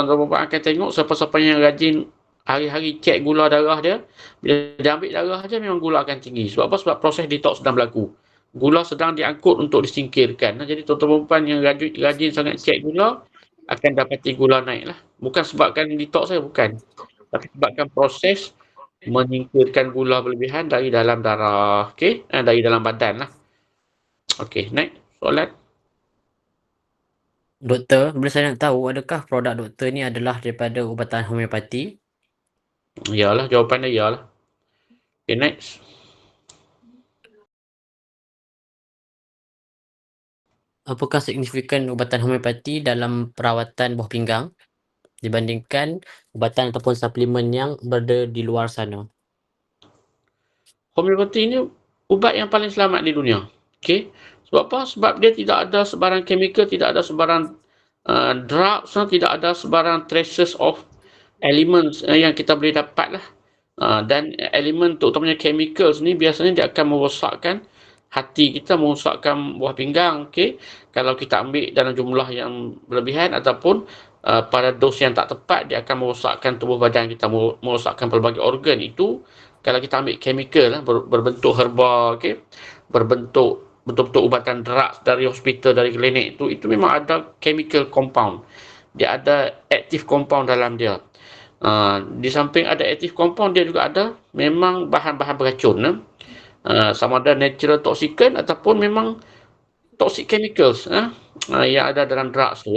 tuan-tuan dan puan akan tengok siapa-siapa yang rajin hari-hari cek gula darah dia, bila dia ambil darah aja memang gula akan tinggi. Sebab apa? Sebab proses detox sedang berlaku. Gula sedang diangkut untuk disingkirkan. Jadi tuan-tuan dan puan yang rajin sangat cek gula akan dapati gula naik lah. Bukan sebabkan detox saya, bukan. Tapi sebabkan proses menyingkirkan gula berlebihan dari dalam darah, okey, dari dalam badan lah. Okey, next soalan. Doktor, boleh saya nak tahu adakah produk doktor ni adalah daripada ubatan homeopati? Iyalah, jawapan dia iyalah. Okay, next. Apakah signifikan ubatan homeopati dalam perawatan buah pinggang dibandingkan ubatan ataupun suplemen yang berada di luar sana? Homeopati ini ubat yang paling selamat di dunia. Okey. Sebab apa? Sebab dia tidak ada sebarang chemical, tidak ada sebarang drugs, tidak ada sebarang traces of elements yang kita boleh dapat lah. Dan elemen terutamanya chemicals ni biasanya dia akan merosakkan hati kita, merosakkan buah pinggang. Okey. Kalau kita ambil dalam jumlah yang berlebihan ataupun pada dos yang tak tepat, dia akan merosakkan tubuh badan kita, merosakkan pelbagai organ. Itu kalau kita ambil chemical lah, berbentuk herba, okey, berbentuk betul-betul ubatan drugs dari hospital, dari klinik itu memang ada chemical compound. Dia ada active compound dalam dia. Di samping ada active compound, dia juga ada memang bahan-bahan beracun. Sama ada natural toxicant ataupun memang toxic chemicals yang ada dalam drugs tu,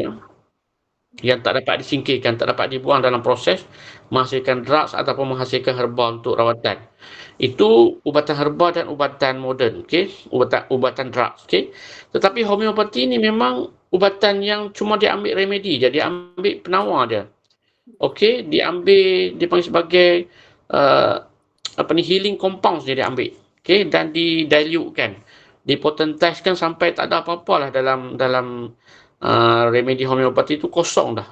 yang tak dapat disingkirkan, tak dapat dibuang dalam proses menghasilkan drugs ataupun menghasilkan herba untuk rawatan. Itu ubatan herba dan ubatan moden, okey, ubatan drugs, okey. Tetapi homeopati ni memang ubatan yang cuma dia ambil remedi je, dia ambil penawar dia. Okey, diambil, dipanggil sebagai healing compounds dia ambil. Okey, dan didilutekan, dipotentizekan sampai tak ada apa-apa lah dalam remedi homeopati itu kosong dah.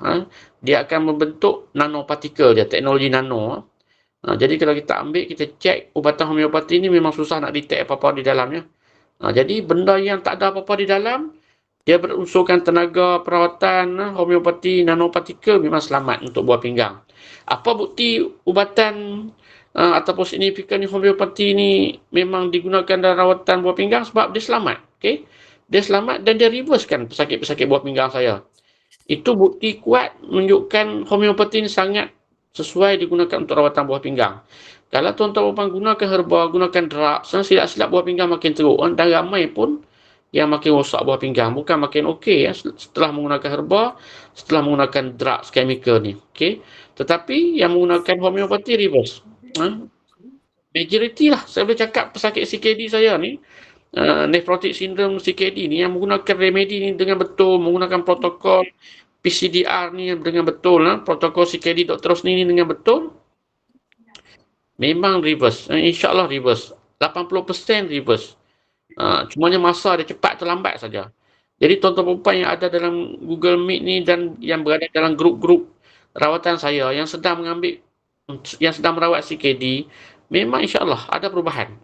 Dia akan membentuk nanopartikel dia, teknologi nano. Jadi kalau kita ambil, kita cek ubatan homeopati ni memang susah nak detect apa-apa di dalamnya. Jadi benda yang tak ada apa-apa di dalam, dia berunsurkan tenaga perawatan homeopati nanopartikel memang selamat untuk buah pinggang. Apa bukti ubatan ataupun signifikan homeopati ni memang digunakan dalam rawatan buah pinggang? Sebab dia selamat. Okay? Dia selamat dan dia reversekan pesakit-pesakit buah pinggang saya. Itu bukti kuat menunjukkan homeopati ni sangat sesuai digunakan untuk rawatan buah pinggang. Kalau tuan-tuan gunakan herba, gunakan drugs, silap-silap buah pinggang makin teruk. Dan ramai pun yang makin rosak buah pinggang, bukan makin okey setelah menggunakan herba, setelah menggunakan drugs chemical ni. Okey. Tetapi yang menggunakan homeopati reverse. Majority lah, saya boleh cakap pesakit CKD saya ni, nephrotic syndrome CKD ni yang menggunakan remedi ni dengan betul, menggunakan protokol PCDR ni dengan betul, protokol CKD Dr. Rosni ni dengan betul, memang reverse. InsyaAllah reverse. 80% reverse. Cumanya masa dia cepat atau lambat saja. Jadi tuan-tuan perempuan yang ada dalam Google Meet ni dan yang berada dalam grup-grup rawatan saya yang sedang merawat CKD, memang insyaAllah ada perubahan.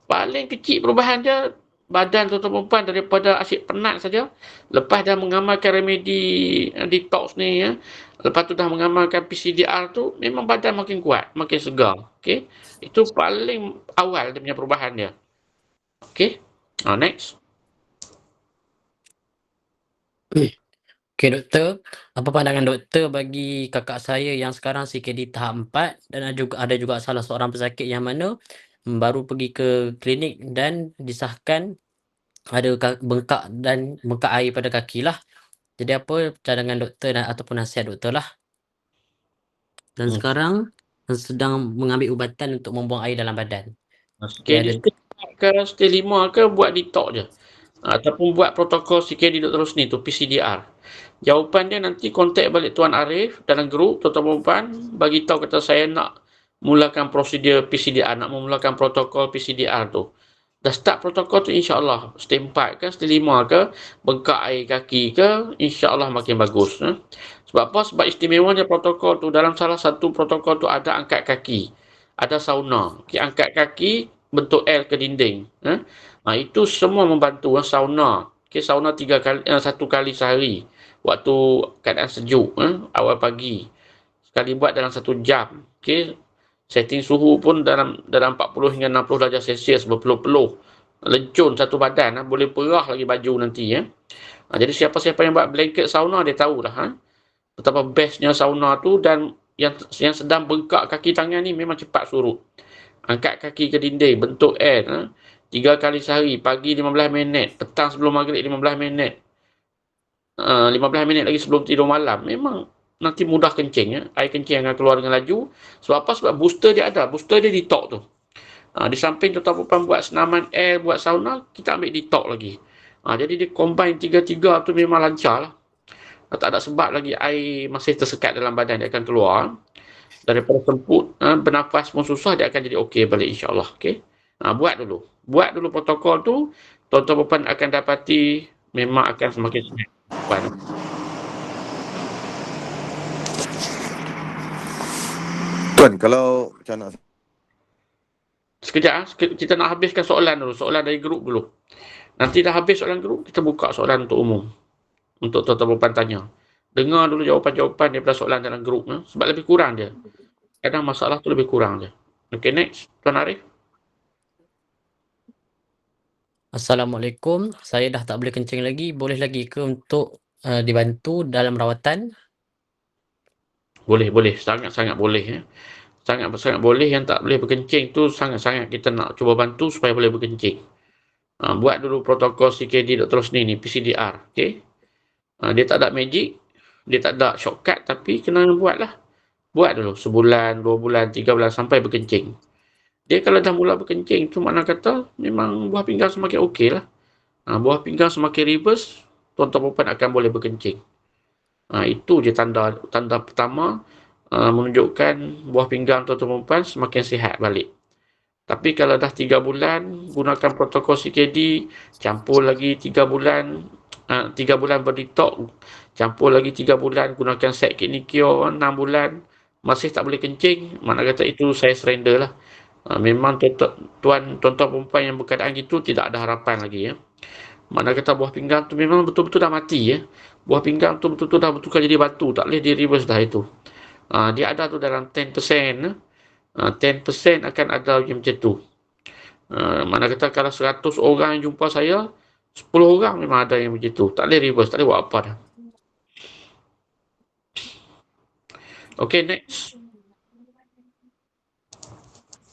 Paling kecil perubahan dia, badan tuan-tuan perempuan daripada asyik penat saja, lepas dah mengamalkan remedi detox ni, lepas tu dah mengamalkan PCDR tu, memang badan makin kuat, makin segar. Okay? Itu paling awal dia punya perubahan dia. Okay? Next. Okey doktor, apa pandangan doktor bagi kakak saya yang sekarang CKD tahap 4 dan ada juga salah seorang pesakit yang mana baru pergi ke klinik dan disahkan ada bengkak air pada kaki lah. Jadi apa cadangan doktor ataupun nasihat doktor lah. Dan sekarang sedang mengambil ubatan untuk membuang air dalam badan. CKD stage 5 ke buat detox je. Ataupun buat protokol CKD Dr. Rosni tu, PCDR. Jawapan dia nanti kontak balik Tuan Arif dalam grup tuan-tuan perempuan, bagi tahu kata saya nak mulakan prosedur PCDR, nak memulakan protokol PCDR tu. Dah start protokol tu insya-Allah, stage 4 ke, stage 5 ke, bengkak air kaki ke, insya-Allah makin bagus. Sebab apa? Sebab istimewanya protokol tu, dalam salah satu protokol tu ada angkat kaki, ada sauna. Angkat kaki bentuk L ke dinding. Itu semua membantu sauna. Sauna 1 kali sehari. waktu keadaan sejuk, awal pagi. Sekali buat dalam 1 jam. Okey. Setting suhu pun dalam 40 hingga 60 darjah Celsius berpeluh-peluh. Lencun satu badan, boleh perah lagi baju nanti. Jadi siapa-siapa yang buat blanket sauna dia tahulah betapa bestnya sauna tu, dan yang sedang bengkak kaki tangan ni memang cepat surut. Angkat kaki ke dinding, bentuk N 3 kali sehari, pagi 15 minit, petang sebelum maghrib 15 minit. 15 minit lagi sebelum tidur malam, memang nanti mudah kencing. Air kencing akan keluar dengan laju. Sebab apa? Sebab booster dia ada. Booster dia detox tu. Di samping tuan-tuan perempuan buat senaman air, buat sauna, kita ambil detox lagi. Jadi dia combine tiga-tiga tu memang lancar lah. Tak ada sebab lagi air masih tersekat dalam badan, dia akan keluar. Daripada semput, bernafas pun susah, dia akan jadi okey balik insyaAllah. Okay? Buat dulu protokol tu, tuan-tuan perempuan akan dapati memang akan semakin sihat. Tuan, kalau macam nak sekejap, kita nak habiskan soalan dulu, soalan dari grup dulu. Nanti dah habis soalan grup, kita buka soalan untuk umum, untuk tuan-tuan perempuan tanya. Dengar dulu jawapan-jawapan daripada soalan dalam grup, sebab lebih kurang dia. Kadang masalah tu lebih kurang je. Okay, next, Tuan Arif. Assalamualaikum, saya dah tak boleh kencing lagi, boleh lagi ke untuk dibantu dalam rawatan? Boleh, sangat-sangat boleh. Sangat-sangat boleh. Yang tak boleh berkencing tu sangat-sangat kita nak cuba bantu supaya boleh berkencing. Buat dulu protokol CKD Dr. Rosni ni, PCDR. Okay? Dia tak ada magic, dia tak ada shortcut, tapi kena buat lah. Buat dulu sebulan, 2 bulan, 3 bulan sampai berkencing. Dia kalau dah mula berkencing tu makna kata memang buah pinggang semakin okey lah. Buah pinggang semakin reverse, tuan-tuan perempuan akan boleh berkencing. Itu je tanda pertama, menunjukkan buah pinggang tuan-tuan perempuan semakin sihat balik. Tapi kalau dah 3 bulan, gunakan protokol CKD, campur lagi 3 bulan, 3 bulan berdetox, campur lagi 3 bulan, gunakan set kidney cure, 6 bulan, masih tak boleh kencing, makna kata itu saya surrender lah. Memang tuan-tuan perempuan yang berkeadaan gitu tidak ada harapan lagi. Makna kata buah pinggang tu memang betul-betul dah mati. Buah pinggang tu betul-betul dah bertukar jadi batu, tak boleh di reverse dah itu. Dia ada tu dalam 10%. 10% akan ada macam tu. Mana kata kalau 100 orang yang jumpa saya, 10 orang memang ada yang macam tu. Tak boleh reverse, tak boleh buat apa dah. Okay, next.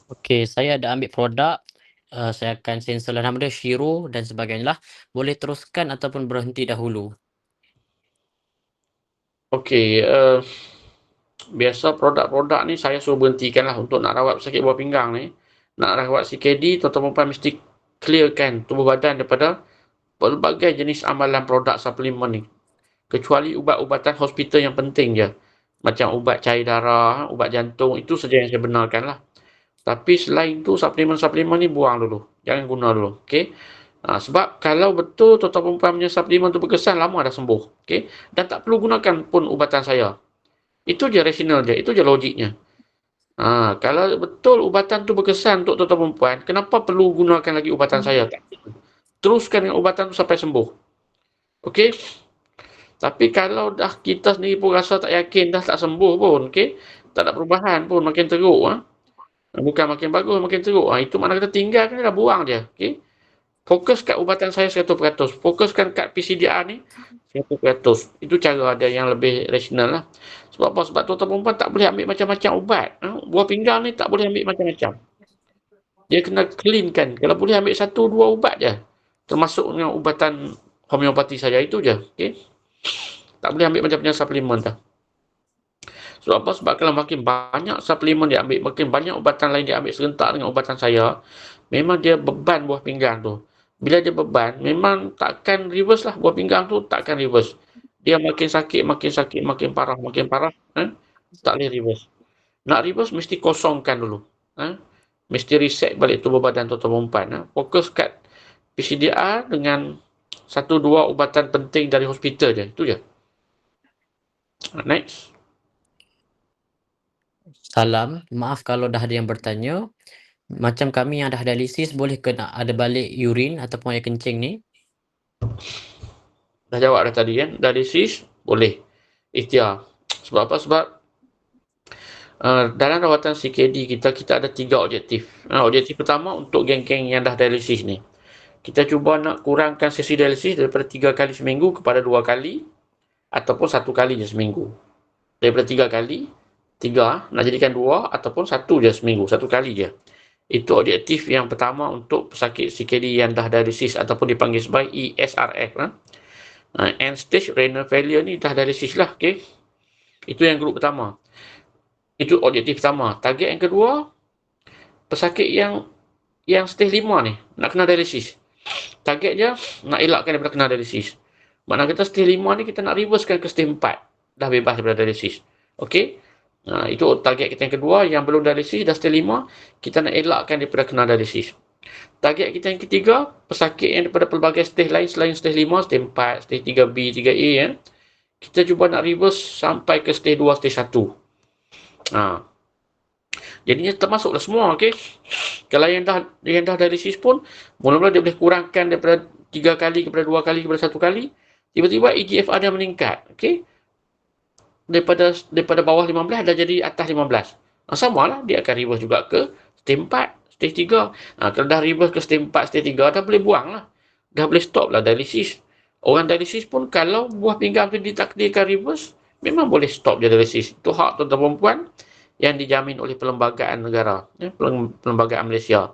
Okay, saya ada ambil produk. Saya akan sensor nama dia, Shiro dan sebagainya lah. Boleh teruskan ataupun berhenti dahulu? Okay, biasa produk-produk ni saya suruh berhentikan lah untuk nak rawat sakit buah pinggang ni. Nak rawat CKD, tuan-tuan perempuan mesti clearkan tubuh badan daripada pelbagai jenis amalan produk suplemen ni. Kecuali ubat-ubatan hospital yang penting je. Macam ubat cair darah, ubat jantung, itu saja yang saya benarkan lah. Tapi selain tu, suplemen-suplemen ni buang dulu. Jangan guna dulu. Okay? Sebab kalau betul tuan-tuan perempuan punya suplemen tu berkesan, lama dah sembuh. Okay? Dan tak perlu gunakan pun ubatan saya. Itu je rasional je. Itu je logiknya. Kalau betul ubatan tu berkesan untuk tuan-tuan perempuan, kenapa perlu gunakan lagi ubatan saya? Teruskan dengan ubatan tu sampai sembuh. Okey? Tapi kalau dah kita sendiri pun rasa tak yakin, dah tak sembuh pun, okey? Tak ada perubahan pun, makin teruk. Bukan makin bagus, makin teruk. Itu makna kita tinggalkan, dah buang dia. Okey? Fokus kat ubatan saya 100%. Fokuskan kat PCDR ni 100%. Itu cara ada yang lebih rasional lah. Sebab apa? Sebab tuan-tuan perempuan tak boleh ambil macam-macam ubat. Buah pinggang ni tak boleh ambil macam-macam. Dia kena cleankan. Kalau boleh ambil 1-2 ubat je. Termasuk dengan ubatan homeopati saja. Itu je. Okay? Tak boleh ambil macam-macam suplemen dah. Sebab apa? Sebab kalau makin banyak suplemen dia ambil, makin banyak ubatan lain dia ambil serentak dengan ubatan saya, memang dia beban buah pinggang tu. Bila dia beban, memang takkan reverse lah. Buah pinggang tu takkan reverse. Dia makin sakit, makin parah. Tak boleh reverse. Nak reverse, mesti kosongkan dulu. Mesti reset balik tubuh badan tuan-tuan perempuan. Fokus kat PCDR dengan 1-2 ubatan penting dari hospital je. Itu je. Next. Salam, maaf kalau dah ada yang bertanya. Macam kami yang dah dialisis, boleh ke nak ada balik urin ataupun air kencing ni? Dah jawab dah tadi kan. Dialisis boleh ikhtiar. Sebab apa? Sebab dalam rawatan CKD kita ada 3 objektif. Objektif pertama untuk geng-geng yang dah dialisis ni. Kita cuba nak kurangkan sesi dialisis daripada 3 kali seminggu kepada 2 kali ataupun 1 kali je seminggu. Daripada 3 kali, 3 nak jadikan 2 ataupun 1 je seminggu, 1 kali je. Itu objektif yang pertama untuk pesakit CKD yang dah dialisis ataupun dipanggil sebagai ESRF. End stage renal failure ni dah dialisis lah. Okay? Itu yang grup pertama. Itu objektif pertama. Target yang kedua, pesakit yang stage 5 ni nak kena dialisis. Target dia nak elakkan daripada kena dialisis. Maknanya kita stage 5 ni kita nak reversekan ke stage 4. Dah bebas daripada dialisis. Okey? Itu target kita yang kedua, yang belum dialisis dah stage 5, kita nak elakkan daripada kena dialisis. Target kita yang ketiga, pesakit yang daripada pelbagai stage lain selain stage 5, stage 4, stage 3B, 3A, kita cuba nak reverse sampai ke stage 2, stage 1. Jadinya termasuklah semua, okey. Kalau yang dah dialisis pun, mula-mula dia boleh kurangkan daripada 3 kali kepada 2 kali kepada 1 kali, tiba-tiba EGFR dia meningkat, okey. Daripada bawah 15 dah jadi atas 15. Samalah, dia akan reverse juga ke stage 4, stage 3. Kalau dah reverse ke stage 4, stage 3, dah boleh buang lah. Dah boleh stop lah dialisis. Orang dialisis pun kalau buah pinggang tu ditakdirkan reverse, memang boleh stop dia dialisis. Itu hak tuan-tuan perempuan yang dijamin oleh perlembagaan negara, perlembagaan Malaysia.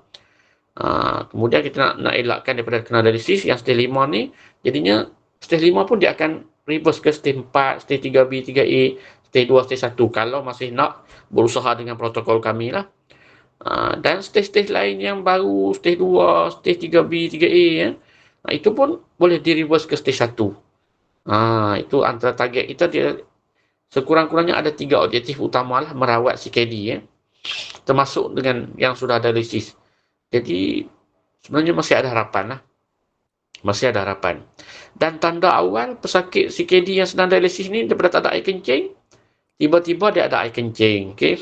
Kemudian kita nak elakkan daripada kena dialisis yang stage 5 ni, jadinya stage 5 pun dia akan reverse ke stage 4, stage 3B, 3A, stage 2, stage 1 kalau masih nak berusaha dengan protokol kami lah. Dan stage-stage lain yang baru, stage 2, stage 3B, 3A, itu pun boleh di-reverse ke stage 1. Itu antara target kita, dia sekurang-kurangnya ada 3 objektif utama lah merawat CKD, termasuk dengan yang sudah dialisis. Jadi sebenarnya masih ada harapan lah. Masih ada harapan. Dan tanda awal pesakit CKD yang sedang dialisis ni daripada tak ada air kencing, tiba-tiba dia ada air kencing. Okay?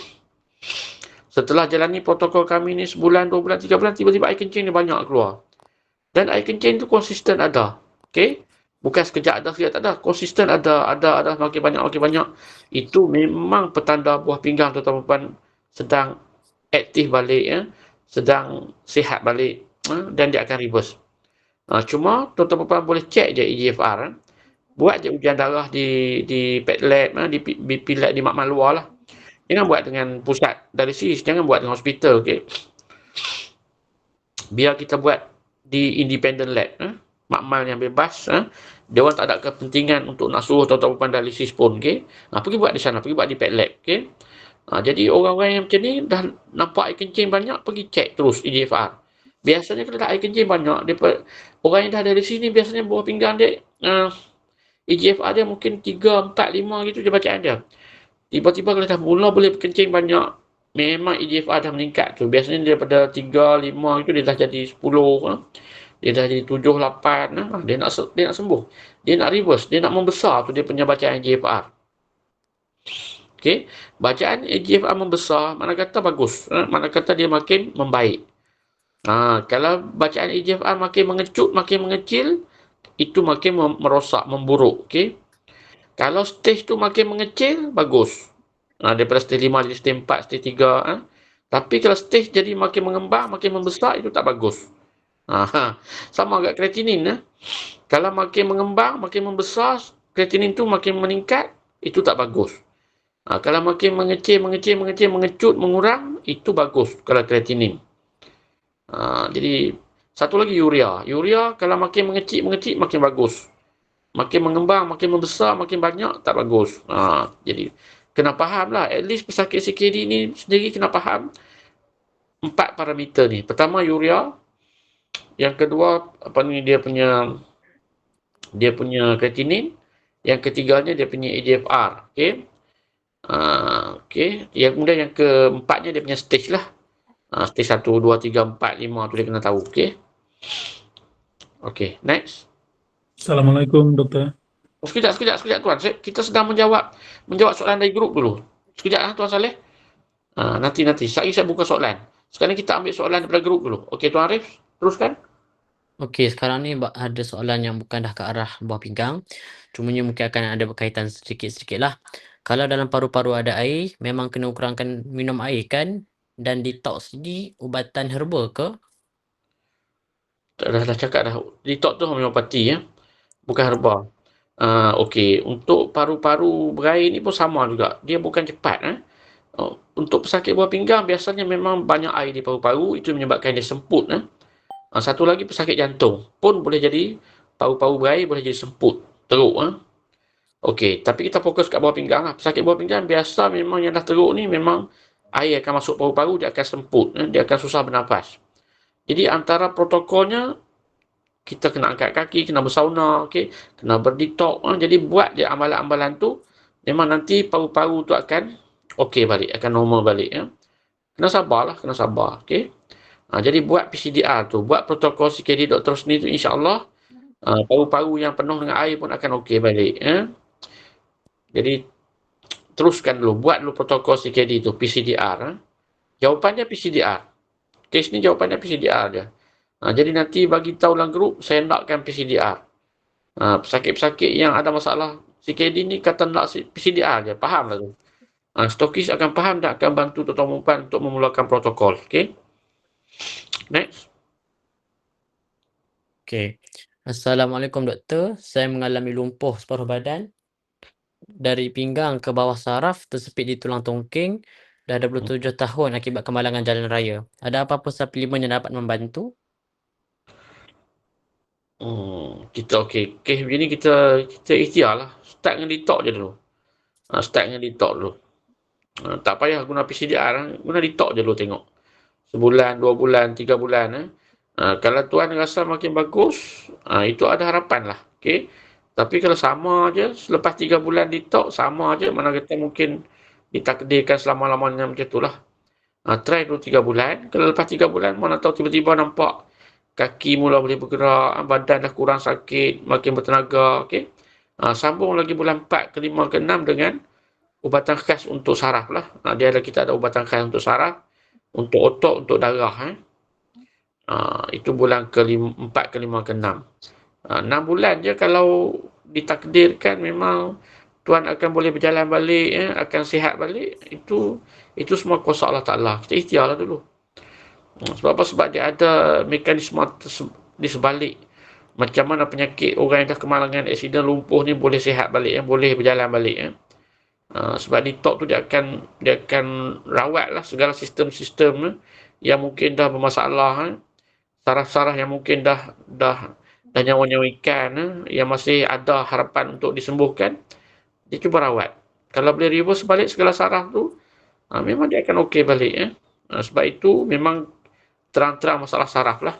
Setelah jalani protokol kami ni sebulan, 2 bulan, 3 bulan, tiba-tiba air kencing ni banyak keluar. Dan air kencing tu konsisten ada. Okay? Bukan sekejap ada, sekejap tak ada. Konsisten ada makin banyak. Itu memang petanda buah pinggang tuan-tuan sedang aktif balik, sedang sihat balik, dan dia akan reverse. Cuma tuan-tuan boleh cek je EGFR, buat je ujian darah di PET lab, di BP lab di makmal luar lah. Jangan buat dengan pusat dialisis, jangan buat dengan hospital, okey. Biar kita buat di independent lab, makmal yang bebas, dia orang tak ada kepentingan untuk nak suruh tuan-tuan dialisis pun, okey. Pergi buat di sana, pergi buat di PET lab, okey. Jadi orang-orang yang macam ni dah nampak air kencing banyak, pergi cek terus EGFR. Biasanya kalau dah air kencing banyak, orang yang dah dialisis ni biasanya buah pinggang dia, EGFR dia mungkin 3, 4, 5 gitu je bacaan dia. Tiba-tiba kalau dah mula boleh kencing banyak, memang EGFR dah meningkat tu. Biasanya daripada 3, 5 itu dia dah jadi 10, dia dah jadi 7, 8, dia nak sembuh. Dia nak reverse, dia nak membesar tu dia punya bacaan EGFR. Okey, bacaan EGFR membesar, mana kata bagus, mana kata dia makin membaik. Kalau bacaan EGFR makin mengecut, makin mengecil, itu makin merosak, memburuk. Okay? Kalau stage tu makin mengecil, bagus. Daripada stage 5 jadi stage 4, stage 3. Tapi kalau stage jadi makin mengembang, makin membesar, itu tak bagus. Sama agak kreatinin. Kalau makin mengembang, makin membesar, kreatinin tu makin meningkat, itu tak bagus. Kalau makin mengecil, mengecut, mengurang, itu bagus kalau kreatinin. Jadi satu lagi urea. Urea kalau makin mengecil, makin bagus. Makin mengembang, makin membesar, makin banyak, tak bagus. Jadi kena faham lah. At least pesakit CKD ni sendiri kena faham 4 parameter ni. Pertama urea. Yang kedua dia punya kreatinin. Yang ketiganya dia punya EGFR. Okay. Yang kemudian yang keempatnya dia punya stage lah. Stage 1, 2, 3, 4, 5 tu dia kena tahu. Okay, next. Assalamualaikum, Doktor. Sekejap tuan. Kita sedang menjawab soalan dari grup dulu. Sekejap Tuan Saleh. Nanti. Saya buka soalan. Sekarang kita ambil soalan daripada grup dulu. Okey, Tuan Arif, teruskan. Okey, sekarang ni ada soalan yang bukan dah ke arah buah pinggang. Cumanya mungkin akan ada berkaitan sedikit-sedikit lah. Kalau dalam paru-paru ada air, memang kena kurangkan minum air kan? Dan detox ni ubatan herba ke? Dah cakap dah. Detox tu homeopati ya. Bukan herba. Okey, untuk paru-paru berair ni pun sama juga. Dia bukan cepat. Untuk pesakit buah pinggang biasanya memang banyak air di paru-paru. Itu menyebabkan dia semput. Satu lagi pesakit jantung pun boleh jadi paru-paru berair, boleh jadi semput, teruk. Okey, tapi kita fokus kat buah pinggang lah. Pesakit buah pinggang biasa memang yang dah teruk ni memang air akan masuk paru-paru, dia akan semput, dia akan susah bernafas. Jadi antara protokolnya, kita kena angkat kaki, kena bersauna, okey, kena berdetox. Jadi buat je amalan-amalan tu, memang nanti paru-paru tu akan okey balik, akan normal balik. Kena sabarlah, kena sabar, okey. Jadi buat PCDR tu, buat protokol CKD Dr. Rosni tu, insya-Allah paru-paru yang penuh dengan air pun akan okey balik. Jadi teruskan dulu, buat dulu protokol CKD tu, PCDR. Jawapannya PCDR. Kes ni jawapannya PCDR je. Jadi nanti bagi tahu dalam grup, saya nakkan PCDR. Pesakit-pesakit yang ada masalah CKD ni kata nak PCDR je, faham lah tu. Stokis akan faham dan akan bantu tuan-tuan perempuan untuk memulakan protokol. Okay? Next. Okey. Assalamualaikum doktor, saya mengalami lumpuh separuh badan. Dari pinggang ke bawah saraf, tersepit di tulang tongking. Dah 27 tahun akibat kemalangan jalan raya. Ada apa-apa suplemen yang dapat membantu? Kita okey. Kes begini kita ikhtiar lah. Start dengan detox je dulu. Start dengan detox dulu. Tak payah guna PCDR. Guna detox je dulu tengok. Sebulan, 2 bulan, 3 bulan. Kalau tuan rasa makin bagus, itu ada harapan lah. Okay? Tapi kalau sama je, selepas 3 bulan detox, sama je. Mana kata mungkin ditakdirkan selama-lamanya macam tu lah. Try dulu 3 bulan. Kalau lepas 3 bulan, mana tahu tiba-tiba nampak kaki mula boleh bergerak, badan dah kurang sakit, makin bertenaga. Okay? Sambung lagi bulan 4 ke 5 ke 6 dengan ubatan khas untuk saraf lah. Kita ada ubatan khas untuk saraf, untuk otot, untuk darah. Itu bulan ke-4 ke 5 ke 6. 6 bulan je kalau ditakdirkan memang tuan akan boleh berjalan balik, akan sihat balik. Itu semua kuasa Allah Ta'ala. Kita ikhtiarlah dulu. Sebab apa? Sebab dia ada mekanisme di sebalik. Macam mana penyakit orang yang dah kemalangan aksiden lumpuh ni boleh sihat balik, boleh berjalan balik. Sebab detox tu dia akan rawat lah segala sistem-sistem yang mungkin dah bermasalah. Saraf-saraf yang mungkin dah nyawa-nyawa ikan, yang masih ada harapan untuk disembuhkan, dia cuba rawat. Kalau boleh reverse balik segala saraf tu, memang dia akan okey balik. Sebab itu memang terang-terang masalah saraf lah.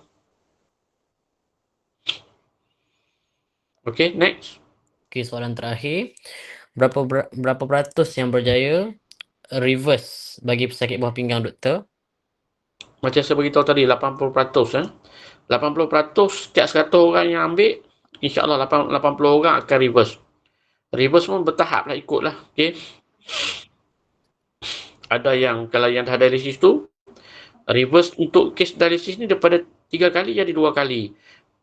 Okey, next. Okey, soalan terakhir. Berapa peratus yang berjaya reverse bagi pesakit buah pinggang doktor? Macam saya beritahu tadi, 80%. 80% setiap 100 orang yang ambil, insya-Allah 80 orang akan reverse. Reverse pun bertahap lah, ikut lah. Okay? Ada yang, kalau yang dah dialisis tu, reverse untuk kes dialisis ni daripada 3 kali jadi 2 kali.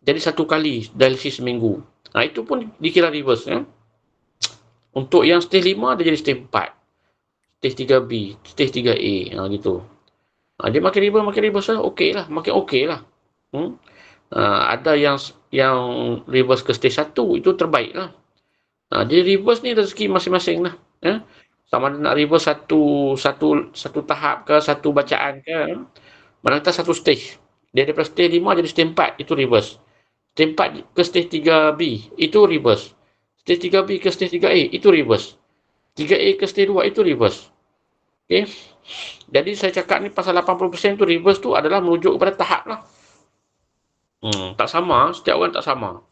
Jadi 1 kali dialisis seminggu. Itu pun dikira reverse. Untuk yang stage 5, dia jadi stage 4. Stage 3B, stage 3A. Gitu. Dia makin reverse lah, okey lah. Makin okey lah. Ada yang reverse ke stage 1, itu terbaik lah. Jadi reverse ni rezeki masing-masing lah. Sama ada nak reverse satu tahap ke, satu bacaan ke. Mana kata satu stage. Dia daripada stage 5 jadi stage 4, itu reverse. Stage 4 ke stage 3B, itu reverse. Stage 3B ke stage 3A, itu reverse. 3A ke stage 2, itu reverse. Okay. Jadi saya cakap ni pasal 80% tu reverse tu adalah merujuk kepada tahap lah. Tak sama, setiap orang tak sama.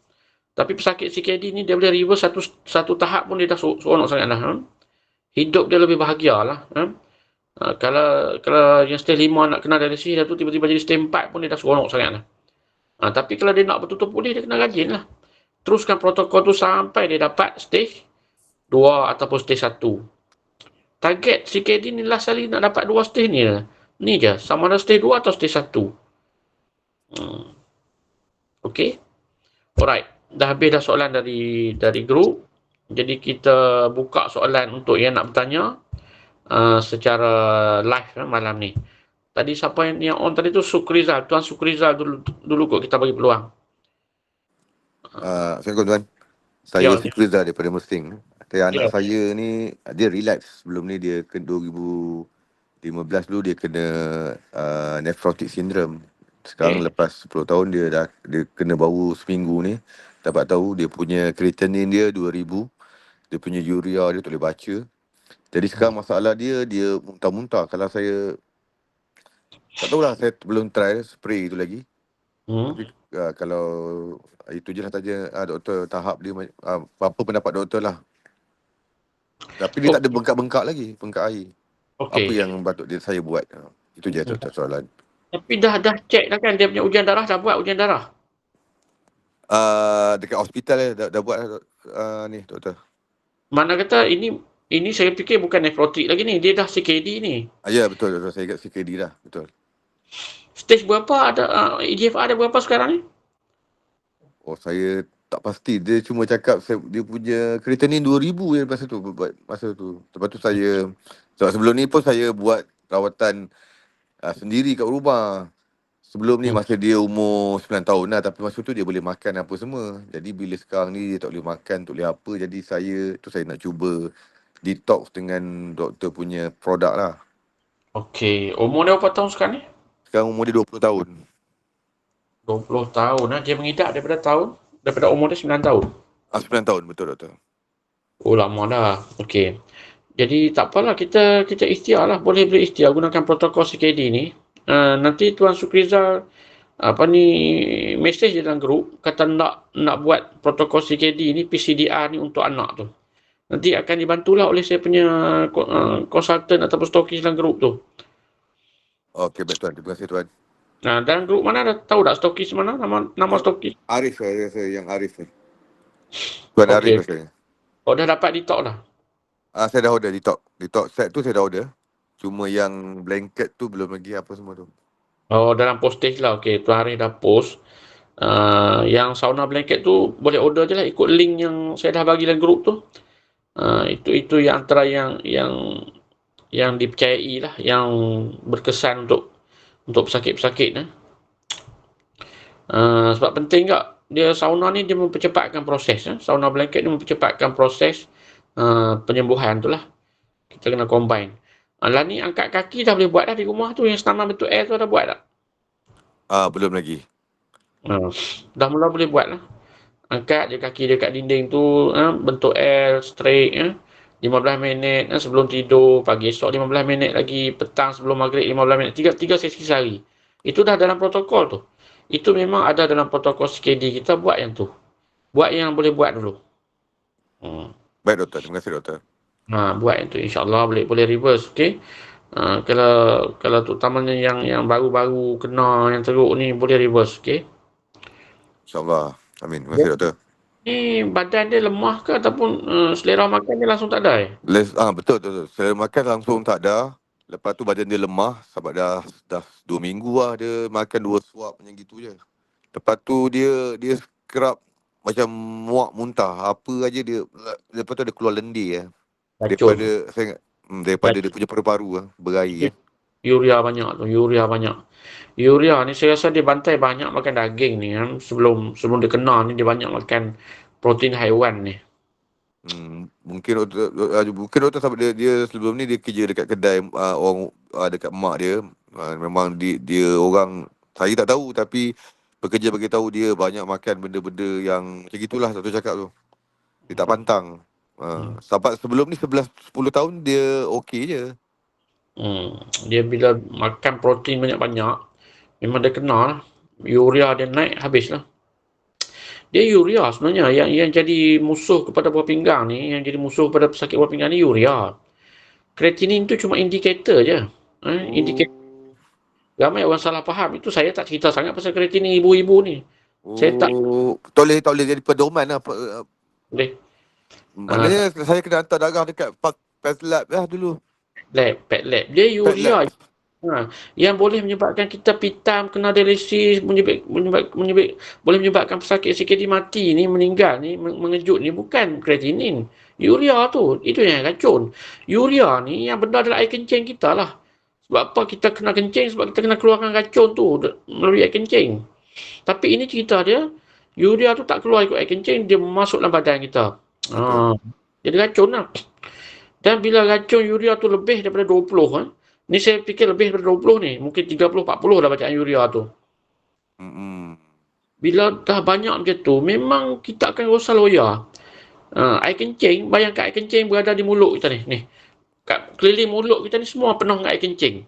Tapi pesakit CKD ni dia boleh reverse satu tahap pun dia dah seronok sangat lah. Hidup dia lebih bahagia lah. Kalau yang stage 5 nak kena dialisis, dah tu tiba-tiba jadi stage 4 pun dia dah seronok sangat lah. Tapi kalau dia nak betul-betul pulih, dia kena rajin lah. Teruskan protokol tu sampai dia dapat stage 2 ataupun stage 1. Target CKD ni last kali nak dapat 2 stage ni lah. Ni je, sama ada stage 2 atau stage 1. Okey. Alright. Dah habis dah soalan dari grup. Jadi kita buka soalan untuk yang nak bertanya secara live malam ni. Tadi siapa yang on tadi tu? Sukrizal. Tuan Sukrizal dulu kot kita bagi peluang. Assalamualaikum tuan. Saya Sukrizal daripada Mesting. Anak saya ni, dia relax. Sebelum ni dia ke 2015 dulu dia kena nephrotic syndrome. Sekarang lepas 10 tahun dia kena baru seminggu ni. Dapat tahu dia punya creatinine dia 2000. Dia punya urea dia tak boleh baca. Jadi sekarang masalah dia muntah-muntah. Kalau saya tak tahulah, saya belum try spray tu lagi. Tapi kalau itu je lah saja doktor tahap dia apa pendapat doktor lah. Tapi dia tak ada bengkak-bengkak lagi, bengkak air. Apa yang patut saya buat? Itu je doktor soalan. Tapi dah check dah kan dia punya ujian darah, dah buat ujian darah? Dekat hospital dah buat ni doktor. Mana kata ini saya fikir bukan nefrotik lagi ni, dia dah CKD ni. Ya betul doktor, saya ingat CKD dah, betul. Stage berapa ada EGFR ada berapa sekarang ni? Oh, saya tak pasti. Dia cuma cakap dia punya creatinine 2000 je masa tu. Lepas tu saya, sebab sebelum ni pun saya buat rawatan sendiri kat rumah. Sebelum ni masa dia umur 9 tahun lah. Tapi masa tu dia boleh makan apa semua. Jadi bila sekarang ni dia tak boleh makan, tak boleh apa. Jadi saya nak cuba detox dengan doktor punya produk lah. Okey. Umur dia berapa tahun sekarang ni? Sekarang umur dia 20 tahun. 20 tahun lah. Dia mengidap daripada umur dia 9 tahun. 9 tahun, betul doktor. Oh, lama dah. Okey. Jadi tak apalah, kita ikhtiar lah. Boleh ikhtiar gunakan protokol CKD ni. Nanti Tuan Sukrizal message je dalam grup kata nak buat protokol CKD ni, PCDR ni untuk anak tu. Nanti akan dibantulah oleh saya punya konsultan ataupun stokis dalam grup tu. Okey, baik tuan. Terima kasih tuan. Nah, dalam grup mana dah tahu tak stokis mana? Nama stokis? Arif, saya yang Arif ni. Tuan Arif saya. Oh, dah dapat detox dah? Saya dah order detox. Detox set tu saya dah order. Cuma yang blanket tu belum lagi apa semua tu. Oh, dalam postage lah. Okey, Tuan Arif dah post. Yang sauna blanket tu boleh order je lah, ikut link yang saya dah bagi dalam grup tu. Itu yang antara yang dipercayai lah, yang berkesan untuk pesakit-pesakit. Sebab penting tak, dia sauna ni dia mempercepatkan proses. Sauna blanket ni mempercepatkan proses penyembuhan tu lah. Kita kena combine. Lah ni angkat kaki dah boleh buat dah di rumah tu, yang senaman bentuk L tu dah buat tak? Belum lagi. Dah mula boleh buat lah. Angkat je kaki dia kat dinding tu, bentuk L, straight, 15 minit sebelum tidur, pagi esok 15 minit lagi, petang sebelum maghrib 15 minit, 3 sesi sehari. Itu dah dalam protokol tu. Itu memang ada dalam protokol CKD kita, buat yang tu. Buat yang boleh buat dulu. Baik doktor, terima kasih doktor. Buat yang tu, insyaAllah boleh reverse, okey. Kalau terutamanya yang baru-baru kena yang teruk ni boleh reverse, okey. InsyaAllah. Amin. Terima kasih doktor. Ni badan dia lemah ke ataupun selera makan dia langsung tak ada? Betul. Selera makan langsung tak ada. Lepas tu badan dia lemah sebab dah 2 minggu lah dia makan 2 suap macam gitu je. Lepas tu dia kerap macam muak muntah. Apa aja dia, lepas tu ada keluar lendir daripada dia punya paru-paru berair. Urea banyak. Urea ni saya rasa dia bantai banyak makan daging ni sebelum dia kena ni, dia banyak makan protein haiwan ni. Mungkin doktor sebab dia sebelum ni dia kerja dekat kedai orang dekat mak dia. Memang dia orang, saya tak tahu, tapi pekerja bagi tahu dia banyak makan benda-benda yang macam gitulah, satu cakap tu. Dia tak pantang. Sampai sebelum ni 10 tahun dia okey je. Dia bila makan protein banyak-banyak, memang dia kena lah. Urea dia naik, habislah. Dia urea sebenarnya yang jadi musuh kepada buah pinggang ni, yang jadi musuh kepada pesakit buah pinggang ni urea. Creatinine tu cuma indikator je. Indikator. Ramai orang salah faham. Itu saya tak cerita sangat pasal creatinine ibu-ibu ni. Saya tak boleh jadi pedoman lah. boleh. Maknanya saya kena hantar darah dekat PAT Lab lah dulu. PAT Lab. Dia urea. Yang boleh menyebabkan kita pitam, kena dialisis, boleh menyebabkan pesakit CKD mati ni, meninggal ni, mengejut ni bukan kreatinin. Urea tu, itu yang racun. Urea ni yang benda dalam air kencing kita lah. Sebab apa kita kena kencing? Sebab kita kena keluarkan racun tu melalui air kencing. Tapi ini cerita dia, urea tu tak keluar ikut air kencing, dia masuk dalam badan kita. Jadi racun lah. Dan bila racun urea tu lebih daripada 20, ni saya fikir lebih daripada 20 ni, mungkin 30-40 dah bacaan urea tu. Bila dah banyak macam tu, memang kita akan rosak loya. Air kencing, bayangkan air kencing berada di mulut kita ni. Kat keliling mulut kita ni semua penuh dengan air kencing.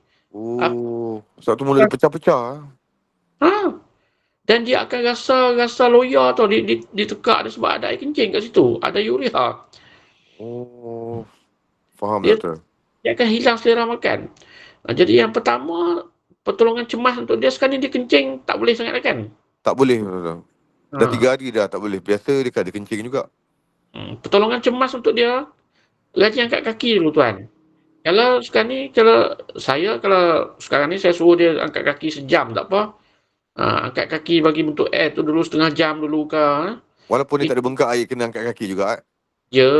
Sebab tu mula dia pecah-pecah. Dan dia akan rasa loya tau, ditekak dia sebab ada air kencing kat situ, ada urea. Faham Dia, doktor. Dia akan hilang selera makan. Jadi yang pertama, pertolongan cemas untuk dia sekarang ni, dia kencing tak boleh sangat kan? Tak boleh doktor. Dah 3 hari dah tak boleh. Biasa dia kan ada kencing juga. Pertolongan cemas untuk dia, rajin angkat kaki dulu tuan. Kalau sekarang ni saya suruh dia angkat kaki sejam tak apa. Angkat kaki bagi bentuk air tu dulu setengah jam dulu ke. Walaupun dia tak ada bengkak air, kena angkat kaki juga. Ya.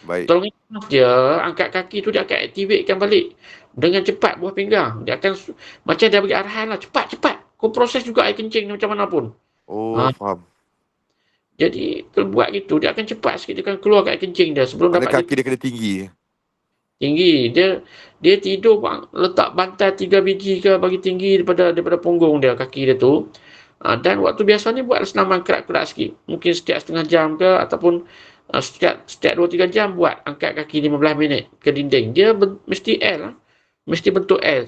Baik. Pertolongan cemas dia, angkat kaki tu dia akan aktifkan balik dengan cepat buah pinggang. Dia akan macam dia bagi arahan lah, cepat. Kau proses juga air kencing macam mana pun. Faham. Jadi kalau buat gitu, dia akan cepat sikit, dia akan keluar air kencing dia sebelum dapat kaki dia kena tinggi. Dia tidur letak bantal 3 biji ke bagi tinggi daripada punggung dia, kaki dia tu. Dan waktu biasa ni buat senaman kerak-kerak sikit. Mungkin setiap setengah jam ke, ataupun setiap 2-3 jam buat angkat kaki 15 minit ke dinding. Dia mesti L lah. Mesti bentuk L,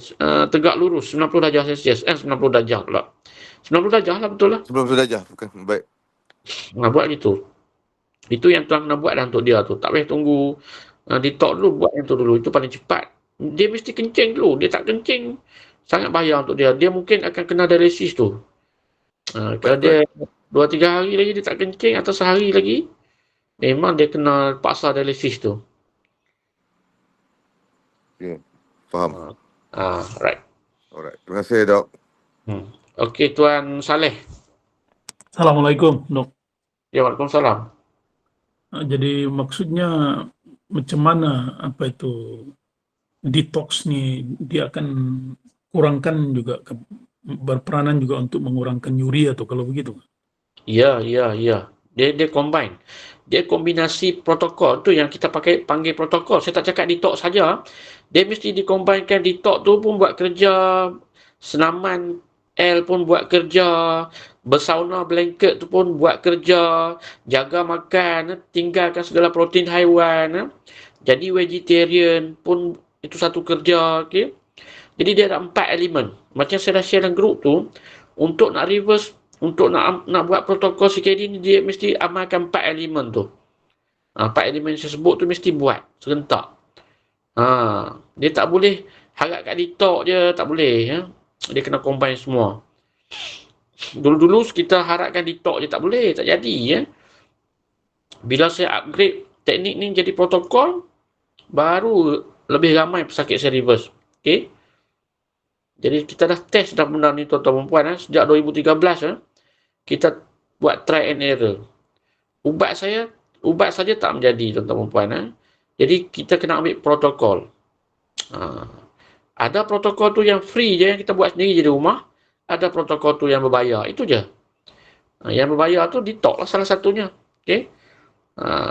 tegak lurus 90 darjah Celsius. 90 darjah pula. 90 darjah lah, betul lah. 90 darjah, bukan. Baik. Buat gitu. Itu yang tuan kena buat dah untuk dia tu. Tak payah tunggu ditok dulu, buat yang tu dulu. Itu paling cepat. Dia mesti kencing dulu. Dia tak kencing, sangat bahaya untuk dia. Dia mungkin akan kena dialisis tu. Kalau dia 2-3 hari lagi dia tak kencing, atau sehari lagi, memang dia kena paksa dialisis tu. Okay. Faham. Right. Alright. Terima kasih, Dok. Okey, Tuan Saleh. Assalamualaikum, Dok. Ya, Waalaikumsalam. Jadi maksudnya macam mana detox ni dia akan kurangkan juga berperanan juga untuk mengurangkan urea tuh kalau begitu. Ya. Dia combine. Dia kombinasi protokol tu yang kita panggil protokol. Saya tak cakap detox saja. Dia mesti dikombainkan. Detox tu pun buat kerja, senaman L pun buat kerja, bersauna blanket tu pun buat kerja, jaga makan, tinggalkan segala protein haiwan, jadi vegetarian pun itu satu kerja. Okay? Jadi dia ada 4 elemen. Macam saya dah share dalam group tu, untuk nak reverse, untuk nak buat protokol CKD ni, dia mesti amalkan 4 elemen tu. 4 elemen saya sebut tu mesti buat serentak. Dia tak boleh harap kat detox je, tak boleh. Ya? Dia kena combine semua. Dulu-dulu kita harapkan detox je, tak boleh, tak jadi. Ya? Bila saya upgrade teknik ni jadi protokol, baru lebih ramai pesakit saya reverse. Okay? Jadi kita dah test dah benda ni tuan-tuan dan puan. Sejak 2013 kita buat try and error. Ubat saja tak menjadi tuan-tuan dan puan. Jadi kita kena ambil protokol. Ada protokol tu yang free je, yang kita buat sendiri je di rumah. Ada protokol tu yang berbayar. Itu je. Yang berbayar tu detox lah salah satunya. Okay?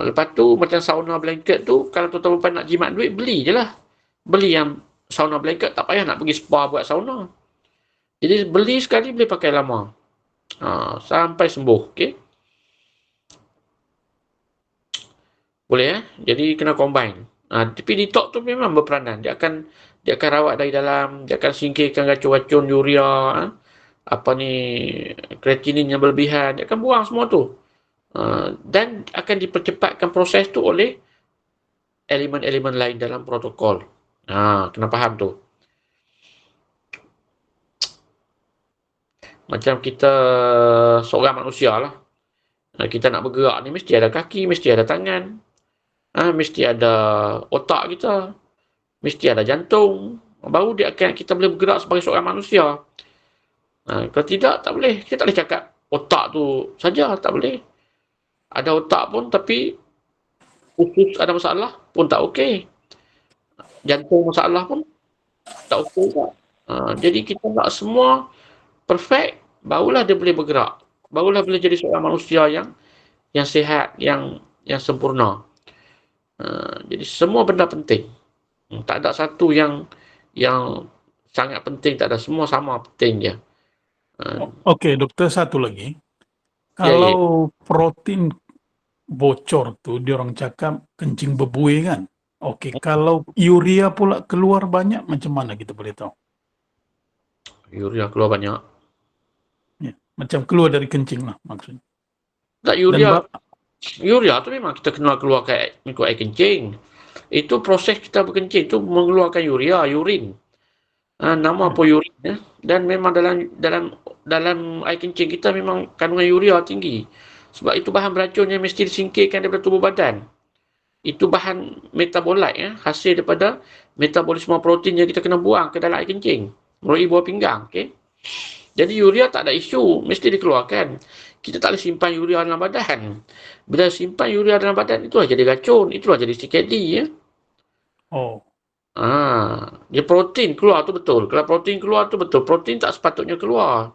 Lepas tu macam sauna blanket tu, kalau tuan-tuan dan puan nak jimat duit, beli je lah. Beli yang sauna blanket, tak payah nak pergi spa buat sauna. Jadi beli sekali boleh pakai lama. Sampai sembuh. Okay? Boleh Jadi kena combine. Tapi detox tu memang berperanan. Dia akan rawat dari dalam, dia akan singkirkan racun-racun urea, kreatinin yang berlebihan, dia akan buang semua tu. Dan akan dipercepatkan proses tu oleh elemen-elemen lain dalam protokol. Kena faham tu. Macam kita seorang manusia lah. Kita nak bergerak ni mesti ada kaki, mesti ada tangan. Mesti ada otak kita. Mesti ada jantung. baru kita boleh bergerak sebagai seorang manusia. Kalau tidak, tak boleh. Kita tak boleh cakap otak tu saja, tak boleh. Ada otak pun tapi usus ada masalah pun tak okey. Jantung masalah pun tak okey juga. Jadi kita nak semua perfect, barulah dia boleh bergerak. Barulah boleh jadi seorang manusia yang sihat, yang sempurna. Jadi semua benda penting. Tak ada satu yang sangat penting, tak ada, semua sama penting je. Okey, doktor, satu lagi. Ya, ya. Kalau protein bocor tu, dia orang cakap kencing berbuih kan? Okey, kalau urea pula keluar banyak, macam mana kita boleh tahu? Urea keluar banyak. Ya, macam keluar dari kencing lah maksudnya. Tak, urea tu memang kita kena keluarkan ikut air kencing. Itu proses kita berkencing tu mengeluarkan urea, urin. Nama apa urin ya? Dan memang dalam air kencing kita memang kandungan urea tinggi. Sebab itu bahan beracun yang mesti disingkirkan daripada tubuh badan. Itu bahan metabolit ya, hasil daripada metabolisme protein yang kita kena buang ke dalam air kencing melalui buah pinggang. Okay? Jadi urea tak ada isu, mesti dikeluarkan. Kita tak boleh simpan urea dalam badan. Bila simpan urea dalam badan, itulah jadi racun, itulah jadi CKD ya. Oh. Dia protein keluar tu betul. Kalau protein keluar tu betul. Protein tak sepatutnya keluar.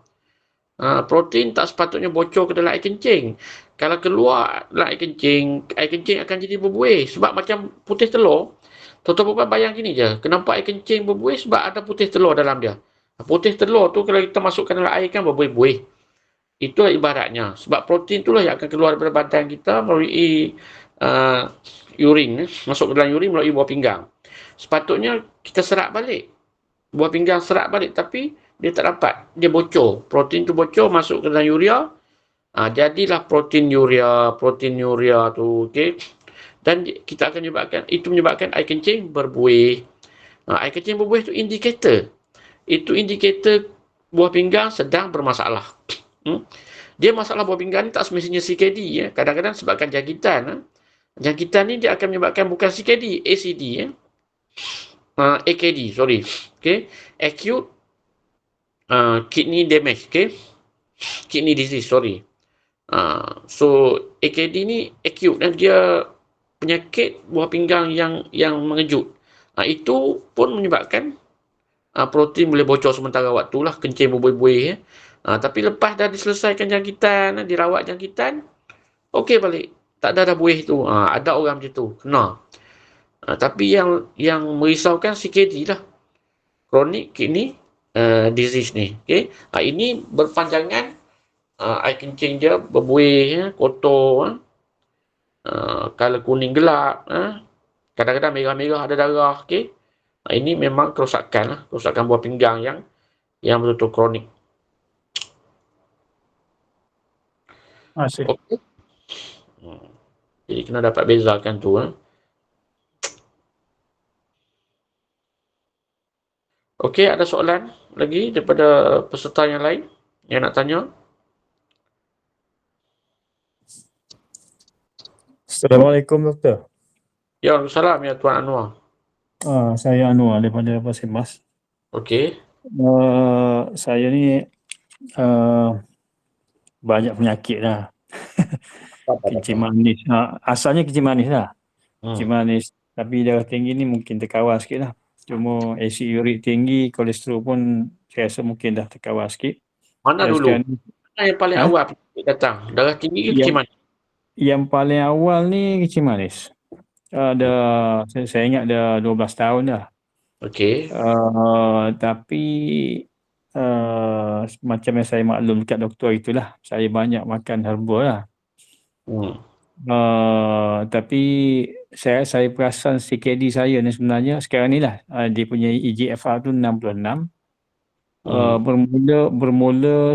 Protein tak sepatutnya bocor ke dalam air kencing. Kalau keluar dalam air kencing akan jadi berbuih. Sebab macam putih telur. Tuan-tuan bayang gini je. Kenapa air kencing berbuih? Sebab ada putih telur dalam dia. Putih telur tu kalau kita masukkan dalam air kan berbuih-buih. Itulah ibaratnya. Sebab protein itulah yang akan keluar daripada badan kita melalui urin. Masuk ke dalam urin melalui buah pinggang. Sepatutnya kita serap balik. Buah pinggang serap balik, tapi dia tak dapat. Dia bocor. Protein tu bocor, masuk ke dalam urea. Jadilah protein urea tu. Okay? Dan kita akan menyebabkan air kencing berbuih. Air kencing berbuih tu indikator. Itu indikator buah pinggang sedang bermasalah. Dia masalah buah pinggang ni tak semestinya CKD. Ya. Kadang-kadang sebabkan jangkitan. Jangkitan ni dia akan menyebabkan bukan CKD, ACD. Ya. AKD, sorry. Okay. Acute kidney damage. Okay. Kidney disease, sorry. So, AKD ni acute dan dia penyakit buah pinggang yang mengejut. Itu pun menyebabkan protein boleh bocor sementara waktu lah, kencing berbuih-buih. Ya. Tapi lepas dah diselesaikan jangkitan, dirawat jangkitan, okey balik. Tak ada dah buih tu. Ada orang macam tu, kena. Tapi yang merisaukan CKD lah. Chronic kidney disease ni. Okay? Ini berpanjangan, air kencing dia berbuih, ya, kotor, color kuning gelap, kadang-kadang merah-merah ada darah. Okay? Ini memang kerosakan lah. Kerosakan buah pinggang yang betul-betul kronik. Asyik. Okay? Jadi kena dapat bezakan tu. Okey, ada soalan lagi daripada peserta yang lain yang nak tanya? Assalamualaikum, Doktor. Ya, salam ya Tuan Anwar. Saya Anwar daripada Pasir Mas. Okey. Saya ni banyak penyakit lah. Kencing manis. Asalnya kencing manis lah. Kencing manis. Tapi darah tinggi ni mungkin terkawal sikit lah. Cuma asid urik tinggi, kolesterol pun saya rasa mungkin dah terkawal sikit. Mana dulu? Mana yang paling awal penyakit datang? Darah tinggi ke kencing manis? Yang paling awal ni kencing manis. Saya ingat dah 12 tahun dah. Okey. Tapi macam yang saya maklum dekat doktor itulah, saya banyak makan herba lah. Tapi saya perasan CKD saya ni sebenarnya sekarang ni lah, dia punya EGFR tu 66. Bermula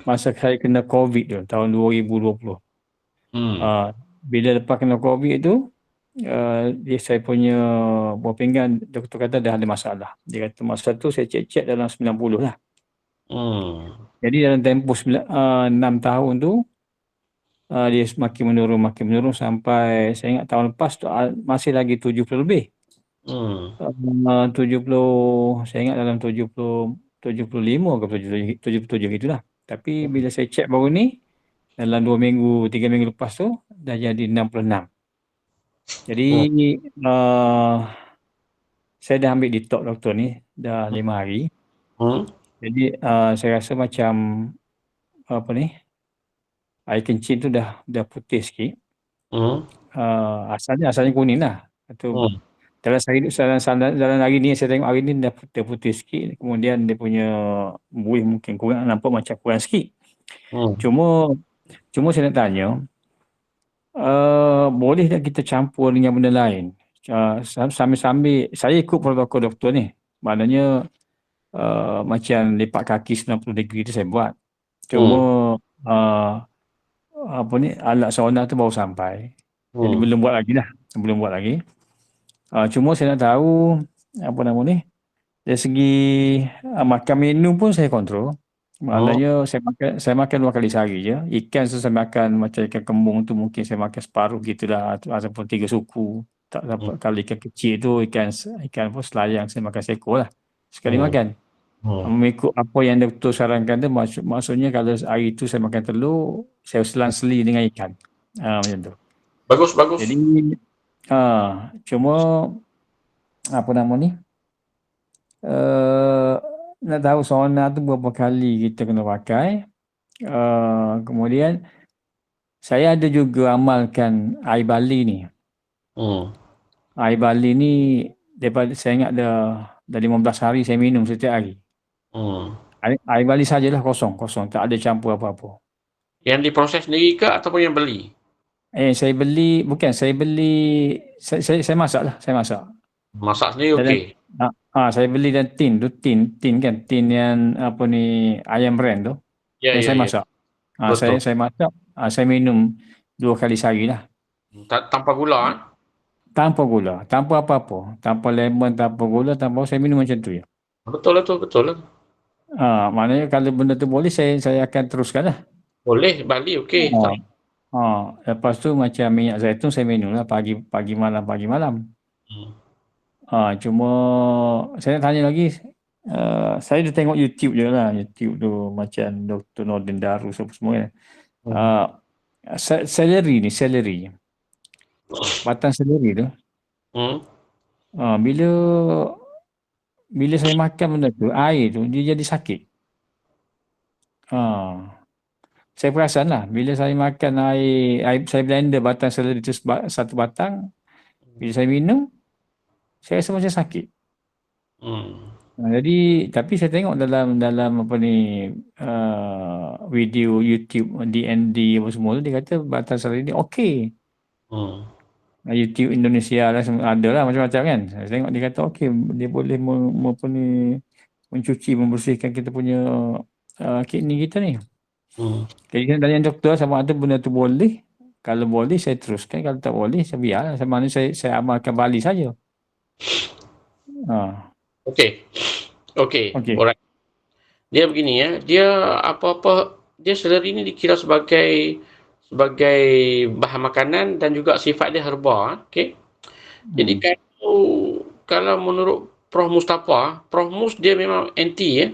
masa saya kena COVID tu tahun 2020. Bila lepas kena COVID tu, saya punya buah pinggang, doktor kata dah ada masalah. Dia kata masa tu saya cek dalam 90 lah. Jadi dalam tempoh 6 tahun tu, dia makin menurun sampai saya ingat tahun lepas tu masih lagi 70 lebih. Hmm. 70, saya ingat dalam 75 ke 77 gitulah. Tapi bila saya check baru ni, dalam 2 minggu, 3 minggu lepas tu, dah jadi 66. Jadi, saya dah ambil detox doktor ni, dah 5 hari. Jadi, saya rasa macam, air kencing tu dah putih sikit. Asalnya kuning lah. Dalam hari ni, saya tengok hari ni dah putih sikit. Kemudian dia punya buih mungkin kurang, nampak macam kurang sikit. Cuma saya nak tanya, boleh tak kita campur dengan benda lain? Sambil saya ikut protokol doktor ni. Maknanya macam lipat kaki 90 degree tu saya buat. Cuma alat sauna tu baru sampai. Jadi belum buat lagi. Cuma saya nak tahu dari segi makan minum pun saya kontrol. Maknanya saya makan 2 kali sehari je. Ikan tu saya makan macam ikan kembung tu mungkin saya makan separuh gitulah ataupun 3 suku. Tak dapat. Kalau ikan kecil tu ikan selayang saya makan seekor lah. Sekali makan. Mengikut apa yang doktor sarankan tu, maksudnya kalau hari tu saya makan telur, saya selang-seli dengan ikan. Macam tu. Bagus. Jadi cuma nak tahu sauna tu berapa kali kita kena pakai. Kemudian saya ada juga amalkan air Bali ni. Air Bali ni daripada saya ingat dah 15 hari saya minum setiap hari. Air Bali sajalah kosong, tak ada campur apa-apa. Yang diproses sendiri ke ataupun yang beli? Saya beli, saya masak lah, saya masak. Masak sendiri okey. Saya beli dan tin kan, tin yang ayam brand tu. Saya masak. Saya masak, saya minum 2 kali sehari lah. Tanpa gula? Tanpa gula, tanpa apa-apa. Tanpa lemon, tanpa gula, saya minum macam tu je. Betul lah. Maknanya kalau benda tu boleh, saya akan teruskan lah. Boleh, Bali okey. Lepas tu macam minyak zaitun saya minum lah pagi malam. Cuma saya nak tanya lagi, saya dah tengok YouTube je lah. YouTube tu macam Dr. Nordin Darus semua kan. Celery. Batang seleri tu. Bila saya makan benda tu, air tu dia jadi sakit. Saya perasan lah, bila saya makan air saya blender batang seleri tu satu batang, bila saya minum, saya rasa macam sakit. Jadi, tapi saya tengok dalam video YouTube DND apa semua tu, dia kata batang seleri ni okey. YouTube Indonesia lah ada lah macam-macam kan. Saya tengok dia kata okey, dia boleh mencuci, membersihkan kita punya kidney kita ni. Jadi saya tanya doktor sama ada benda tu boleh. Kalau boleh saya teruskan, kalau tak boleh saya biar. Sama mana saya amalkan Bali saja. Okey. Alright. Dia begini ya. Dia dia seleri ni dikira sebagai bahan makanan dan juga sifat dia herba. Okey. Jadi kalau menurut Prof Mustafa, Prof Mus dia memang anti ya.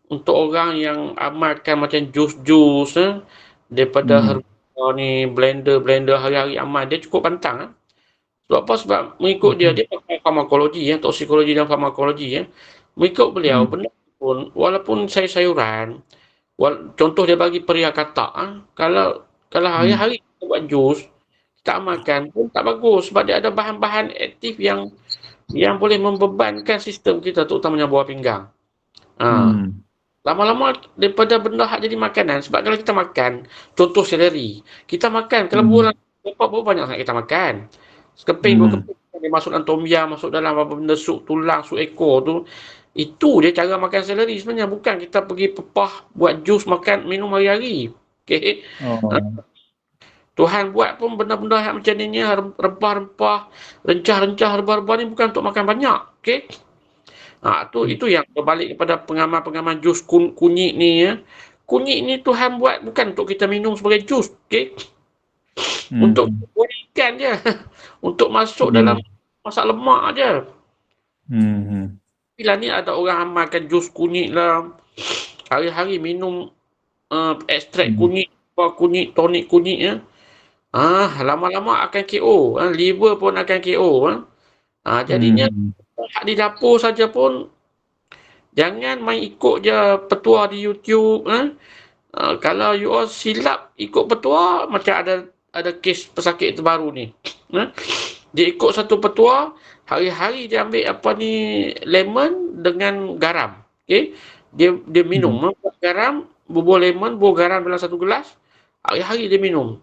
Untuk orang yang amalkan macam jus-jus daripada herba ni, blender hari-hari amal, dia cukup pantang. Sebab apa? Sebab mengikut dia pakai farmakologi ya, toksikologi dan farmakologi ya. Mengikut beliau, benda pun walaupun sayur-sayuran, contoh dia bagi peria katak, kalau hari-hari kita buat jus, kita amalkan pun tak bagus sebab dia ada bahan-bahan aktif yang boleh membebankan sistem kita, terutamanya buah pinggang. Lama-lama daripada benda hak jadi makanan, sebab kalau kita makan, contoh seleri, kita makan, kalau bulan berapa banyak sangat kita makan. Sekeping, 2 keping, dia masuk dalam tom yum, masuk dalam apa benda sup tulang, sup ekor tu. Itu dia cara makan seleri sebenarnya, bukan kita pergi pepah, buat jus, makan, minum hari-hari. Okey. Tuhan buat pun benda-benda yang macam ni, rempah-rempah, rencah-rencah, herba-herba ni bukan untuk makan banyak. Okey. Itu yang berbalik kepada pengamal-pengamal jus kunyit ni ya. Kunyit ni Tuhan buat bukan untuk kita minum sebagai jus, okey? Untuk goreng ikan je. Untuk masuk dalam masak lemak je. Bila ni ada orang amalkan jus kunyit lah. Hari-hari minum ekstrak kunyit, kunyit, tonik kunyit ya. Lama-lama akan KO. Liver pun akan KO. Jadinya di dapur saja pun jangan main ikut je petua di YouTube. Kalau you all silap ikut petua, macam ada kes pesakit terbaru ni. Dia ikut satu petua, hari-hari dia ambil lemon dengan garam. Okay? Dia minum, membuat garam, bubur lemon, bubur garam dalam satu gelas. Hari-hari dia minum.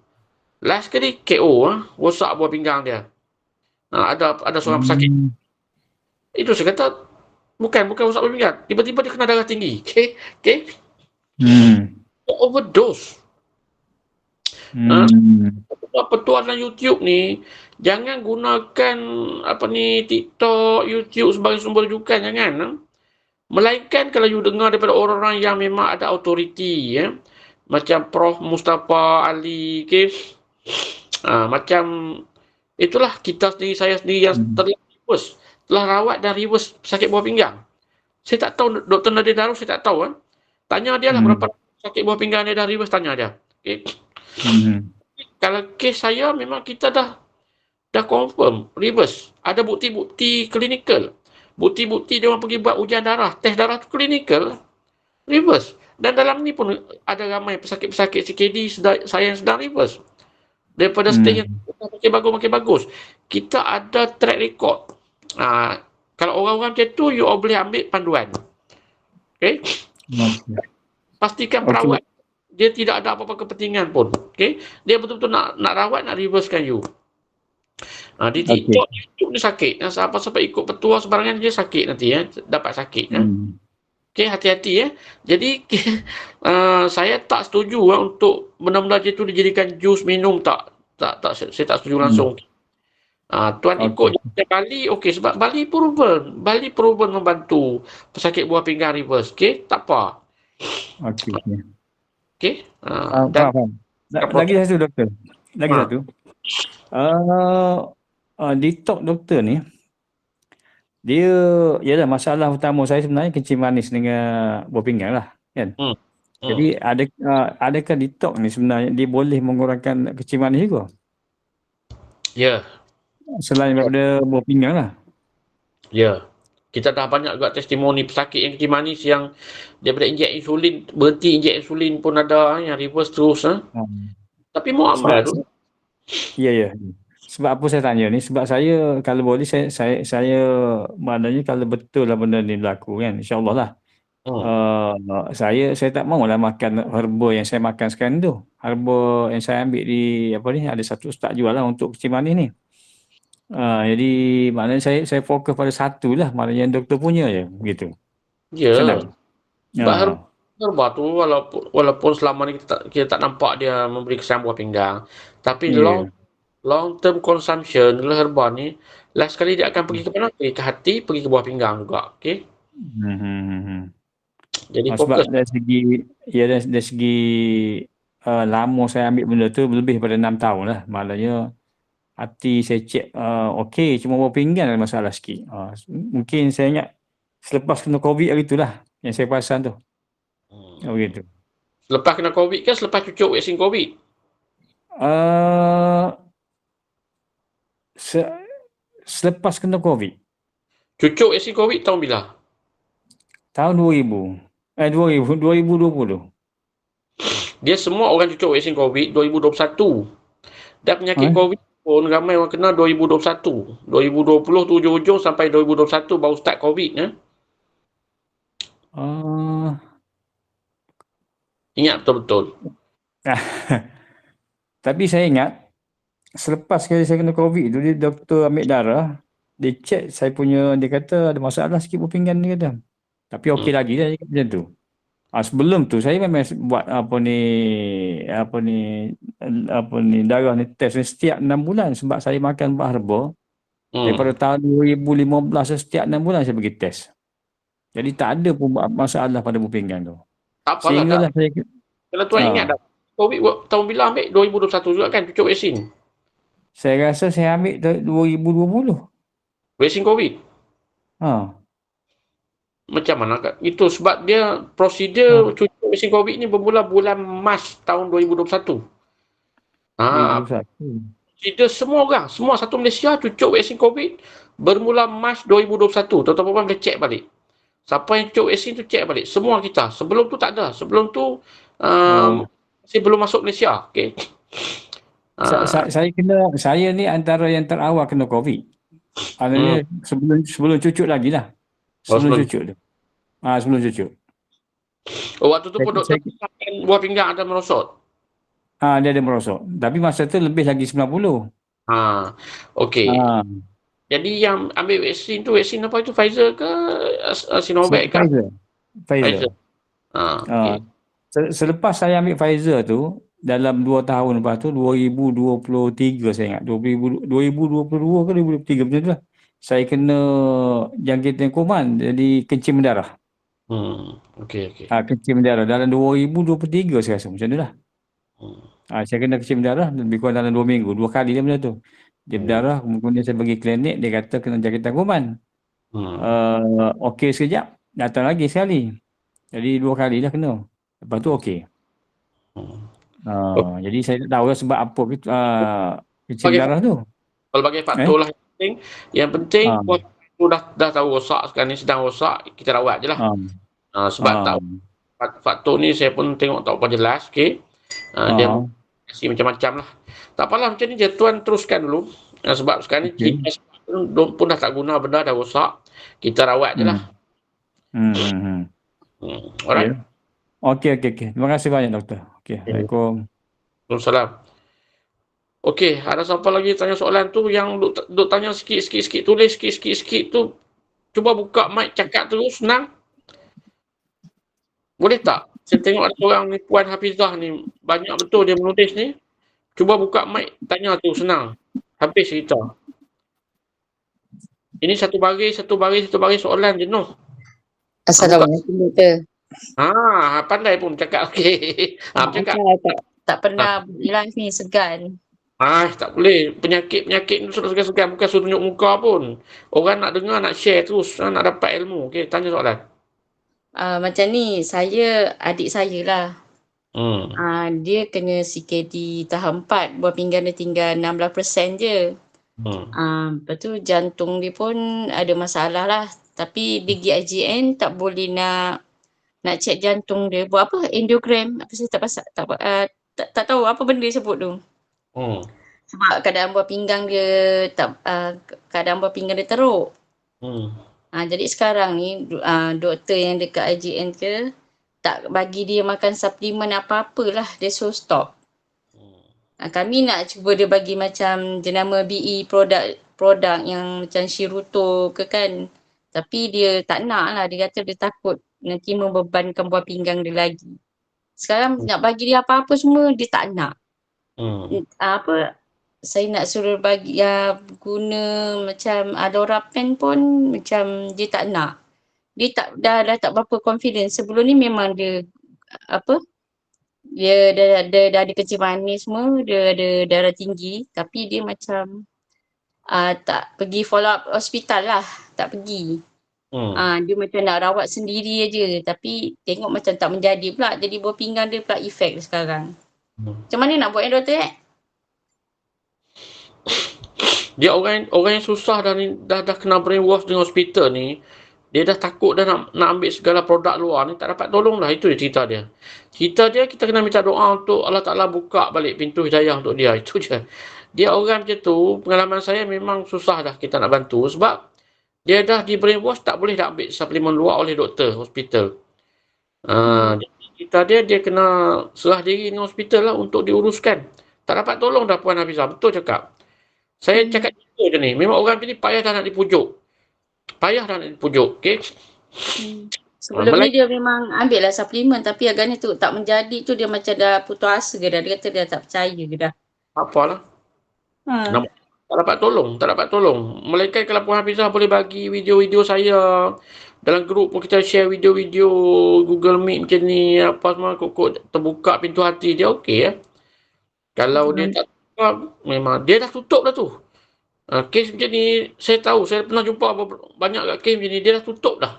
Last kali KO, rosak buah pinggang dia. Ada seorang pesakit. Itu saya kata, bukan rosak buah pinggang. Tiba-tiba dia kena darah tinggi. Okay? Overdose. Petua dalam YouTube ni, jangan gunakan TikTok, YouTube sebagai sumber rujukan, jangan. Melainkan kalau you dengar daripada orang-orang yang memang ada autoriti, macam Prof Mustafa Ali, macam itulah saya sendiri yang telah rawat dan reverse sakit buah pinggang. Saya tak tahu Dr. Nadir Darus, saya tak tahu. Tanya dia lah berapa sakit buah pinggang dia dah reverse, tanya dia. Okay. Kalau kes saya memang kita dah confirm reverse. Ada bukti-bukti klinikal. Bukti-bukti dia orang pergi buat ujian darah, test darah tu klinikal, reverse. Dan dalam ni pun ada ramai pesakit-pesakit CKD saya yang sedang reverse. Daripada stage yang makin bagus. Kita ada track record. Kalau orang-orang macam tu, you all boleh ambil panduan. Okay? Pastikan perawat dia tidak ada apa-apa kepentingan pun. Okay? Dia betul-betul nak rawat, nak reversekan you. Di TikTok, YouTube ni sakit. Sampai ikut petua sebarangan dia sakit nanti. Dapat sakit. Okay, hati-hati. Jadi, saya tak setuju untuk benda-benda macam tu dijadikan jus minum. Saya tak setuju langsung. Tuan ikut Bali, okey, sebab Bali proven membantu pesakit buah pinggang reverse. Okey, tak apa. Okey. Faham. Lagi satu doktor. Lagi satu. Detox doktor ni, dia ialah masalah utama saya sebenarnya kencing manis dengan buah pinggang lah, kan? Jadi adakah detox ni sebenarnya dia boleh mengurangkan kencing manis juga? Ya. Selain daripada buah pinggang lah. Ya. Kita dah banyak juga testimoni pesakit yang kencing manis yang daripada injek insulin, berhenti injek insulin pun ada yang reverse terus. Tapi muamal tu. Ya. Sebab apa saya tanya ni, sebab saya kalau boleh saya maknanya kalau betul lah benda ni berlaku kan, insya-Allah lah. Saya tak maulah makan herba yang saya makan sekarang tu. Herba yang saya ambil di ada satu ustaz jual lah untuk kencing manis ni. Jadi maknanya saya fokus pada satu lah, maknanya yang doktor punya je begitu. Ya. Senang. Herba tu walaupun selama ni kita tak nampak dia memberi kesan buah pinggang, tapi long term consumption herba ni last kali dia akan pergi ke mana? Pergi ke hati, pergi ke buah pinggang juga. Okey. Jadi fokus sebab dari segi lama saya ambil benda tu lebih pada 6 tahun lah. Maknanya hati saya cek okey, cuma buah pinggang ada masalah sikit. Mungkin saya ingat selepas kena COVID hari itulah yang saya perasan tu. Begitu. Selepas kena COVID ke selepas cucuk vaksin COVID? Selepas kena COVID. Cucuk vaksin COVID tahun bila? Tahun 2020. Dia semua orang cucuk vaksin COVID 2021. Dan penyakit COVID pun ramai orang kena 2021. 2020 tu hujung-hujung sampai 2021 baru start COVID. Ingat betul-betul. Tapi saya ingat selepas kali saya kena COVID tu, dia doktor ambil darah, dia check saya punya, dia kata ada masalah sikit buah pinggang dia kata. Tapi okey lagi dia cakap macam tu. Sebelum tu saya memang buat darah ni test ni setiap 6 bulan sebab saya makan buah herba. Daripada tahun 2015 setiap 6 bulan saya pergi test. Jadi tak ada pun masalah pada buah pinggang tu. Tak apalah. Kalau tuan ingat dah, COVID tahun bila ambil? 2021 juga kan cucuk vaksin? Saya rasa saya ambil 2020. Vaksin COVID? Ha. Macam mana Kak? Itu sebab dia prosedur cucuk vaksin COVID ni bermula bulan Mac tahun 2021. 2021. Kita semua orang, semua satu Malaysia cucuk vaksin COVID bermula Mac 2021. Tuan-tuan puan boleh cek balik. Siapa yang cucuk vaksin tu cek balik. Semua kita. Sebelum tu tak ada. Sebelum tu masih belum masuk Malaysia. Okay. Saya ni antara yang terawal kena COVID. Maknanya sebelum cucuk lagi lah. Sebelum cucuk tu. Sebelum cucuk. Waktu tu pun doktor buah pinggang ada merosot. Dia ada merosot. Tapi masa tu lebih lagi 90. Okey. Jadi yang ambil vaksin tu, vaksin apa itu? Pfizer ke Sinovac ke? Pfizer. Okay. Selepas saya ambil Pfizer tu, dalam 2 tahun lepas tu, 2023 saya ingat. 2022 ke 2023 macam tu lah. Saya kena jangkitan kuman, jadi kencing mendarah. Okey. Kencing mendarah dalam 2023 saya rasa macam tu lah. Saya kena kencing mendarah lebih kurang dalam 2 minggu. 2 kali dia benda tu. Dia berdarah, kemudian saya pergi klinik, dia kata kena jangkitan kuman. Okey sekejap, datang lagi sekali. Jadi 2 kali dah kena. Lepas tu okey. Jadi saya tak tahu lah sebab apa kencing darah tu. Pelbagai faktor lah yang penting buat tu dah tahu rosak sekarang ni, sedang rosak, kita rawat je lah. Sebab tahu faktor ni saya pun tengok tak apa jelas. Okay. Dia kasi macam-macam lah. Tak apalah macam ni je, tuan teruskan dulu. Sebab sekarang ni kita pun dah tak guna, benda dah rosak, kita rawat je lah. Alright. Okey. Terima kasih banyak doktor. Okey. Assalamualaikum. Waalaikumsalam. Okey, ada siapa lagi tanya soalan tu yang duk tanya sikit, tulis sikit tu. Cuba buka mic cakap terus, senang. Boleh tak? Saya tengok ada orang ni, Puan Hafizah ni, banyak betul dia menulis ni. Cuba buka mic, tanya tu, senang. Habis cerita. Ini satu baris soalan jenuh. Assalamualaikum doktor. Pandai pun cakap. Okey. Cakap. Tak pernah live ni, segan. Tak boleh. Penyakit ni sudah segan-segan. Bukan suruh tunjuk muka pun. Orang nak dengar, nak share terus. Nak dapat ilmu. Okey, tanya soalan. Macam ni, adik saya lah. Dia kena CKD tahap 4. Buah pinggang dia tinggal 16% je. Lepas tu jantung dia pun ada masalah lah. Tapi dia pergi IGN tak boleh nak cek jantung dia. Buat apa? Angiogram. Apa saya tak tahu apa benda dia sebut tu. Sebab keadaan buah pinggang dia teruk. Jadi sekarang ni doktor yang dekat IGN ke tak bagi dia makan suplemen apa-apalah, dia suruh stop. Kami nak cuba dia bagi macam jenama BE produk yang macam Shiruto ke kan. Tapi dia tak nak lah, dia kata dia takut nanti membebankan buah pinggang dia lagi. Sekarang nak bagi dia apa-apa semua dia tak nak. Saya nak suruh bagi guna macam Adorapen pun macam dia tak nak. Dia dah tak berapa confidence. Sebelum ni memang dia dia dah ada kencing manis semua, dia ada darah tinggi, tapi dia macam tak pergi follow up hospital lah, tak pergi. Dia macam nak rawat sendiri aja, tapi tengok macam tak menjadi pula, jadi buah pinggang dia pula efek sekarang. Macam mana nak buat doktor Dia orang yang susah dah kena brainwash dengan hospital ni. Dia dah takut dah nak ambil segala produk luar ni, tak dapat tolong lah. Itu dia cerita dia. Cerita dia, kita kena minta doa untuk Allah Ta'ala buka balik pintu hidayah untuk dia. Itu je. Dia orang macam tu, pengalaman saya memang susah dah kita nak bantu. Sebab dia dah di brainwash, tak boleh dah ambil suplemen luar oleh doktor, hospital. Cerita dia kena serah diri dengan hospital lah untuk diuruskan. Tak dapat tolong dah Puan Hafizah. Betul cakap. Saya cakap cerita je ni. Memang orang ni payah dah nak dipujuk. Okey. Sebelum ni dia memang ambil lah suplemen, tapi agaknya tu tak menjadi tu, dia macam dah putus asa ke dah. Dia kata dia tak percaya ke dah. Apalah. Tak dapat tolong. Melainkan kalau Puan Hafizah boleh bagi video-video saya dalam grup pun, kita share video-video Google Meet macam ni, apa semua, kok terbuka pintu hati dia, okey ya. Kalau dia tak memang dia dah tutup dah tu. Kes macam ni, saya tahu, saya pernah jumpa banyak kat kes macam ni, dia dah tutup dah.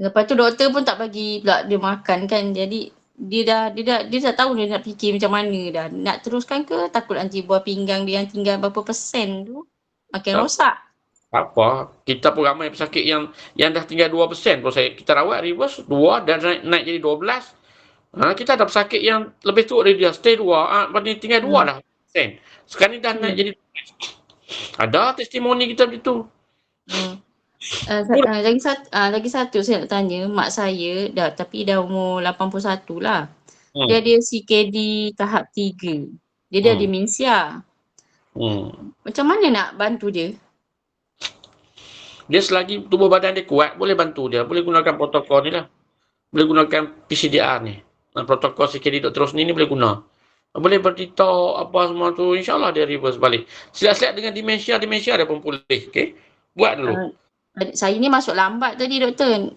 Lepas tu doktor pun tak bagi pula dia makan kan. Jadi dia dah tahu dia nak fikir macam mana dah. Nak teruskan ke takut nanti buah pinggang dia yang tinggal berapa persen tu makin rosak. Tak apa, kita pun ramai pesakit yang dah tinggal 2% pun kita rawat reverse 2 dan naik jadi 12. Kita ada pesakit yang lebih teruk dari dia, stay 2, tinggal 2 dah persen. Sekarang ni dah naik jadi 12. Ada testimoni kita begitu. Lagi satu saya nak tanya, mak saya dah umur 81 lah. Dia ada CKD tahap 3. Dia ada demensia. Macam mana nak bantu dia? Dia selagi tubuh badan dia kuat, boleh bantu dia. Boleh gunakan protokol ni lah. Boleh gunakan PCDR ni. Protokol CKD Dr. Rosni ni boleh guna. Boleh bertitok apa semua tu, insyaAllah dia reverse balik. Silat-silat dengan demensia dia pun pulih. Okay? Buat dulu. Saya ni masuk lambat tadi doktor.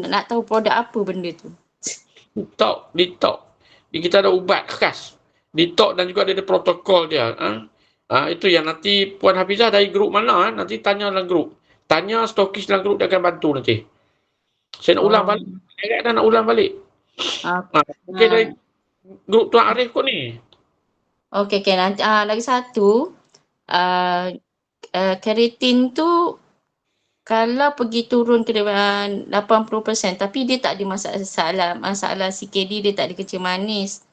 Nak tahu produk apa benda tu. Detox. Kita ada ubat khas. Detox dan juga ada protokol dia. Itu yang nanti Puan Hafizah dari grup mana, nanti tanya dalam grup. Tanya stokis dalam grup, dia akan bantu nanti. Saya nak ulang balik. Saya nak ulang balik. Okey, dari grup Tuan Arif kot ni. Okey. Nanti lagi satu. Keratin tu kalau pergi turun ke 80% tapi dia tak ada masalah CKD, dia tak ada kecil manis,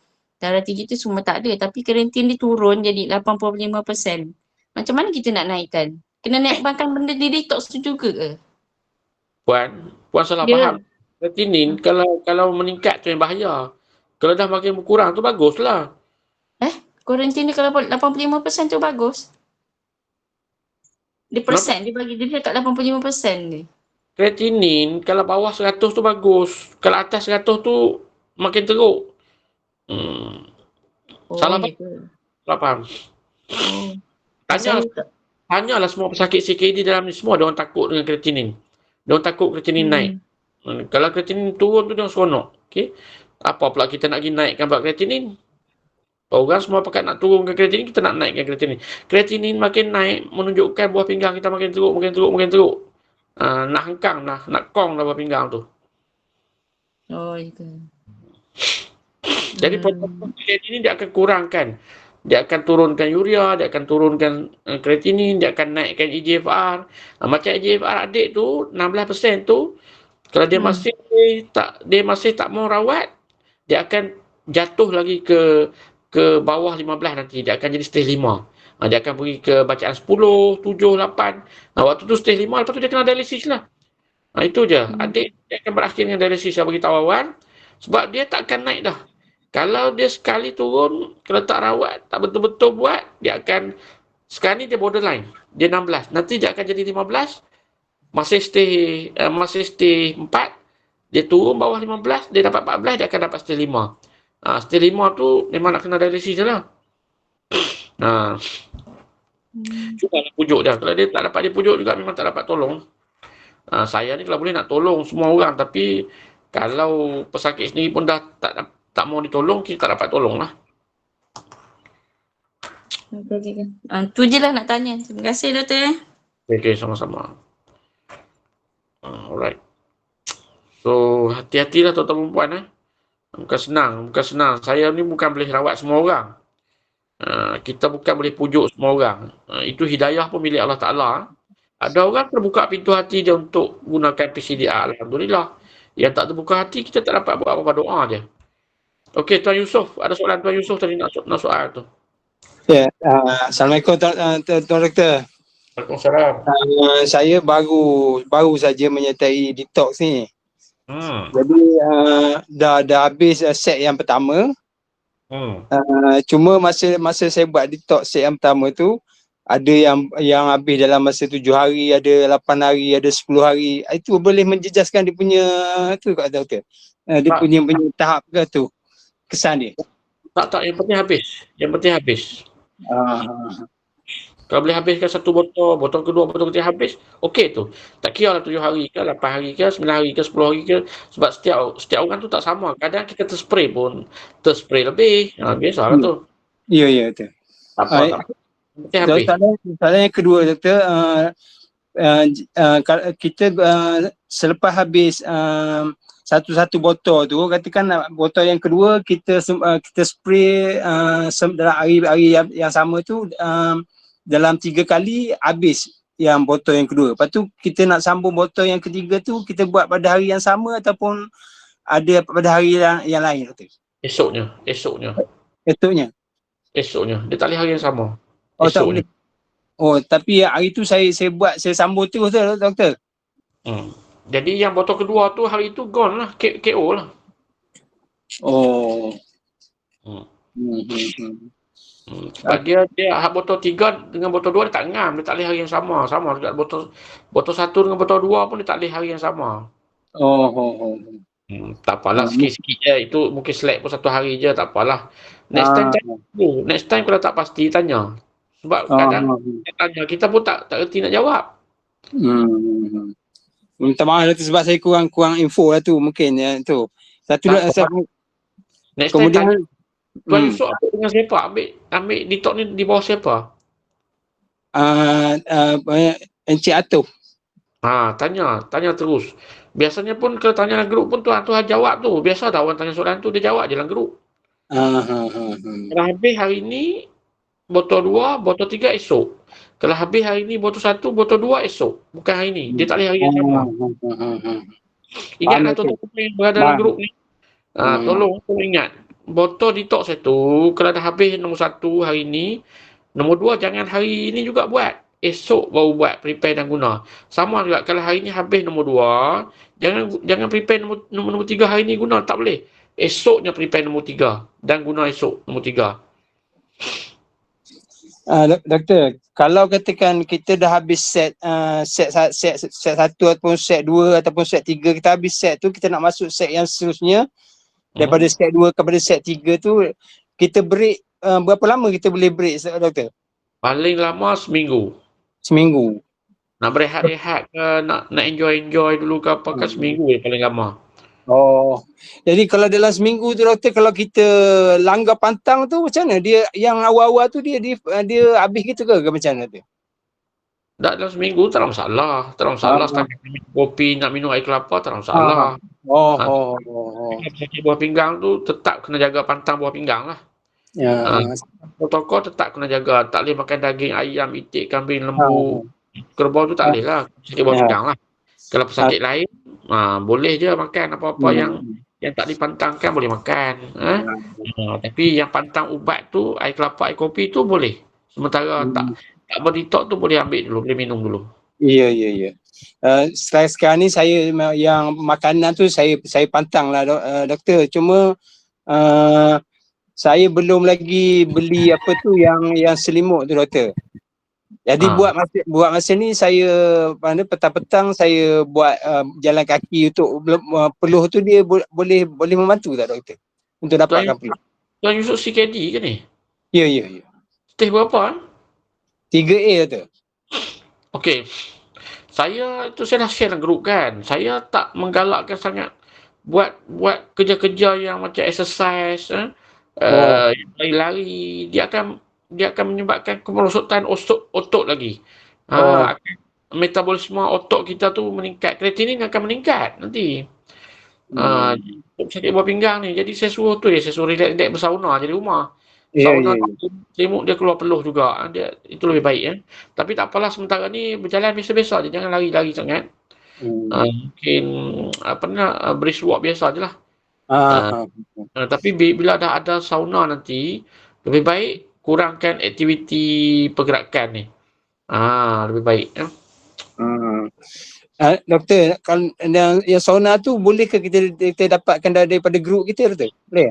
darah tinggi tu semua tak ada, tapi keratin dia turun jadi 85%. Macam mana kita nak naikkan? Kena naikkan benda di detox tu juga ke? Puan salah faham. Kreatinin kalau meningkat tu yang bahaya. Kalau dah makin berkurang tu baguslah. Keratin dia kalau 85% tu bagus. Dia persen, dia bagi dia kat 85% ni. Kreatinin kalau bawah 100 tu bagus. Kalau atas 100 tu makin teruk. Salah faham. Tanyalah semua pesakit CKD dalam ni, semua diorang takut dengan kreatinin. Diorang takut kreatinin naik. Kalau kreatinin turun tu diorang seronok. Okay? Apa pula kita nak pergi naikkan pula kreatinin? Orang semua pakat nak turunkan kreatinin, kita nak naikkan kreatinin. Kreatinin makin naik menunjukkan buah pinggang kita makin teruk. Nak hengkang dah, nak kong dah buah pinggang tu. Itu. Jadi protokol kreatinin dia akan kurangkan. Dia akan turunkan urea, dia akan turunkan kreatinin, dia akan naikkan EGFR. Macam EGFR adik tu 16% tu, kalau dia masih tak mau rawat, dia akan jatuh lagi ke bawah 15 nanti. Dia akan jadi stage 5. Dia akan pergi ke bacaan 10, 7, 8. Waktu tu stage 5, lepas tu dia kena dialisis lah. Itu je. Adik dia akan berakhir dengan dialisis, saya bagi tahu awal. Sebab dia tak akan naik dah. Kalau dia sekali turun, kalau tak rawat, tak betul-betul buat, dia akan, sekarang ni dia borderline. Dia 16. Nanti dia akan jadi 15. Masih stay 4. Dia turun bawah 15, dia dapat 14, dia akan dapat stage 5. Stage 5 tu memang nak kena dialisis je lah. Cubalah pujuk dia. Kalau dia tak dapat dia pujuk juga, memang tak dapat tolong. Saya ni kalau boleh nak tolong semua orang, tapi kalau pesakit sendiri pun dah tak mau ditolong, kita tak dapat tolong lah. Tu je lah nak tanya. Terima kasih doktor. Okay, sama-sama. Alright. So, hati-hatilah tuan-tuan perempuan. Bukan senang. Saya ni bukan boleh rawat semua orang. Kita bukan boleh pujuk semua orang. Itu hidayah pun milik Allah Ta'ala. Ada orang terbuka pintu hati dia untuk gunakan PCDR. Alhamdulillah. Yang tak terbuka hati, kita tak dapat buat apa-apa doa dia. Okey, Tuan Yusof. Ada soalan Tuan Yusof tadi nak soal tu. Ya, Assalamualaikum Tuan Doktor. Waalaikumsalam. Saya baru saja menyertai detox ni. Jadi dah habis set yang pertama. Cuma masa saya buat detox set yang pertama tu, ada yang habis dalam masa 7 hari, ada 8 hari, ada 10 hari. Itu boleh menjejaskan dia punya tu kat doktor. Dia punya tahap ke tu. Kesan dia. Tak, yang penting habis. Kalau boleh habiskan satu botol kedua, botol ketiga habis, okey tu. Tak kira lah 7 hari ke, 8 hari ke, 9 hari ke, 10 hari ke. Sebab setiap orang tu tak sama. Kadang kita terspray lebih. Biasalah tu. Ya, betul. Tak apa. Habis. Soalan yang kedua, Doktor, kita selepas habis satu-satu botol tu, katakan botol yang kedua kita spray dalam hari yang sama tu, dalam 3 kali habis yang botol yang kedua. Lepas tu kita nak sambung botol yang ketiga tu, kita buat pada hari yang sama ataupun ada pada hari yang lain, Doktor? Esoknya. Dia tak boleh hari yang sama. Oh, tak boleh. Oh, tapi hari tu saya sambung terus tu, Doktor. Jadi yang botol kedua tu hari tu gone lah, KO lah. Oh. Sebab dia botol 3 dengan botol 2 dia tak ngam, dia tak boleh hari yang sama. Sama juga botol 1 dengan botol 2 pun dia tak boleh hari yang sama. Tak apalah, sikit-sikit je. Itu mungkin select pun 1 hari je, tak apalah. Next time tanya dulu. Next time kalau tak pasti tanya. Sebab kadang tanya kita pun tak erti nak jawab. Minta maaf lah tu sebab saya kurang info lah tu mungkin ya tu. Satu next time tanya Tuan Yusof dengan siapa? Ambil ditok ni di bawah siapa? Encik Atuh. Tanya terus. Biasanya pun kalau tanya dalam grup pun tuan jawab tu. Biasa dah orang tanya soalan tu dia jawab je dalam grup. Kalau habis hari ni botol 2, botol 3 esok. Kalau habis hari ni botol 1, botol 2 esok. Bukan hari ni. Dia tak boleh hari yang sama. Ingatlah tuan-tuan yang berada dalam grup ni. Tolong ingat. Botol detox satu, kalau dah habis nombor 1 hari ni, nombor 2 jangan hari ni juga buat. Esok baru buat, prepare dan guna. Sama juga kalau hari ni habis nombor 2, jangan prepare nombor 3 hari ni guna, tak boleh. Esoknya prepare nombor 3 dan guna esok nombor 3. Doktor, kalau katakan kita dah habis set 1 ataupun set 2 ataupun set 3, kita habis set tu, kita nak masuk set yang seterusnya, daripada set 2 kepada set 3 tu, kita break berapa lama kita boleh break, Doktor? Paling lama seminggu. Nak berehat-rehat ke, nak enjoy dulu ke apa ke, seminggu je paling lama. Oh, jadi kalau dalam seminggu tu, Doktor, kalau kita langgar pantang tu macam mana? Dia yang awal-awal tu dia habis gitu ke macam mana tu? Tak, dalam seminggu tak ada masalah. Setakat minum kopi, nak minum air kelapa tak ada masalah. Sakit buah pinggang tu tetap kena jaga pantang buah pinggang lah. Protokol tetap kena jaga. Tak boleh makan daging ayam, itik, kambing, lembu, kerbau tu tak boleh lah. Sakit buah pinggang lah. Kalau pesakit lain, boleh je makan apa-apa yang tak dipantangkan boleh makan. Tapi yang pantang ubat tu, air kelapa, air kopi tu boleh. Sementara tak berdetox tu boleh ambil dulu, boleh minum dulu. Ya. Sekarang ni saya yang makanan tu saya pantang lah, Doktor. Cuma saya belum lagi beli apa tu yang selimut tu, Doktor. Jadi buat masa ni saya petang-petang saya buat jalan kaki untuk peluh tu, dia boleh membantu tak, Doktor? Untuk dapatkan peluh. Tuan Yusof CKD ke ni? Ya. Stage berapa? 3A, Doktor. Okey. Saya dah share dalam grup kan. Saya tak menggalakkan sangat buat kerja-kerja yang macam exercise, lari-lari. Dia akan menyebabkan kemerosotan otot lagi. Metabolisme otot kita tu meningkat. Kreatinin akan meningkat nanti. Sakit buah pinggang ni. Jadi saya suruh relax bersauna je di rumah. Sauna selimut dia keluar peluh juga. Itu lebih baik ya. Tapi tak apalah, sementara ni berjalan biasa-biasa je. Jangan lari-lari sangat. Mungkin brisk walk biasa je lah. Tapi bila dah ada sauna nanti, lebih baik kurangkan aktiviti pergerakan ni. Lebih baik ya. Doktor, kalau yang sauna tu boleh ke kita dapatkan daripada grup kita, Doktor? Boleh?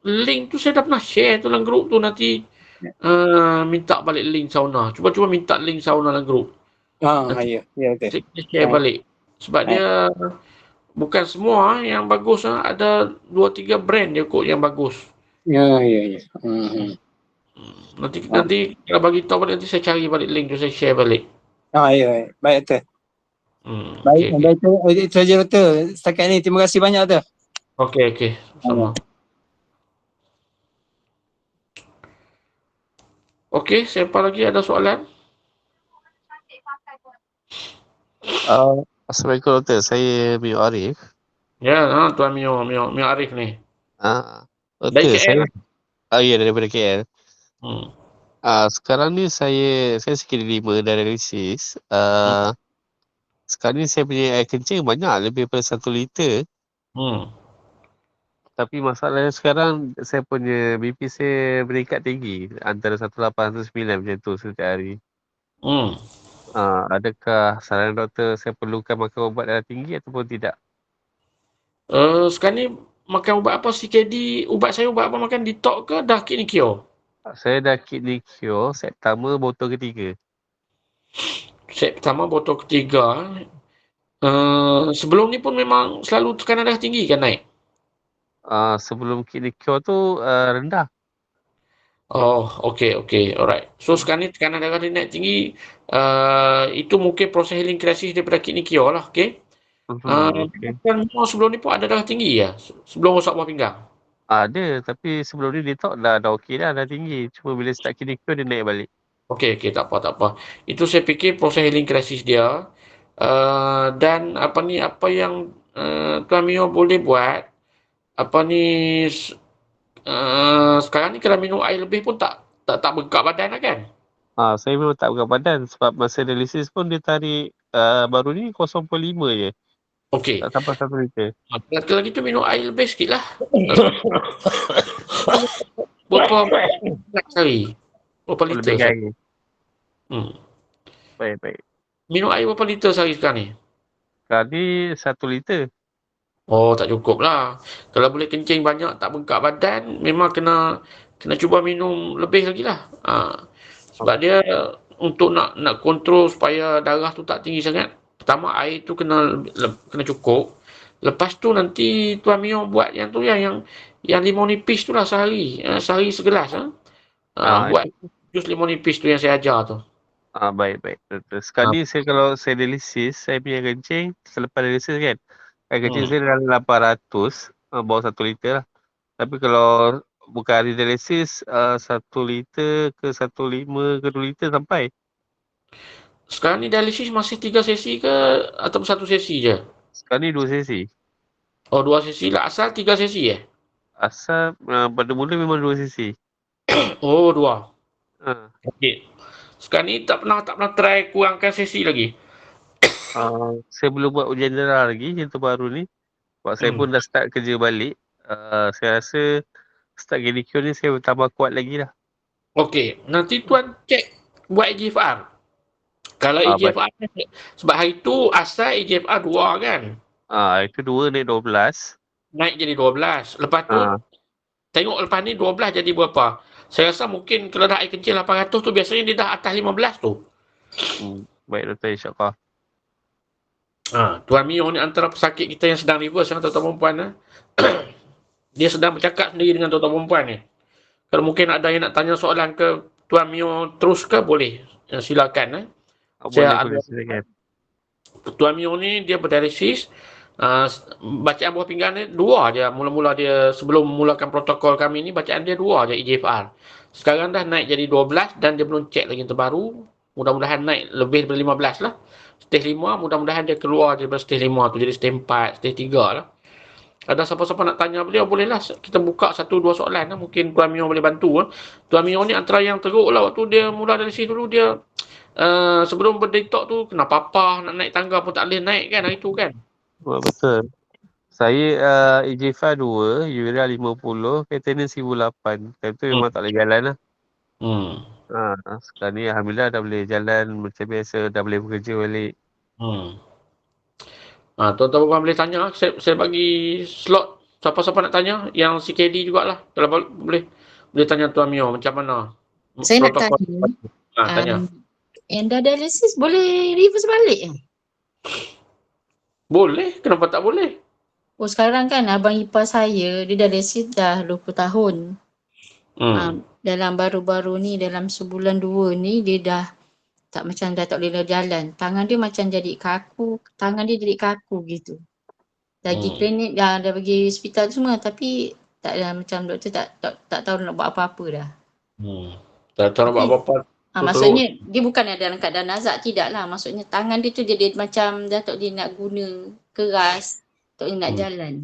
Link tu saya dah pernah share tu dalam grup tu. Nanti minta balik link sauna. Cuba minta link sauna dalam grup. Ya, okay. Saya share balik. Sebab dia bukan semua yang bagus. Ada 2-3 brand dia kot yang bagus. Ya. Nanti kalau bagi tahu balik, nanti saya cari balik link tu, saya share balik. Ya. Baik, Doktor. Baik, itu saja, Doktor. Setakat ni terima kasih banyak, Doktor. Okey. Sama. Okey, siapa lagi ada soalan? Assalamualaikum Doktor, saya Mio Arif. Ya, Tuan Mio Arif ni. Dari Doktor, KL lah. ya, daripada KL. Hmm. Sekarang ni saya sekali 5 dialisis. Sekarang ni saya punya air kencing banyak, lebih daripada 1 liter. Tapi masalahnya sekarang saya punya BP saya meningkat tinggi, antara 18, 19 macam tu setiap hari. Adakah saran doktor saya perlukan makan ubat darah tinggi ataupun tidak? Sekarang ni makan ubat apa? CKD, ubat apa makan? Detox ke dah kidney cure? Saya dah kidney cure, September botol ketiga. Pertama botol ketiga. Sebelum ni pun memang selalu tekanan darah tinggi kan naik? Sebelum kidney cure tu rendah. Oh, okey. Alright. So sekarang ni tekanan darah dia naik tinggi, itu mungkin proses healing crisis daripada kidney cure lah, okey? Okay. Sebelum ni pun ada darah tinggi ya? Sebelum rosak buah pinggang? Ada, tapi sebelum ni detox dah okey dah tinggi. Cuma bila start kidney cure dia naik balik. Okey, tak apa. Itu saya fikir proses healing crisis dia. Dan apa yang Tuan Mio boleh buat, sekarang ni kalau minum air lebih pun tak bengkak badan lah kan? Saya memang tak berat badan sebab masa dialisis pun dia tarik baru ni 0.5 je. Okey. Tak sampai 1 liter. Kalau gitu minum air lebih sikit lah. Berapa sehari? Berapa liter Lebih sehari? air. Baik. Minum air berapa liter sehari sekarang ni? Sekarang ni 1 liter. Oh, tak cukup lah. Kalau boleh kencing banyak tak bengkak badan, memang kena cuba minum lebih lagi lah. Sebab dia untuk nak kontrol supaya darah tu tak tinggi sangat, pertama air tu kena cukup. Lepas tu nanti Tuan Mio buat yang limau nipis tu lah sehari segelas. Buat jus limau nipis tu yang saya ajar tu. Baik. Sekarang ni saya kalau saya dialisis, saya punya kencing selepas dialisis kan, air kencing saya dalam 800, bawah 1 liter lah. Tapi kalau bukan hari dialisis, 1 liter ke 1.5 ke 2 liter sampai. Sekarang ni dialisis masih 3 sesi ke ataupun 1 sesi je? Sekarang ni 2 sesi. Oh, 2 sesi lah. Asal 3 sesi Asal pada mula memang 2 sesi. Oh, 2. Okey. Sekarang ni tak pernah try kurangkan sesi lagi? Saya belum buat ujian darah lagi yang terbaru ni. Sebab saya pun dah start kerja balik. Saya rasa start kidney cure ni saya tambah kuat lagi lah. Okey, nanti Tuan cek buat EGFR. Kalau EGFR, sebab hari tu asal EGFR 2 kan? Itu 2 naik 12. Naik jadi 12. Lepas tu, tengok lepas ni 12 jadi berapa? Saya rasa mungkin kalau dah air kencing 800 tu, biasanya dia dah atas 15 tu. Baik doktor, insyaAllah. Tuan Mio ni antara pesakit kita yang sedang reverse dengan tuan-tuan perempuan. Dia sedang bercakap sendiri dengan tuan-tuan perempuan ni. Kalau mungkin ada yang nak tanya soalan ke Tuan Mio terus ke, boleh. Silakan. Boleh silakan. Tuan Mio ni dia berdialisis. Bacaan buah pinggang ni 2 je. Mula-mula dia sebelum memulakan protokol kami ni, bacaan dia 2 je EGFR. Sekarang dah naik jadi 12 dan dia belum cek lagi yang terbaru. Mudah-mudahan naik lebih daripada 15 lah. Stage 5, mudah-mudahan dia keluar daripada stage 5 tu jadi stage 4, stage 3 lah. Ada siapa-siapa nak tanya beliau, bolehlah kita buka 1-2 soalan lah. Mungkin Tuan Mio boleh bantu. Tuan Mio ni antara yang teruk lah waktu dia mula dari sini dulu. Dia sebelum berdetox tu kena papah, nak naik tangga pun tak boleh naik kan hari tu kan. Betul. Saya EGFR 2, urea 50, creatinine 1008. Time tu memang tak boleh jalan lah. Sekarang ni alhamdulillah dah boleh jalan macam biasa, dah boleh bekerja balik. Tuan-tuan boleh tanya, saya bagi slot siapa-siapa nak tanya, yang CKD jugalah. Kalau boleh tanya Tuan Mio macam mana. Saya nak tanya. Tanya. Yang dah dialisis boleh reverse balik? Boleh, kenapa tak boleh? Oh, sekarang kan abang ipar saya, dia dialisis dah 20 tahun. Dalam baru-baru ni, dalam sebulan 2 ni, dia dah tak boleh jalan. Tangan dia macam jadi kaku, gitu. Dah pergi klinik, dah pergi hospital semua, tapi tak ada, macam doktor tak tahu nak buat apa-apa dah. Tak nak buat apa-apa. Maksudnya dia bukan dalam keadaan nazak, tidak lah. Maksudnya tangan dia tu jadi macam Datuk dia nak guna keras, Datuk dia nak jalan.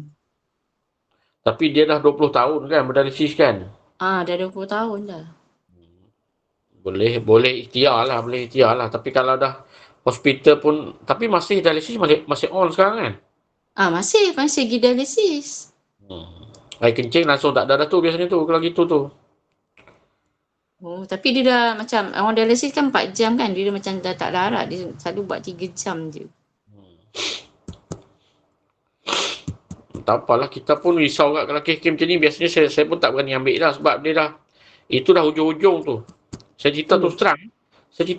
Tapi dia dah 20 tahun kan berdialisis kan? Dah 20 tahun dah. Boleh ikhtiar lah. Tapi kalau dah hospital pun, tapi masih dialisis masih on sekarang kan? Masih pergi dialisis. Air kencing langsung tak ada dah tu biasanya tu kalau gitu tu. Tapi dia dah macam, orang dialisis kan 4 jam kan, dia dah macam dah tak larat, dia selalu buat 3 jam je. Tak apalah, kita pun risau kat kalau kes macam ni. Biasanya saya pun tak berani ambil dah sebab dia dah, itu dah hujung-hujung tu. Saya cerita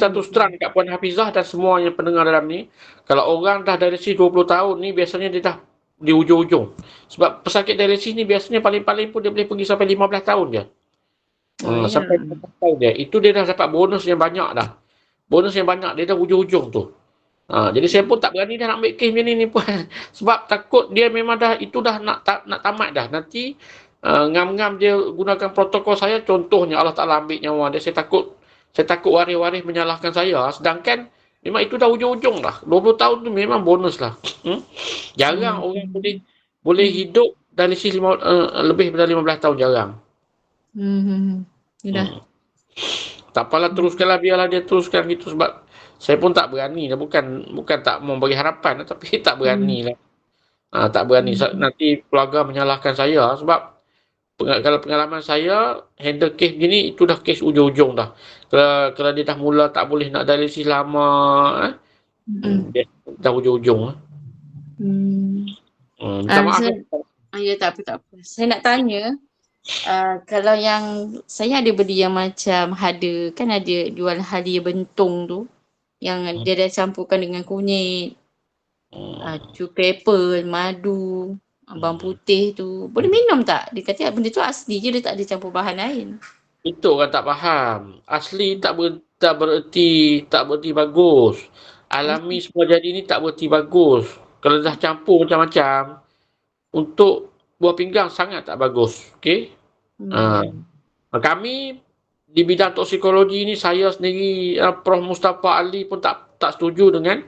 terus terang dekat Puan Hafizah dan semua yang pendengar dalam ni. Kalau orang dah dialisis 20 tahun ni, biasanya dia dah di hujung-hujung. Sebab pesakit dialisis ni biasanya paling-paling pun dia boleh pergi sampai 15 tahun je. Sampai 15 tahun dia. Itu dia dah dapat bonus yang banyak dah. Dia dah hujung-hujung tu. Jadi saya pun tak berani dah nak ambil kes macam ni Puan. Sebab takut dia memang dah, itu dah nak tamat dah. Nanti ngam-ngam dia gunakan protokol saya, contohnya Allah Ta'ala ambil nyawa dia. Saya takut waris-waris menyalahkan saya. Sedangkan memang itu dah hujung-hujung lah. 20 tahun tu memang bonus lah. Jarang orang boleh hidup dialisis lebih daripada 15 tahun, jarang. Tak apalah, teruskanlah, biarlah dia teruskan gitu. Sebab saya pun tak berani lah. Bukan tak mau bagi harapan, tapi tak berani lah. Tak berani. Nanti keluarga menyalahkan saya. Sebab kalau pengalaman saya handle kes begini, itu dah kes ujung-ujung dah. Kalau dia dah mula tak boleh nak dialisis lama, dia dah ujung-ujung. Minta maaf. Ya, tak apa. Saya nak tanya, kalau yang saya ada beli yang macam kan ada jual halia bentung tu, yang dia dah campurkan dengan kunyit, pepper, madu, bawang putih tu, boleh minum tak? Dia kata benda tu asli je, dia tak ada campur bahan lain. Itu orang tak faham. Asli tak bererti bagus. Alami semua jadi ni tak bererti bagus. Kalau dah campur macam-macam, untuk buah pinggang sangat tak bagus. Okey? Kami di bidang toksikologi ni, saya sendiri, Prof Mustafa Ali pun tak setuju dengan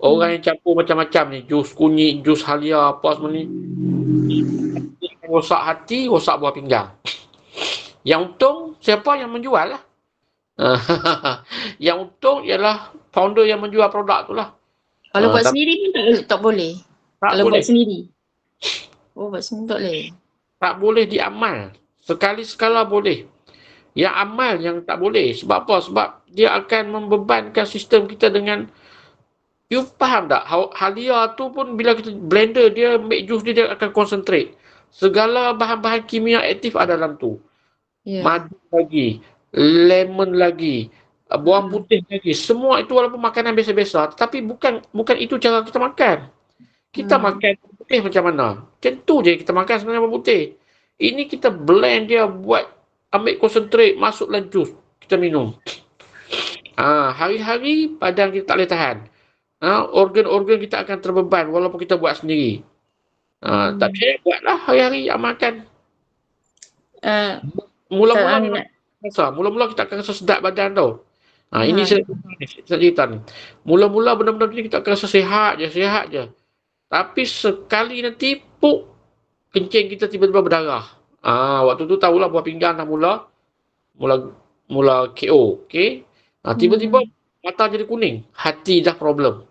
orang yang campur macam-macam ni. Jus kunyit, jus halia, apa semua ni. Rosak hati, rosak buah pinggang. Yang untung siapa yang menjual lah. Yang untung ialah founder yang menjual produk tu lah. Kalau buat sendiri pun tak boleh. Kalau boleh. Buat sendiri. Buat sendiri tak boleh. Tak boleh diamal. Sekali-sekala boleh. Yang amal yang tak boleh. Sebab apa? Sebab dia akan membebankan sistem kita dengan, you faham tak? Halia tu pun bila kita blender dia, make juice dia akan concentrate. Segala bahan-bahan kimia aktif ada dalam tu. Madu lagi, lemon lagi, bawang putih lagi. Semua itu walaupun makanan biasa-biasa, tetapi bukan itu cara kita makan. Kita makan bawang putih macam mana? Macam tu je kita makan sebenarnya bawang putih. Ini kita blend dia, ambil concentrate, masuk dalam jus, kita minum. Hari-hari badan kita tak boleh tahan. Organ-organ kita akan terbeban walaupun kita buat sendiri. Tak percaya, buatlah hari-hari amalkan. Mula-mula kita akan rasa sedap badan tau. Ini saya cerita ni. Mula-mula benda-benda ni kita akan rasa sihat je. Tapi sekali nanti kencing kita tiba-tiba berdarah. Waktu tu tahulah buah pinggang dah mula KO. Okey. Tiba-tiba mata jadi kuning, hati dah problem.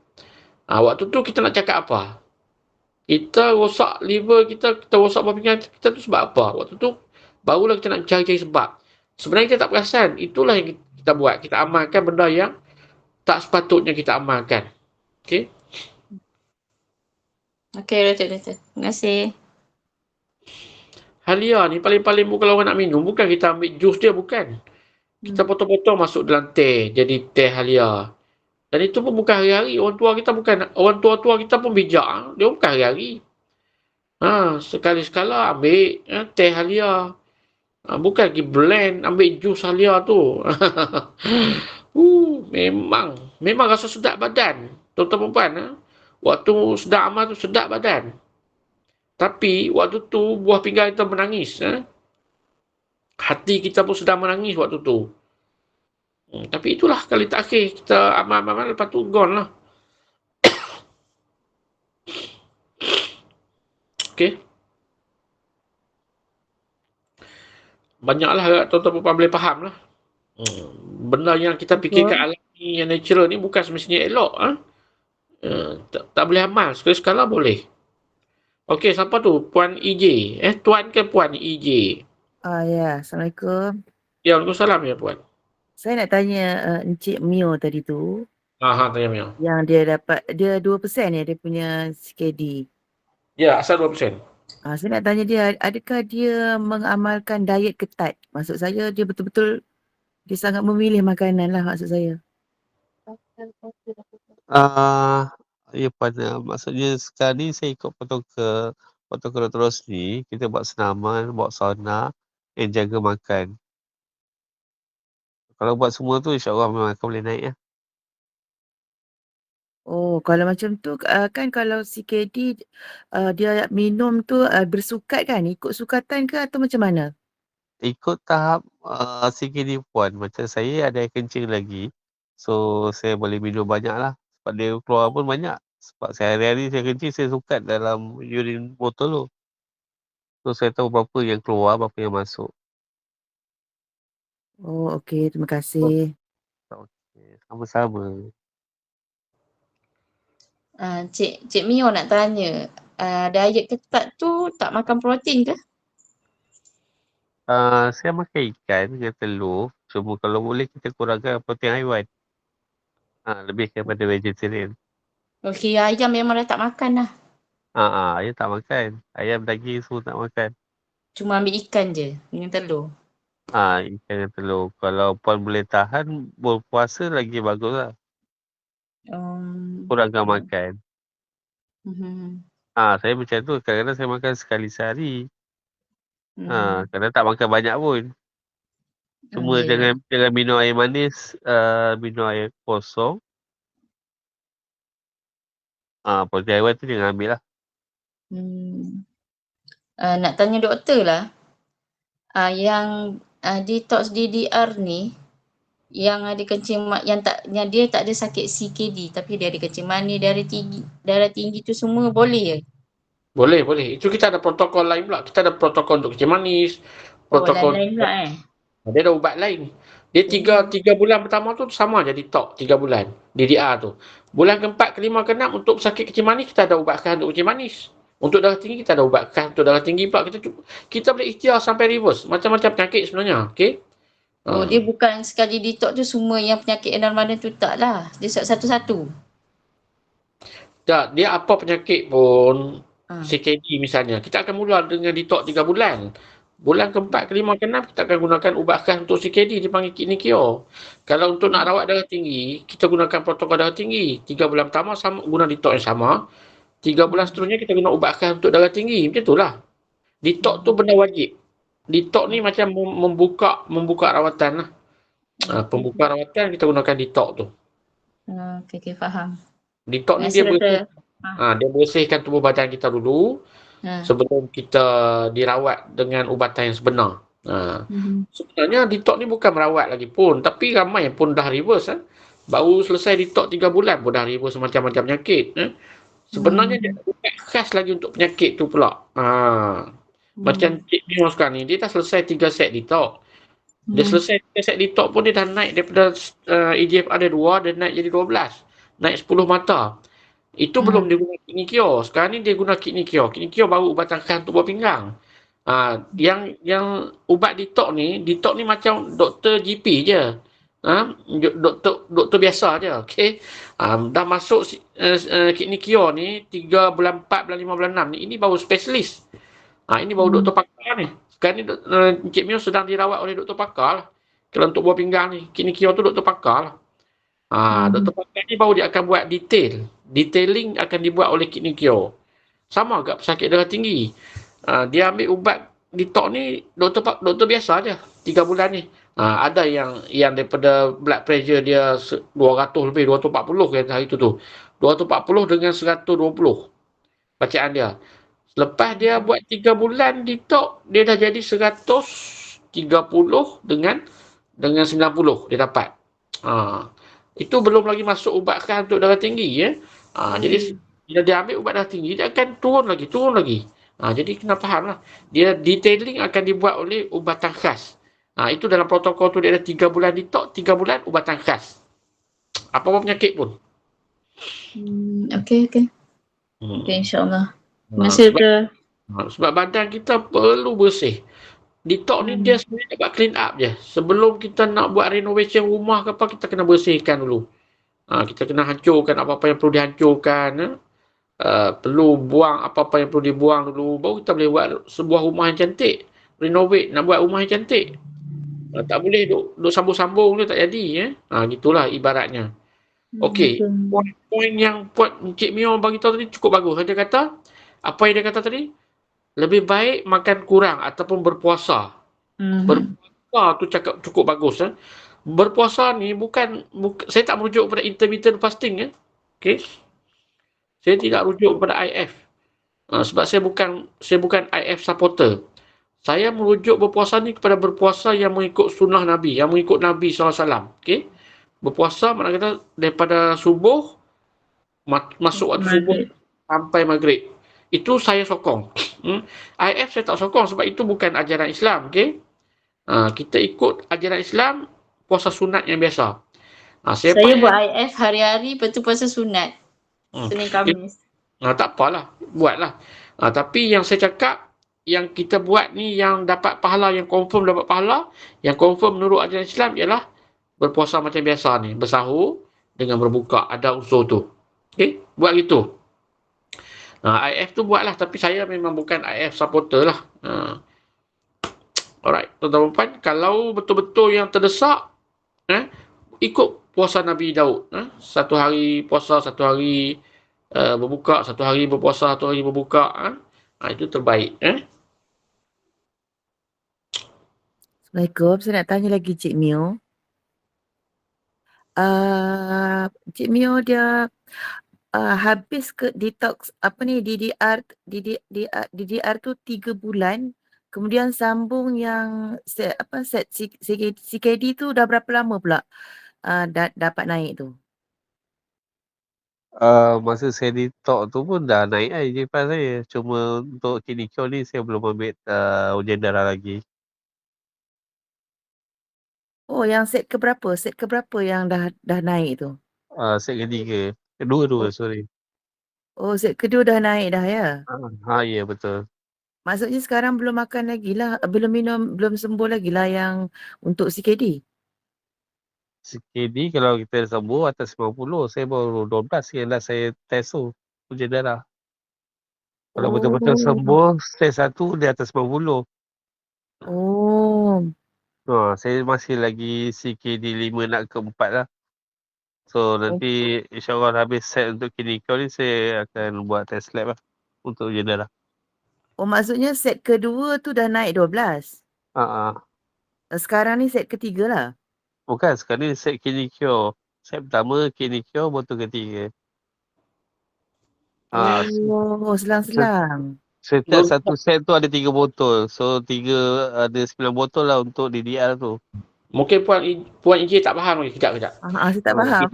Waktu tu kita nak cakap apa? Kita rosak liver kita rosak buah pinggang kita tu sebab apa? Waktu tu barulah kita nak cari-cari sebab. Sebenarnya kita tak perasan. Itulah yang kita buat. Kita amalkan benda yang tak sepatutnya kita amalkan. Okey? Okey, Datuk. Terima kasih. Halia ni paling-paling kalau orang nak minum, bukan kita ambil jus dia, bukan. Kita potong-potong masuk dalam teh, jadi teh halia. Dan itu pun bukan hari-hari. Orang tua-tua kita pun bijak. Dia bukan hari-hari. Sekali-sekala ambil teh halia. Bukan lagi blend, ambil jus halia tu. Memang rasa sedap badan. Tuan-tuan perempuan, waktu sedang amal tu sedap badan. Tapi waktu tu buah pinggang kita menangis. Hati kita pun sedang menangis waktu tu. Tapi itulah kali terakhir kita amal-amal lepas tu gone lah. Okey. Banyaklah tuan-tuan puan boleh faham lah. Benda yang kita fikirkan alami, yang natural ni bukan semestinya elok. Tak boleh amal. Sekali-sekala boleh. Okey, siapa tu? Puan EJ. Tuan ke Puan EJ? Ya, Assalamualaikum. Ya, Waalaikumsalam ya Puan. Saya nak tanya Encik Mio tadi tu. Tanya Mio. Yang dia dapat, dia 2% ya dia punya CKD. Ya, asal 2%. Saya nak tanya dia, adakah dia mengamalkan diet ketat? Maksud saya dia betul-betul, dia sangat memilih makanan lah maksud saya. Ya pada maksudnya sekarang ni saya ikut protokol Dr. Rosli, kita buat senaman, buat sauna dan jaga makan. Kalau buat semua tu insya-Allah memang akan boleh naik ya. Oh, kalau macam tu kan kalau CKD dia minum tu bersukat kan? Ikut sukatan ke atau macam mana? Ikut tahap CKD puan. Macam saya ada air kencing lagi. So saya boleh minum banyak lah. Sebab dia keluar pun banyak. Sebab saya hari-hari saya kencing, saya sukat dalam urine botol tu. So saya tahu berapa yang keluar, berapa yang masuk. Oh, okey. Terima kasih. Okay. Sama-sama. Cik Mio nak tanya, diet ketat tu tak makan protein ke? Saya makan ikan dengan telur. Cuma kalau boleh kita kurangkan protein haiwan. Lebih kepada vegetarian. Okey, ayam memang dah tak makan lah. Ayam tak makan. Ayam, daging semua tak makan. Cuma ambil ikan je dengan telur. Ikan dan telur. Kalau puan boleh tahan, berpuasa lagi bagus lah. Kurangkan makan. Saya macam tu. Kadang-kadang saya makan sekali sehari. Kadang tak makan banyak pun. Cuma jangan minum air manis, minum air kosong. Protein haiwan tu jangan ambil lah. Nak tanya doktor lah. Yang detox DDR ni, yang ada kencing yang dia tak ada sakit CKD tapi dia ada kencing manis, darah tinggi tu semua boleh ya? Boleh. Itu kita ada protokol lain pula. Kita ada protokol untuk kencing manis. Protokol lain pula Dia ada ubat lain. Dia 3 bulan pertama tu sama je detox 3 bulan. DDR tu. Bulan keempat, kelima, keenam untuk sakit kencing manis kita ada ubat khas untuk kencing manis. Untuk darah tinggi kita ada ubat khas untuk darah tinggi pula. Kita boleh ikhtiar sampai reverse. Macam-macam penyakit sebenarnya. Okey. Dia bukan sekali detox tu semua yang penyakit enam badan tu tak lah. Dia satu-satu. Tak, dia apa penyakit pun, CKD misalnya, kita akan mula dengan detox 3 bulan. Bulan keempat, kelima, keenam, kita akan gunakan ubat khas untuk CKD, dipanggil kidney cure. Kalau untuk nak rawat darah tinggi, kita gunakan protokol darah tinggi. 3 bulan pertama sama, guna detox yang sama. 3 bulan seterusnya kita guna ubat khas untuk darah tinggi. Macam itulah. Detox tu benda wajib. Detox ni macam membuka rawatan lah. Pembuka rawatan kita gunakan detox tu. Okey, faham. Detox ni dia bersihkan tubuh badan kita dulu sebelum kita dirawat dengan ubatan yang sebenar. Sebenarnya detox ni bukan merawat lagi pun, tapi ramai yang pun dah reverse. Baru selesai detox 3 bulan pun dah reverse macam-macam penyakit. Sebenarnya dia ada ubat khas lagi untuk penyakit tu pula. Macam Cik Mio sekarang ni, dia dah selesai 3 set detox. Dia selesai 3 set detox pun dia dah naik daripada EGFR ada 2, dia naik jadi 12. Naik 10 mata. Itu belum dia guna kidney cure. Sekarang ni dia guna kidney cure. Kidney cure baru ubatan khas untuk buah pinggang. Yang ubat detox ni macam doktor GP je. Doktor biasa je. Okey. Dah masuk kidney cure ni 3 bulan 4 bulan 5 bulan 6 ni. Ini baru spesialis. Ini baru doktor pakar ni. Sekarang ni Encik Mio sedang dirawat oleh doktor pakar lah. Kalau untuk buah pinggang ni, kidney cure tu doktor pakar lah. Doktor pakar ni baru dia akan buat detailing akan dibuat oleh kidney cure. Sama agak pesakit darah tinggi. Dia ambil ubat detox ni doktor biasa je 3 bulan ni. Ada yang daripada blood pressure dia 200 lebih, 240 kan hari tu 240 dengan 120 bacaan dia. Lepas dia buat 3 bulan detox, dia dah jadi 130 dengan 90 dia dapat. Itu belum lagi masuk ubat khas untuk darah tinggi ya. Jadi bila dia ambil ubat darah tinggi, dia akan turun lagi. Jadi kena faham lah. Dia detailing akan dibuat oleh ubatan khas. Itu dalam protokol tu dia ada 3 bulan detox, 3 bulan ubatan khas. Apa-apa penyakit pun. Okey. Okey, insyaAllah. Masih ke? Sebab badan kita perlu bersih. Detox ni dia sebenarnya dapat clean up je. Sebelum kita nak buat renovation rumah ke apa, kita kena bersihkan dulu. Kita kena hancurkan apa-apa yang perlu dihancurkan. Perlu buang apa-apa yang perlu dibuang dulu. Baru kita boleh buat sebuah rumah yang cantik. Renovate, nak buat rumah yang cantik. Tak boleh duk sambung-sambung tu tak jadi. Gitulah ibaratnya. Okey, poin yang Encik Mio bagi tahu tadi cukup bagus. Dia kata, apa yang dia kata tadi? Lebih baik makan kurang ataupun berpuasa. Berpuasa tu cakap cukup bagus. Berpuasa ni bukan saya tak merujuk pada intermittent fasting. Okey. Saya tidak rujuk kepada IF. Sebab saya bukan IF supporter. Saya merujuk berpuasa ni kepada berpuasa yang mengikut sunnah Nabi, yang mengikut Nabi SAW. Okey. Berpuasa maknanya kata daripada subuh masuk waktu subuh sampai maghrib. Itu saya sokong. IF saya tak sokong sebab itu bukan ajaran Islam. Okey. Kita ikut ajaran Islam, puasa sunat yang biasa. Saya buat IF hari-hari, lepas tu puasa sunat. Senin Khamis. Tak apalah, buatlah. Tapi yang saya cakap, yang kita buat ni yang dapat pahala, yang confirm dapat pahala, yang confirm menurut ajaran Islam ialah berpuasa macam biasa ni, bersahur dengan berbuka, ada unsur tu. Okey, buat gitu. IF tu buatlah, tapi saya memang bukan IF supporter lah. Alright, tuan-tuan dan puan, kalau betul-betul yang terdesak, ikut puasa Nabi Daud. Satu hari puasa, satu hari berbuka, satu hari berpuasa, satu hari berbuka. Itu terbaik. Assalamualaikum. Saya nak tanya lagi Cik Mio. Cik Mio dia habis ke detox DDR tu 3 bulan, kemudian sambung yang set CKD tu dah berapa lama pula dapat naik tu? Masa saya detox tu pun dah naik IGF saya. Cuma untuk klinikal ni saya belum ambil ujian darah lagi. Oh, yang set keberapa? Set keberapa yang dah naik tu? Set ketiga. Kedua, sorry. Oh, set kedua dah naik dah ya? Ya betul. Maksudnya sekarang belum makan lagi lah, belum minum, belum sembuh lagi lah yang untuk CKD? CKD kalau kita sembuh atas 90, saya baru 12 yang dah saya test tu, ujian darah. Kalau betul-betul sembuh, test 1 di atas 90. Oh. Saya masih lagi CKD 5 nak ke 4 lah. So nanti insyaAllah habis set untuk klinikal ni, saya akan buat test lab lah untuk ujian darah. Oh, maksudnya set kedua tu dah naik 12? Sekarang ni set ketiga lah? Bukan, sekarang ni set klinikal. Set pertama klinikal, botol ketiga. Selang-selang. Setiap satu set tu ada 3 botol. So 3 ada 9 botol lah untuk DDR tu. Mungkin Puan EJ tak faham lagi. Kejap. Saya tak faham.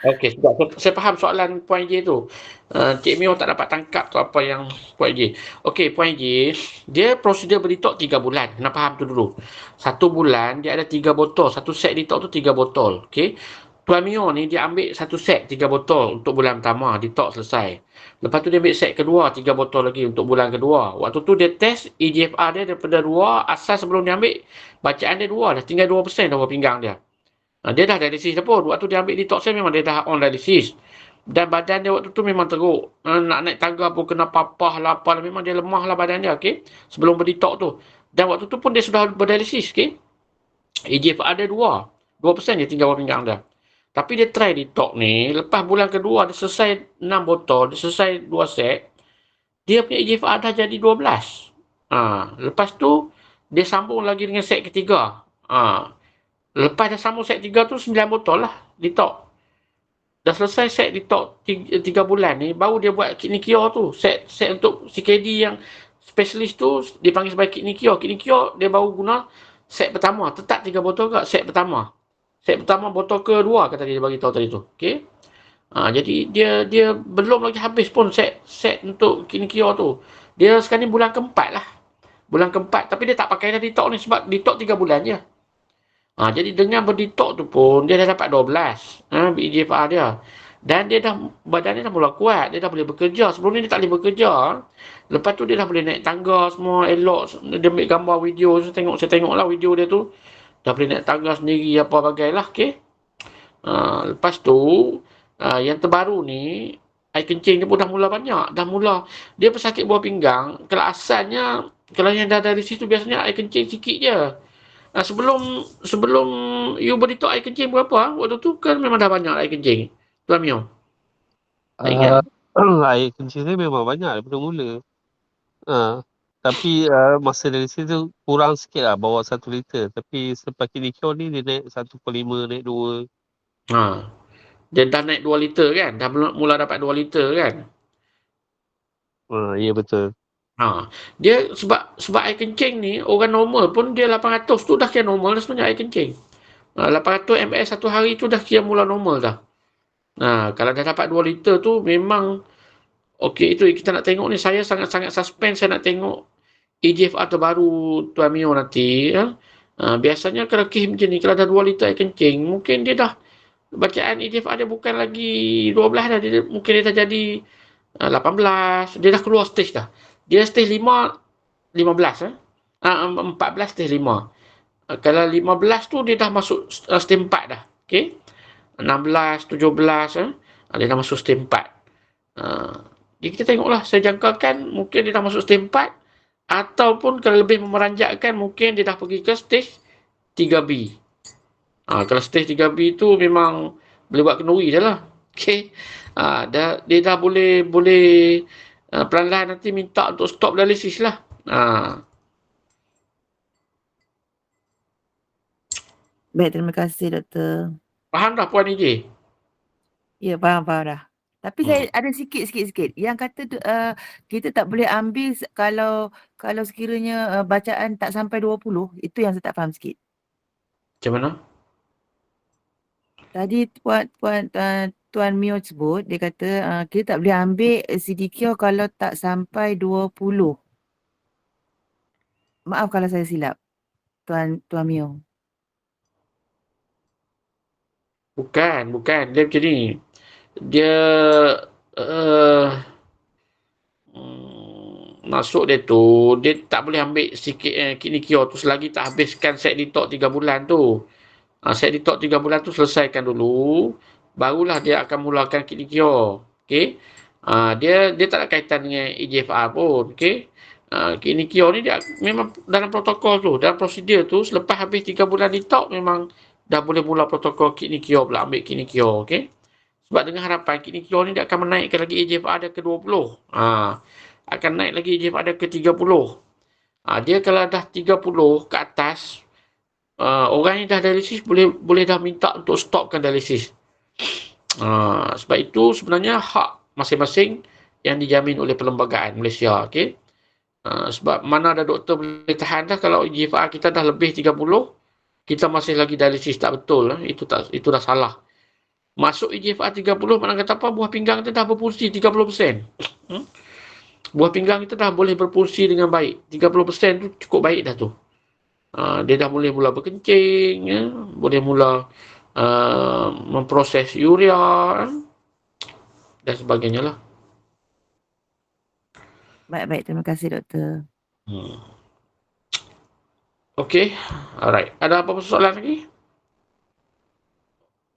Okey, saya faham soalan Puan EJ tu. Cik Mio tak dapat tangkap tu apa yang Puan EJ. Okey, Puan EJ, dia prosedur berdetox 3 bulan. Kena faham tu dulu. 1 bulan dia ada 3 botol. Satu set detox tu 3 botol. Okey. Puan Mio ni dia ambil 1 set 3 botol untuk bulan pertama, detox selesai. Lepas tu dia ambil set kedua 3 botol lagi untuk bulan kedua. Waktu tu dia test EGFR dia daripada 2, asal sebelum dia ambil bacaan dia 2 dah, tinggal 2% dah pinggang dia. Dia dah dialisis dah pun. Waktu dia ambil detox dia memang dia dah on dialisis. Dan badan dia waktu tu memang teruk. Nak naik tangga pun kena papah lah apa lah. Memang dia lemah lah badan dia, okey. Sebelum berdetox tu. Dan waktu tu pun dia sudah berdialisis, okey. EGFR dia 2% je tinggal pinggang dia. Tapi dia try detox ni, lepas bulan kedua dia selesai 6 botol, dia selesai 2 set, dia punya EGFR dah jadi 12. Lepas tu, dia sambung lagi dengan set ketiga. Lepas dah sambung set 3 tu, 9 botol lah detox. Dah selesai set detox 3 bulan ni, baru dia buat kidney cure tu. Set untuk CKD yang specialist tu, dia panggil sebagai kidney cure. Kidney cure, dia baru guna set pertama. Tetap 3 botol ke set pertama. Set pertama, botol kedua kata dia bagi tahu tadi tu. Okey. Jadi dia belum lagi habis pun set untuk Kinikio tu. Dia sekarang ni bulan keempat lah. Bulan keempat. Tapi dia tak pakai dah detox ni sebab detox 3 bulan je. Jadi dengan berdetox tu pun dia dah dapat 12 EGFR dia. Dan dia dah, badan dia dah mula kuat. Dia dah boleh bekerja. Sebelum ni dia tak boleh bekerja. Lepas tu dia dah boleh naik tangga semua elok. Dia ambil gambar video. Saya tengok lah video dia tu. Dah boleh naik tangga sendiri apa bagailah. Okay. Lepas tu yang terbaru ni, air kencing dia pun dah mula banyak. Dah mula. Dia pesakit buah pinggang. Kalau asalnya, kalau yang dah dari situ biasanya air kencing sikit je. Sebelum you berdetox air kencing berapa? Waktu tu kan memang dah banyak air kencing. Tuan Mio. Tak ingat. Air kencing saya memang banyak daripada mula. Tapi masa dari situ kurang sikit lah, bawa 1 liter. Tapi selepas Kinikio ni dia naik 1.5, naik 2. Dia dah naik 2 liter kan? Dah mula dapat 2 liter kan? Ya betul. Dia sebab air kencing ni, orang normal pun dia 800 tu dah kira normal dah sebenarnya air kencing. 800 ml satu hari tu dah kira mula normal dah. Kalau dah dapat 2 liter tu memang okey. Itu kita nak tengok ni. Saya sangat-sangat suspense. Saya nak tengok EGFR terbaru Tuan Mio nanti. Biasanya kalau kes macam ni, kalau dah 2 liter air kencing, mungkin dia dah, bacaan EGFR dia bukan lagi 12 dah. Mungkin dia dah jadi 18. Dia dah keluar stage dah. Dia stage 5, 15. 14 stage 5. Kalau 15 tu dia dah masuk stage 4 dah. Okay. 16, 17, dia dah masuk stage 4. Jadi kita tengoklah, saya jangkakan mungkin dia dah masuk stage 4 ataupun kalau lebih memeranjakkan mungkin dia dah pergi ke stage 3B. Kalau stage 3B tu memang boleh buat kenduri dah lah. Okay. Dia dah boleh perlahan nanti minta untuk stop dialisis lah. Baik, terima kasih doktor. Faham dah Puan EJ? Ya, faham dah. Tapi saya ada sikit. Yang kata tu, kita tak boleh ambil kalau sekiranya bacaan tak sampai 20. Itu yang saya tak faham sikit. Macam mana? Tadi Tuan Mio sebut, dia kata kita tak boleh ambil CDQ kalau tak sampai 20. Maaf kalau saya silap, Tuan Mio. Bukan. Dia macam ni. Dia masuk dia tu, dia tak boleh ambil sikit Kinikio tu selagi tak habiskan set detox 3 bulan tu. Set detox 3 bulan tu selesaikan dulu, barulah dia akan mulakan Kinikio. Okey. Dia tak ada kaitan dengan EGFR pun. Okey. Kinikio ni dia memang dalam protokol tu, dalam prosedur tu, selepas habis 3 bulan detox memang dah boleh mula protokol Kinikio pula, ambil Kinikio. Okey. Sebab dengan harapan Kinikio ni dia akan menaikkan lagi EGFR dia ke 20. Akan naik lagi EGFR dia ke 30. Dia kalau dah 30 ke atas, orang yang dah dialisis boleh dah minta untuk stopkan dialisis. Sebab itu sebenarnya hak masing-masing yang dijamin oleh Perlembagaan Malaysia. Okay? Sebab mana ada doktor boleh tahan dah kalau EGFR kita dah lebih 30, kita masih lagi dialisis. Tak betul. Itu dah salah. Masuk EGFR 30, mana kata apa, buah pinggang kita dah berfungsi 30%. Buah pinggang kita dah boleh berfungsi dengan baik. 30% tu cukup baik dah tu. Dia dah boleh mula berkencing, boleh mula memproses urea dan sebagainya lah. Baik, terima kasih doktor. Okey, alright. Ada apa-apa soalan lagi?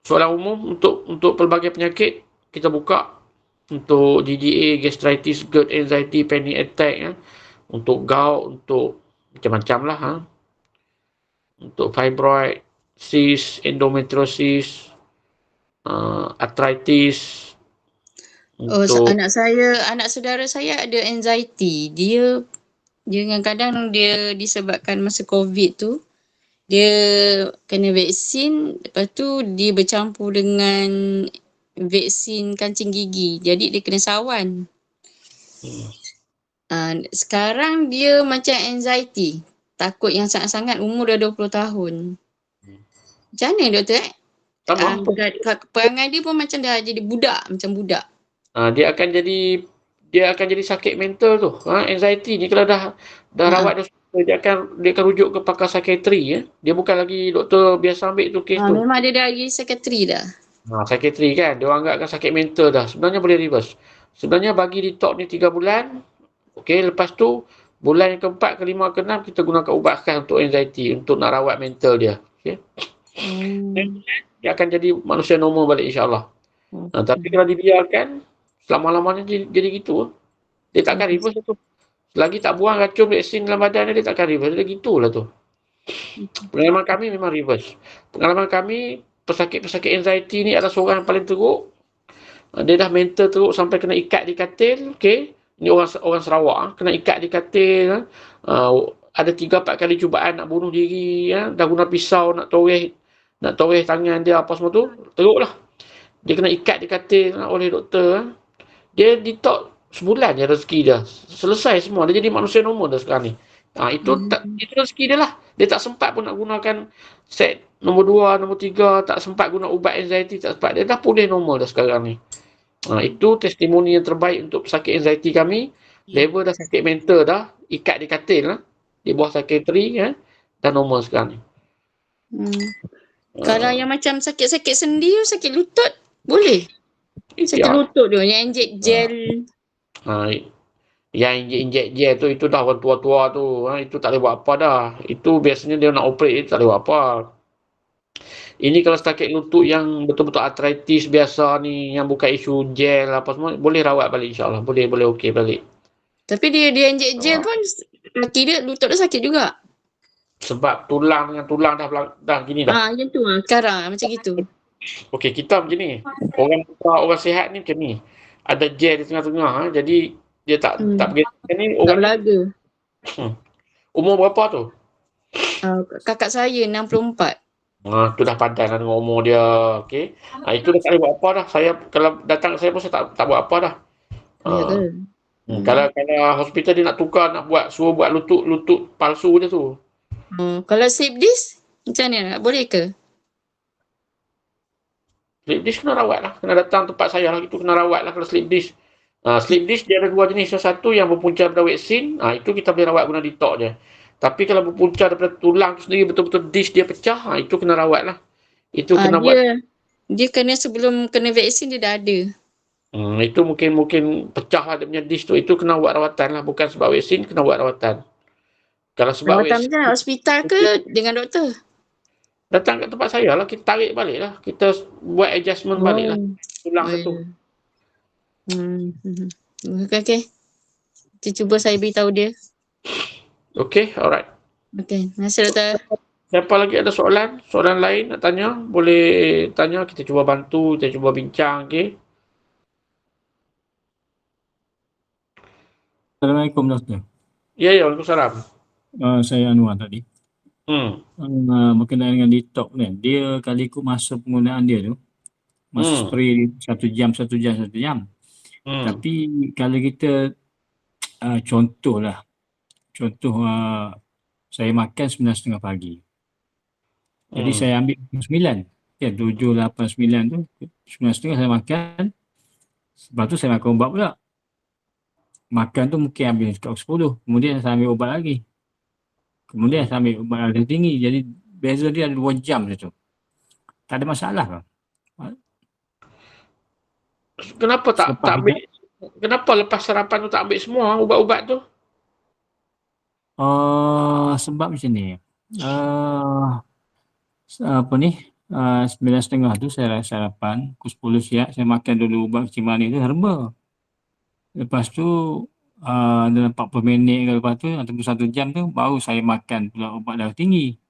Soalan umum untuk pelbagai penyakit kita buka. Untuk GGA, gastritis, GERD, anxiety, panic attack, untuk gout, untuk macam-macam lah. Untuk fibroid, cyst, endometriosis, arthritis. Anak saudara saya ada anxiety. Dia kadang-kadang dia disebabkan masa COVID tu, dia kena vaksin, lepas tu dia bercampur dengan vaksin kancing gigi. Jadi dia kena sawan. Sekarang dia macam anxiety. Takut yang sangat-sangat, umur dah 20 tahun. Macam mana doktor Sama. perangai dia pun macam dah jadi budak, macam budak. Dia akan jadi sakit mental tu. Anxiety ni kalau dah rawat dia akan rujuk ke pakar psikiatri ya. Dia bukan lagi doktor biasa ambil tu kes tu. Memang dia dah pergi psikiatri dah. Psikiatri kan, dia orang anggapkan sakit mental dah. Sebenarnya boleh reverse. Sebenarnya bagi detox ni 3 bulan. Okey, lepas tu bulan yang keempat, kelima, keenam kita gunakan ubat khas untuk anxiety, untuk nak rawat mental dia. Okey. Dia akan jadi manusia normal balik insya-Allah. Tapi kalau dibiarkan selama-lamanya jadi gitu, dia takkan reverse tu. Selagi tak buang racun vaksin dalam badan dia takkan reverse. Dia gitulah tu. Pengalaman kami memang reverse. Pengalaman kami, pesakit-pesakit anxiety ni adalah seorang yang paling teruk. Dia dah mental teruk sampai kena ikat di katil. Okey. Ni orang Sarawak kena ikat di katil. Ada 3-4 kali cubaan nak bunuh diri, dah guna pisau nak toreh tangan dia apa semua tu. Teruklah. Dia kena ikat di katil oleh doktor. Dia detox sebulan je rezeki dia. Selesai semua. Dia jadi manusia normal dah sekarang ni. Itu rezeki dia lah. Dia tak sempat pun nak gunakan set nombor 2, nombor 3. Tak sempat guna ubat anxiety. Tak sempat. Dia dah pulih normal dah sekarang ni. Itu testimoni yang terbaik untuk pesakit anxiety kami. Level dah sakit mental dah. Ikat di katil lah. Di bawah psikiatri. Dah normal sekarang ni. Kalau yang macam sakit-sakit sendi, sakit lutut, boleh? Sakit lutut tu, yang injek gel. Yang injek gel tu, itu dah orang tua-tua tu. Itu tak boleh buat apa dah. Itu biasanya dia nak operate, tak boleh buat apa. Ini kalau sakit lutut yang betul-betul arthritis biasa ni, yang bukan isu gel apa semua, boleh rawat balik insyaAllah. Boleh okey balik. Tapi dia injek gel pun, kaki dia, lutut dia sakit juga. Sebab tulang dengan tulang dah gini dah. Yang tu sekarang macam gitu. Okey, kita macam ni. Orang sihat ni macam ni. Ada gel di tengah-tengah, jadi dia tak pergi ni orang belaga. Umur berapa tu? Kakak saya 64. Tu dah padan lah dengan umur dia. Okey. Itu dah tak boleh buat apa dah. Saya kalau datang ke saya pun saya tak buat apa dah. Kalau hospital dia nak tukar, suruh buat lutut palsu dia tu. Kalau slip disc macam mana? Boleh ke? Slip disc kena rawat lah. Kena datang tempat saya lah. Itu kena rawat lah kalau slip disc. Slip disc dia ada 2 jenis. Yang satu yang berpunca daripada vaksin. Itu kita boleh rawat guna detox je. Tapi kalau berpunca daripada tulang tu sendiri, betul-betul disc dia pecah, itu kena rawat lah. Itu kena buat. Dia kena sebelum kena vaksin dia dah ada. Itu mungkin pecah lah dia punya disc tu. Itu kena buat rawatan lah. Bukan sebab vaksin, kena buat rawatan. Kalau sebab rawatan macam hospital ke dengan doktor? Datang kat tempat saya lah. Kita tarik balik lah. Kita buat adjustment balik lah. Tulang tu. Okay. Kita cuba saya beritahu dia. Okay, alright. Okay, terima kasih doktor. Siapa lagi ada soalan? Soalan lain nak tanya? Boleh tanya, kita cuba bantu, kita cuba bincang, okay? Assalamualaikum doktor. Ya, waalaikumsalam. Saya Anwar tadi. Berkenaan dengan detox kan, dia kali ikut masa penggunaan dia tu, masa spray 1 jam. Tapi kalau kita contoh saya makan 9.30 pagi. Jadi saya ambil 9. 7, 8, 9 tu 9.30 saya makan. Lepas tu saya makan ubat pula. Makan tu mungkin habis dekat 10. Kemudian saya ambil ubat lagi. Kemudian saya ambil ubat yang tinggi. Jadi beza dia ada 2 jam je tu. Tak ada masalah kan? Kenapa tak ambil? Kenapa lepas sarapan tu tak ambil semua ubat-ubat tu? Sebab macam ni. 9.30 tu saya sarapan. Pukul 10 siap saya makan dulu ubat kecil manis tu herba. Lepas tu dalam 40 minit ke lepas tu ataupun 1 jam tu baru saya makan pula ubat darah tinggi.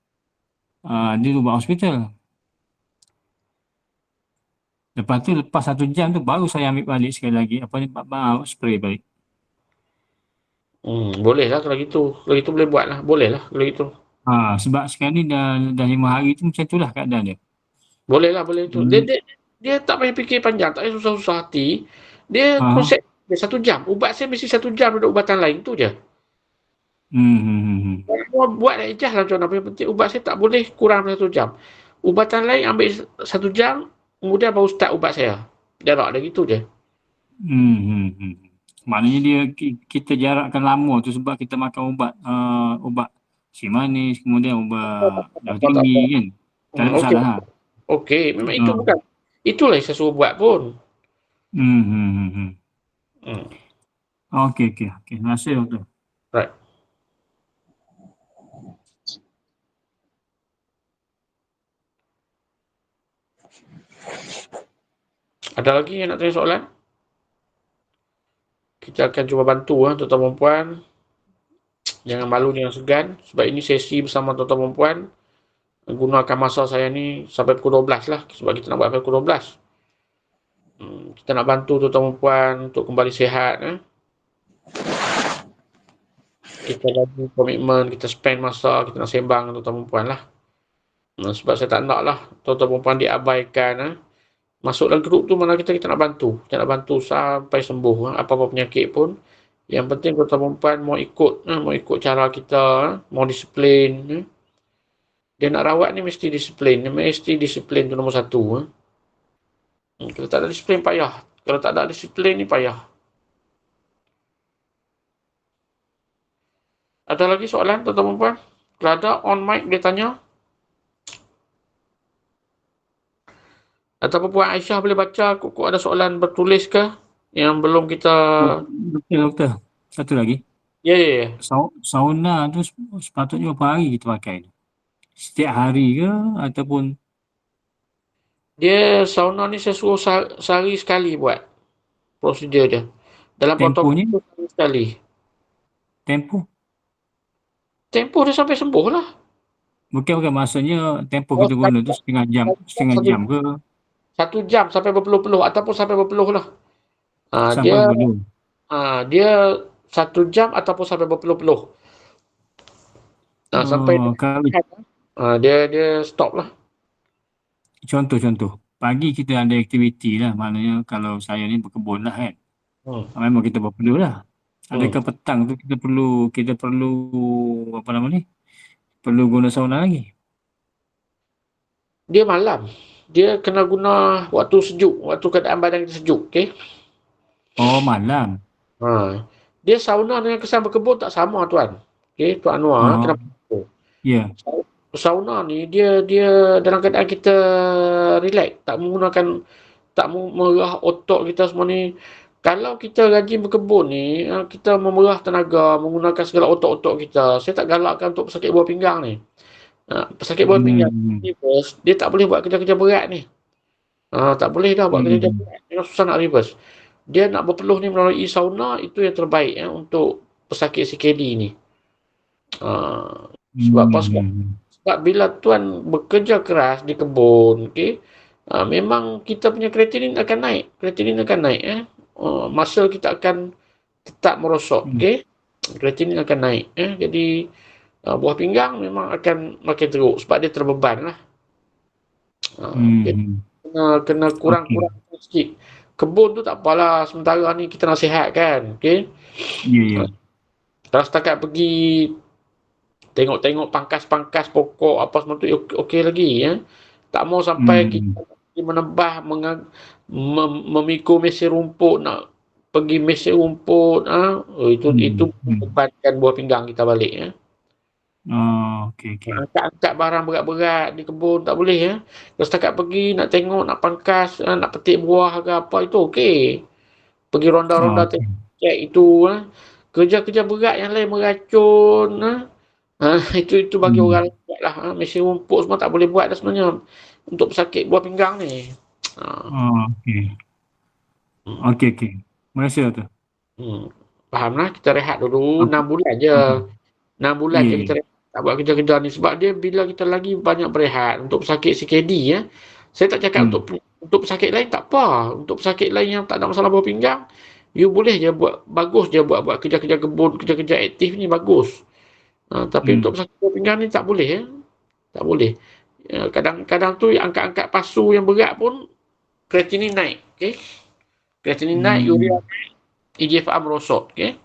Dia ubat hospital. Lepas tu lepas 1 jam tu baru saya ambil balik sekali lagi spray balik. Boleh lah kalau gitu. Kalau gitu boleh buat lah. Boleh lah kalau gitu. Sebab sekarang ni dah 5 hari tu macam itulah keadaan dia. Boleh lah, boleh tu. Dia tak payah fikir panjang, tak payah susah-susah hati. Dia konsep dia 1 jam. Ubat saya mesti 1 jam duduk ubatan lain tu je. Hmm. Buat dah ijaz lah macam mana. Yang penting ubat saya tak boleh kurang dari 1 jam. ubatan lain ambil 1 jam, kemudian baru start ubat saya. Jarak dia gitu je. Maknanya dia kita jarakkan lama tu sebab kita makan ubat si manis, kemudian ubat darah tinggi kan. Tak ada Okey. salah. Okey, memang itu bukan. Itulah yang saya suruh buat pun. Okey. Terima kasih Doktor. Right. Ada lagi yang nak tanya soalan? Kita akan cuba bantu tuan-tuan dan puan. Jangan malu, jangan segan. Sebab ini sesi bersama tuan-tuan dan puan. Gunakan masa saya ni sampai pukul 12 lah. Sebab kita nak buat sampai pukul 12. Kita nak bantu tuan-tuan dan puan untuk kembali sihat. Kita bagi komitmen, kita spend masa, kita nak sembang tuan-tuan dan puan lah. Sebab saya tak nak lah tuan-tuan dan puan diabaikan. Masuk dalam grup tu mana kita nak bantu. Kita nak bantu sampai sembuh. Apa-apa penyakit pun. Yang penting tuan-tuan dan puan mau ikut cara kita, mau disiplin. Dia nak rawat ni mesti disiplin. Mesti disiplin tu nombor 1. Kalau tak ada disiplin payah. Kalau tak ada disiplin ni payah. Ada lagi soalan tuan-tuan dan puan? Kalau ada on mic dia tanya. Ataupun Puan Aisyah boleh baca, kok ada soalan bertulis ke yang belum kita... Doktor. Satu lagi. Ya. Sauna tu sepatutnya berapa hari kita pakai? Setiap hari ke ataupun? Dia sauna ni saya suruh sehari sekali buat prosedur dia. Dalam protokol tu sehari sekali. Tempoh dia sampai sembuh lah. Bukan maksudnya tempoh kita guna tu setengah jam ke? 1 jam sampai berpeluh-peluh ataupun sampai berpeluh lah. Dia 1 jam ataupun sampai berpeluh-peluh. Sampai dia stop lah. Contoh. Pagi kita ada aktiviti lah. Maknanya kalau saya ni berkebun lah kan. Memang kita berpeluh lah. Adakah petang tu kita perlu apa nama ni? Perlu guna sauna lagi? Dia malam. Dia kena guna waktu sejuk, waktu keadaan badan kita sejuk, okey? Oh, malam. Dia sauna dengan kesan berkebun tak sama tuan. Okey, Tuan Anwar, kenapa? Ya. Sauna ni dia dalam keadaan kita relax, tak memerah otot kita semua ni. Kalau kita rajin berkebun ni, kita memerah tenaga, menggunakan segala otot-otot kita. Saya tak galakkan untuk pesakit buah pinggang ni. Pesakit buah pinggang reverse, dia tak boleh buat kerja-kerja berat ni. Tak boleh dah buat kerja-kerja berat. Dia susah nak reverse. Dia nak berpeluh ni melalui sauna, itu yang terbaik untuk pesakit CKD ni. Sebab apa? Sebab bila tuan bekerja keras di kebun, okey, memang kita punya kreatinin akan naik. Masa kita akan tetap merosot, okey. Kreatinin akan naik. Jadi buah pinggang memang akan makin teruk sebab dia terbeban lah. Kena kurang-kurang sikit. Kebun tu tak apalah, sementara ni kita nasihat kan, okey. Ya. Kalau setakat pergi tengok-tengok pangkas-pangkas pokok apa semua tu okey lagi Tak mau sampai kita menebah memikul mesin rumput, nak pergi mesin rumput itu membebankan buah pinggang kita balik Okey. Angkat barang berat-berat di kebun tak boleh Kalau setakat pergi nak tengok, nak pangkas, nak petik buah ke apa, itu okey. Pergi ronda-ronda cek itu kerja-kerja berat yang lain meracun itu bagi orang lain buat lah. Mesin rumput semua tak boleh buat dah sebenarnya untuk pesakit buah pinggang ni. Okey. Terima kasih Doktor. Faham lah, kita rehat dulu 6 bulan je. 6 bulan je kita rehat, tak buat kerja-kerja ni. Sebab dia bila kita lagi banyak berehat untuk pesakit CKD saya tak cakap untuk pesakit lain tak apa. Untuk pesakit lain yang tak ada masalah buah pinggang, you boleh je buat, bagus je buat kerja-kerja kebun, kerja-kerja aktif ni bagus. Tapi untuk pesakit buah pinggang ni tak boleh tak boleh. Kadang-kadang tu angkat-angkat pasu yang berat pun kreatinin naik, okey. Kreatinin naik, urea naik, eGFR merosot, okey.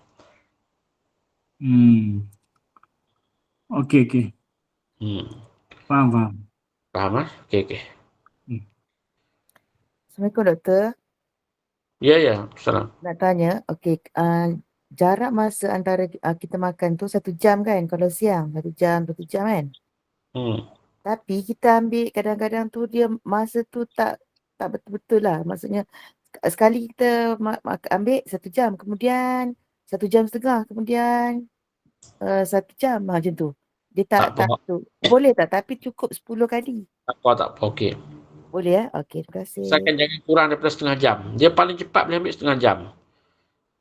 Okey. Faham. Faham? Okey. Assalamualaikum doktor. Ya. Salam. Nak tanya, okey, jarak masa antara kita makan tu 1 jam kan kalau siang, 1 jam, 1 jam kan? Tapi kita ambil kadang-kadang tu dia masa tu tak betul-betul lah. Maksudnya sekali kita ambil 1 jam, kemudian 1 jam setengah, kemudian 1 jam macam tu. Dia tak tu. Boleh tak? Tapi cukup 10 kali. Tak apa. Okey. Boleh ya? Okey, terima kasih. Usahakan jangan kurang daripada setengah jam. Dia paling cepat boleh ambil setengah jam.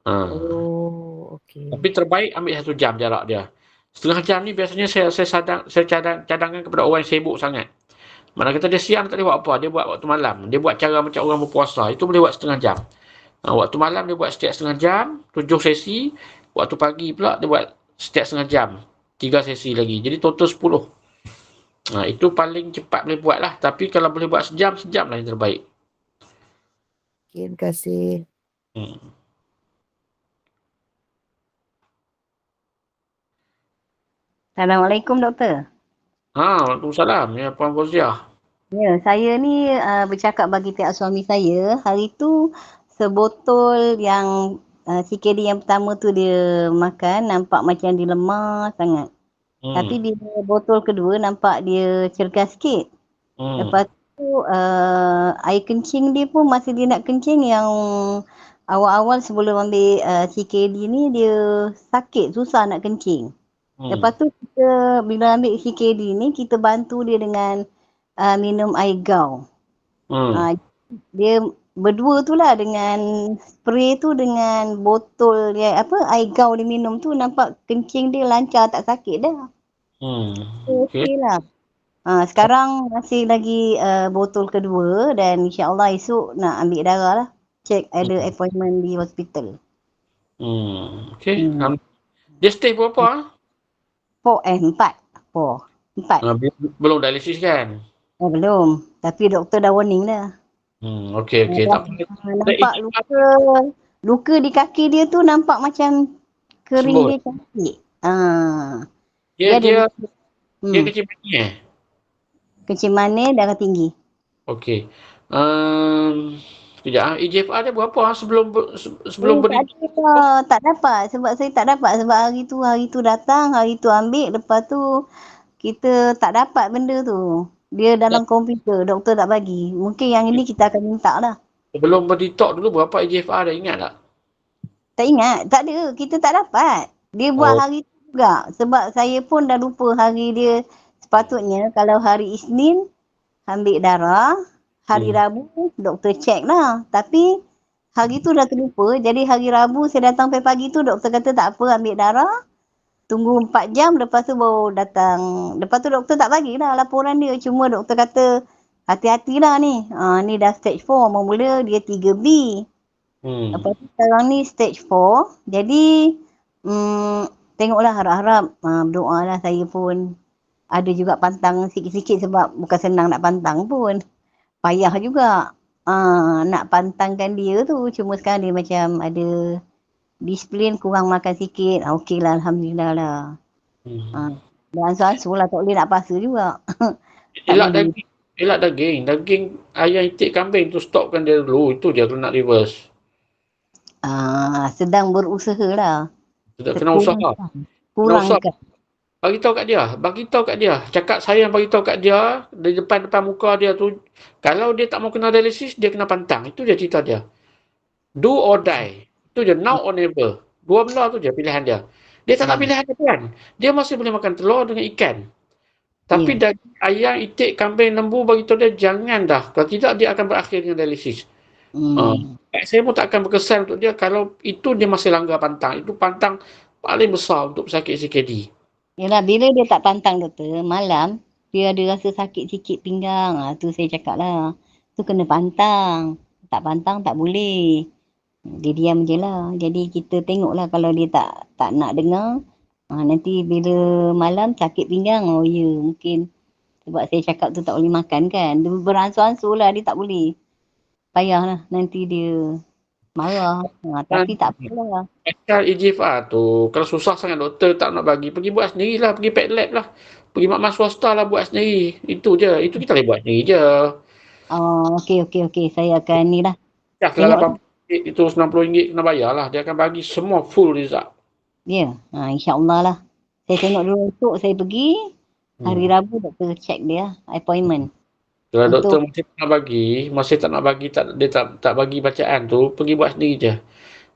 Oh, okey. Tapi terbaik ambil 1 jam jarak dia. Setengah jam ni biasanya saya cadangkan kepada orang yang sibuk sangat. Mana kata dia siang tak boleh buat apa, dia buat waktu malam. Dia buat cara macam orang berpuasa, itu boleh buat setengah jam. Waktu malam dia buat setiap setengah jam, 7 sesi. Waktu pagi pula dia buat setiap setengah jam, 3 sesi lagi. Jadi total 10. Itu paling cepat boleh buat lah. Tapi kalau boleh buat sejam lah yang terbaik. Okay, terima kasih. Assalamualaikum doktor. Waalaikumsalam. Ya, Puan Fauziah. Ya, saya ni bercakap bagi pihak suami saya. Hari tu sebotol yang CKD yang pertama tu dia makan, nampak macam dia lemah sangat. Tapi bila botol kedua nampak dia cergas sikit. Lepas tu air kencing dia pun masa dia nak kencing yang awal-awal sebelum ambil CKD ni dia sakit, susah nak kencing. Lepas tu kita bila ambil CKD ni kita bantu dia dengan minum air gau. Dia berdua tu lah dengan spray tu dengan botol dia air gau dia minum tu nampak kencing dia lancar tak sakit dah. Okey lah. Sekarang masih lagi botol kedua dan insya-Allah esok nak ambil darah lah. Check ada appointment di hospital. Okey. Dia stage berapa? 4. Belum dialisis kan? Belum. Tapi doktor dah warning dah. Okey. Tak apa. Nampak luka di kaki dia tu nampak macam kering dia cantik. Dia kecil manis Kecil manis, darah tinggi. Okey. Sekejap. EGFR dia berapa sebelum Tak dapat. Sebab saya tak dapat. Sebab hari tu datang, hari tu ambil. Lepas tu kita tak dapat benda tu. Dia dalam komputer. Doktor tak bagi. Mungkin yang ini kita akan minta lah. Sebelum berdetox dulu berapa EGFR dia ingat tak? Tak ingat. Tak ada. Kita tak dapat. Dia buat hari tu juga. Sebab saya pun dah lupa hari dia. Sepatutnya kalau hari Isnin ambil darah. Hari Rabu doktor check lah. Tapi hari tu dah terlupa. Jadi hari Rabu saya datang pagi tu doktor kata tak apa ambil darah. Tunggu 4 jam lepas tu baru datang. Lepas tu doktor tak bagilah laporan dia. Cuma doktor kata hati-hatilah ni. Ni dah stage 4. Mula dia 3B. Lepas tu sekarang ni stage 4. Jadi tengoklah harap-harap. Berdoa lah saya pun. Ada juga pantang sikit-sikit sebab bukan senang nak pantang pun. Payah juga nak pantangkan dia tu. Cuma sekarang dia macam ada disiplin, kurang makan sikit. Okey lah, Alhamdulillah lah. Dan susu lah, tak boleh nak paksa juga. Elak daging. Daging ayam itik kambing tu stopkan dia dulu. Itu dia kalau nak reverse. Sedang berusaha lah. Kena usaha. Kurangkan. Bagi tahu kat dia. Cakap saya bagi tahu kat dia di depan muka dia tu, kalau dia tak mau kena dialisis dia kena pantang. Itu je cerita dia. Do or die. Itu je, now or never. Dua benda tu je pilihan dia. Dia tak nak pilihan kan. Dia masih boleh makan telur dengan ikan. Tapi daging ayam, itik, kambing, lembu bagi tahu dia jangan dah. Kalau tidak dia akan berakhir dengan dialisis. Saya pun tak akan berkesan untuk dia kalau itu dia masih langgar pantang. Itu pantang paling besar untuk pesakit CKD. Yalah, bila dia tak pantang doktor, malam dia ada rasa sakit sikit pinggang. Tu saya cakap lah. Tu kena pantang. Tak pantang tak boleh. Dia diam je lah. Jadi kita tengoklah kalau dia tak nak dengar. Nanti bila malam sakit pinggang, mungkin sebab saya cakap tu tak boleh makan kan. Dia beransur-ansur lah dia tak boleh. Payahlah nanti dia Marah. Tapi tak apalah. Pasal EGFR tu, kalau susah sangat doktor tak nak bagi, pergi buat sendirilah, pergi pet lab lah. Pergi mak swasta lah buat sendiri. Itu je. Itu kita boleh buat sendiri je. Oh, okey. Saya akan ni lah. Ya, kalau RM80 itu RM90 kena bayar lah. Dia akan bagi semua full result. Ya, insyaAllah lah. Saya tengok dulu esok saya pergi. Hari Rabu doktor check dia, appointment. Kalau doktor masih tak nak bagi, dia tak bagi bacaan tu, pergi buat sendiri je.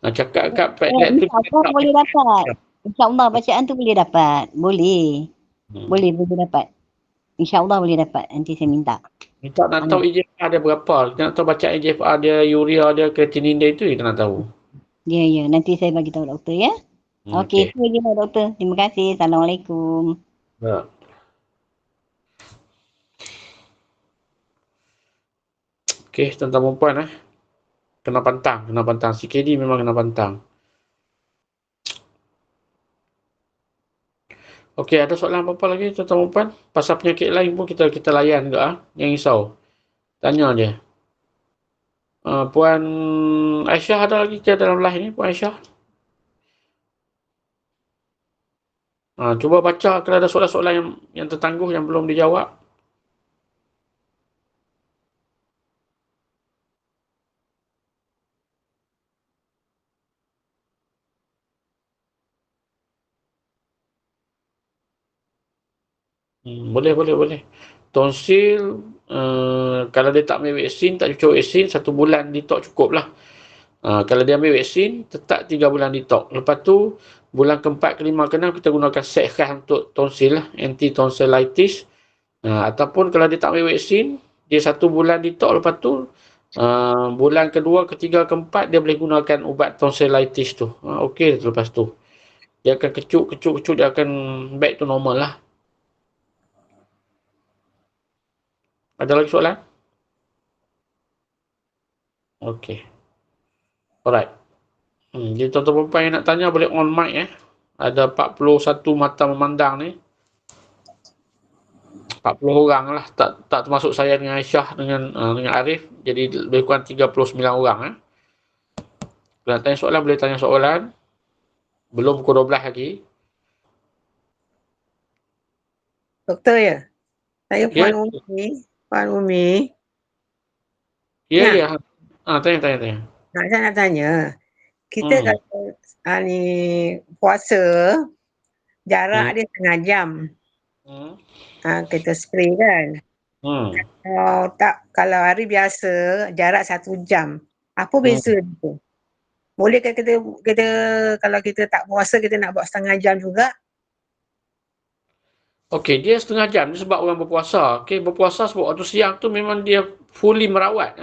Cakap kat pet lab tu. InsyaAllah boleh dapat. InsyaAllah bacaan tu boleh dapat. Boleh dapat. InsyaAllah boleh dapat. Nanti saya minta. Kita nak tahu EGFR dia berapa. Kita nak tahu bacaan EGFR dia, urea dia, kreatinin dia, itu kita nak tahu. Ya. Nanti saya bagi tahu doktor ya. Okey, itu je doktor. Terima kasih. Assalamualaikum. Ya. Okey, tuan-tuan dan puan kena pantang. CKD memang kena pantang. Okey, ada soalan apa-apa lagi tuan-tuan dan puan? Pasal penyakit lain pun kita layan ke yang risau. Tanya dia. Puan Aisyah ada lagi ke dalam live ni, Puan Aisyah? Cuba baca kalau ada soalan-soalan yang tertangguh yang belum dijawab. Boleh. Tonsil, kalau dia tak ambil vaksin, tak cucuk vaksin, 1 bulan detox cukup lah. Kalau dia ambil vaksin, tetap 3 bulan detox. Lepas tu, bulan ke-4, ke-5, ke-6, kita gunakan set khas untuk tonsil lah, anti-tonsillitis. Ataupun kalau dia tak ambil vaksin, dia 1 bulan detox, lepas tu, bulan ke-2, ke-3, ke-4, dia boleh gunakan ubat tonsillitis tu. Okey, lepas tu. Dia akan kecut, dia akan back to normal lah. Ada lagi soalan? Okey. Alright. Jadi tuan-tuan perempuan yang nak tanya boleh on mic Ada 41 mata memandang ni. 40 orang lah. Tak termasuk saya dengan Aisyah dengan Arif. Jadi lebih kurang 39 orang Kalau nak tanya soalan boleh tanya soalan. Belum pukul 12 lagi. Doktor ya? Saya Puan Umi. Ya. Tanya. Saya nak tanya. Kita kalau ni puasa, jarak dia setengah jam. Kita spray kan. Kalau hari biasa, jarak 1 jam. Apa beza tu? Bolehkah kita kalau kita tak puasa, kita nak buat setengah jam juga? Okey, dia setengah jam ni sebab orang berpuasa. Okey, berpuasa sebab waktu siang tu memang dia fully merawat.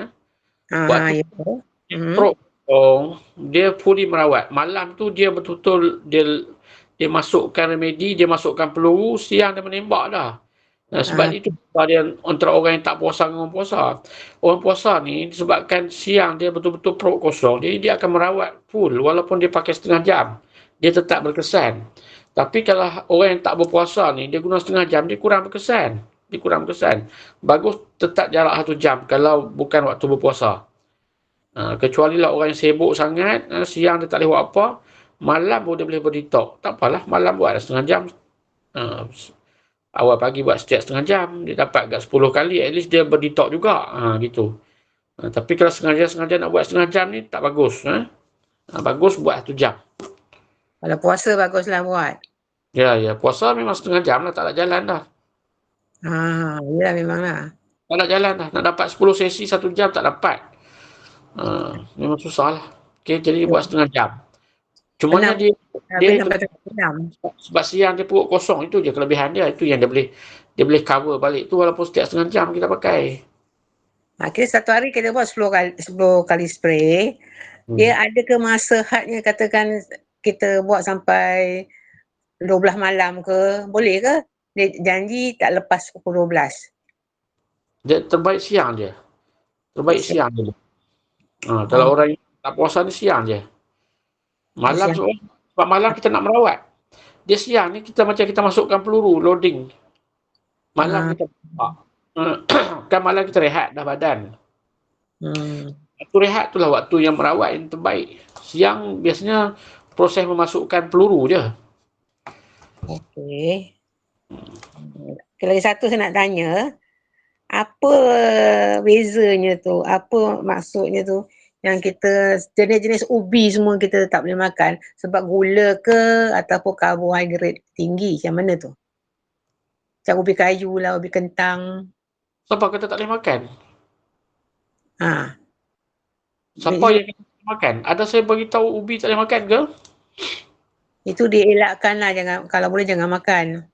Waktu dia fully merawat. Malam tu dia betul-betul dia masukkan remedi, dia masukkan peluru, siang dia menembak dah. Sebab itu dia antara orang yang tak puasa dengan orang puasa. Orang puasa ni disebabkan siang dia betul-betul perut kosong, jadi dia akan merawat full walaupun dia pakai setengah jam. Dia tetap berkesan. Tapi kalau orang yang tak berpuasa ni, dia guna setengah jam, dia kurang berkesan. Bagus tetap jarak 1 jam kalau bukan waktu berpuasa. Kecuali lah orang yang sibuk sangat, siang dia tak boleh buat apa, malam pun dia boleh berdetox. Tak apalah, malam buat setengah jam. Awal pagi buat setiap setengah jam, dia dapat agak 10 kali, at least dia berdetox juga. Gitu. Tapi kalau setengah jam nak buat setengah jam ni, tak bagus. Bagus buat 1 jam. Kalau puasa baguslah buat. Ya, puasa memang setengah jam lah, tak nak jalan dah. Ya memanglah. Tak nak jalan dah, nak dapat 10 sesi 1 jam tak dapat. Memang susah lah. Okay, jadi buat setengah jam. Cumanya dia sebab siang dia perut kosong, itu je kelebihan dia. Itu yang dia boleh cover balik tu walaupun setiap setengah jam kita pakai. Kira 1 hari kita buat 10 kali spray. Dia ada ke masa hadnya, katakan kita buat sampai 12 malam ke, boleh ke? Dia janji tak lepas pukul 12. Dia terbaik siang je. Siang je. Kalau orang yang tak puasa ni siang je. Malam sebab malam kita nak merawat. Dia siang ni kita masukkan peluru, loading. Malam kita kan malam kita rehat dah badan. Waktu rehat tu lah waktu yang merawat yang terbaik. Siang biasanya proses memasukkan peluru je. Okey. Lagi satu saya nak tanya, apa bezanya tu? Apa maksudnya tu? Yang kita jenis-jenis ubi semua kita tak boleh makan sebab gula ke ataupun karbohidrat tinggi, macam mana tu? Macam ubi kayu lah, ubi kentang. Siapa kata tak boleh makan? Ha. Siapa yang kata tak boleh makan? Ada saya beritahu ubi tak boleh makan ke? Itu dielakkan lah, jangan, kalau boleh jangan makan.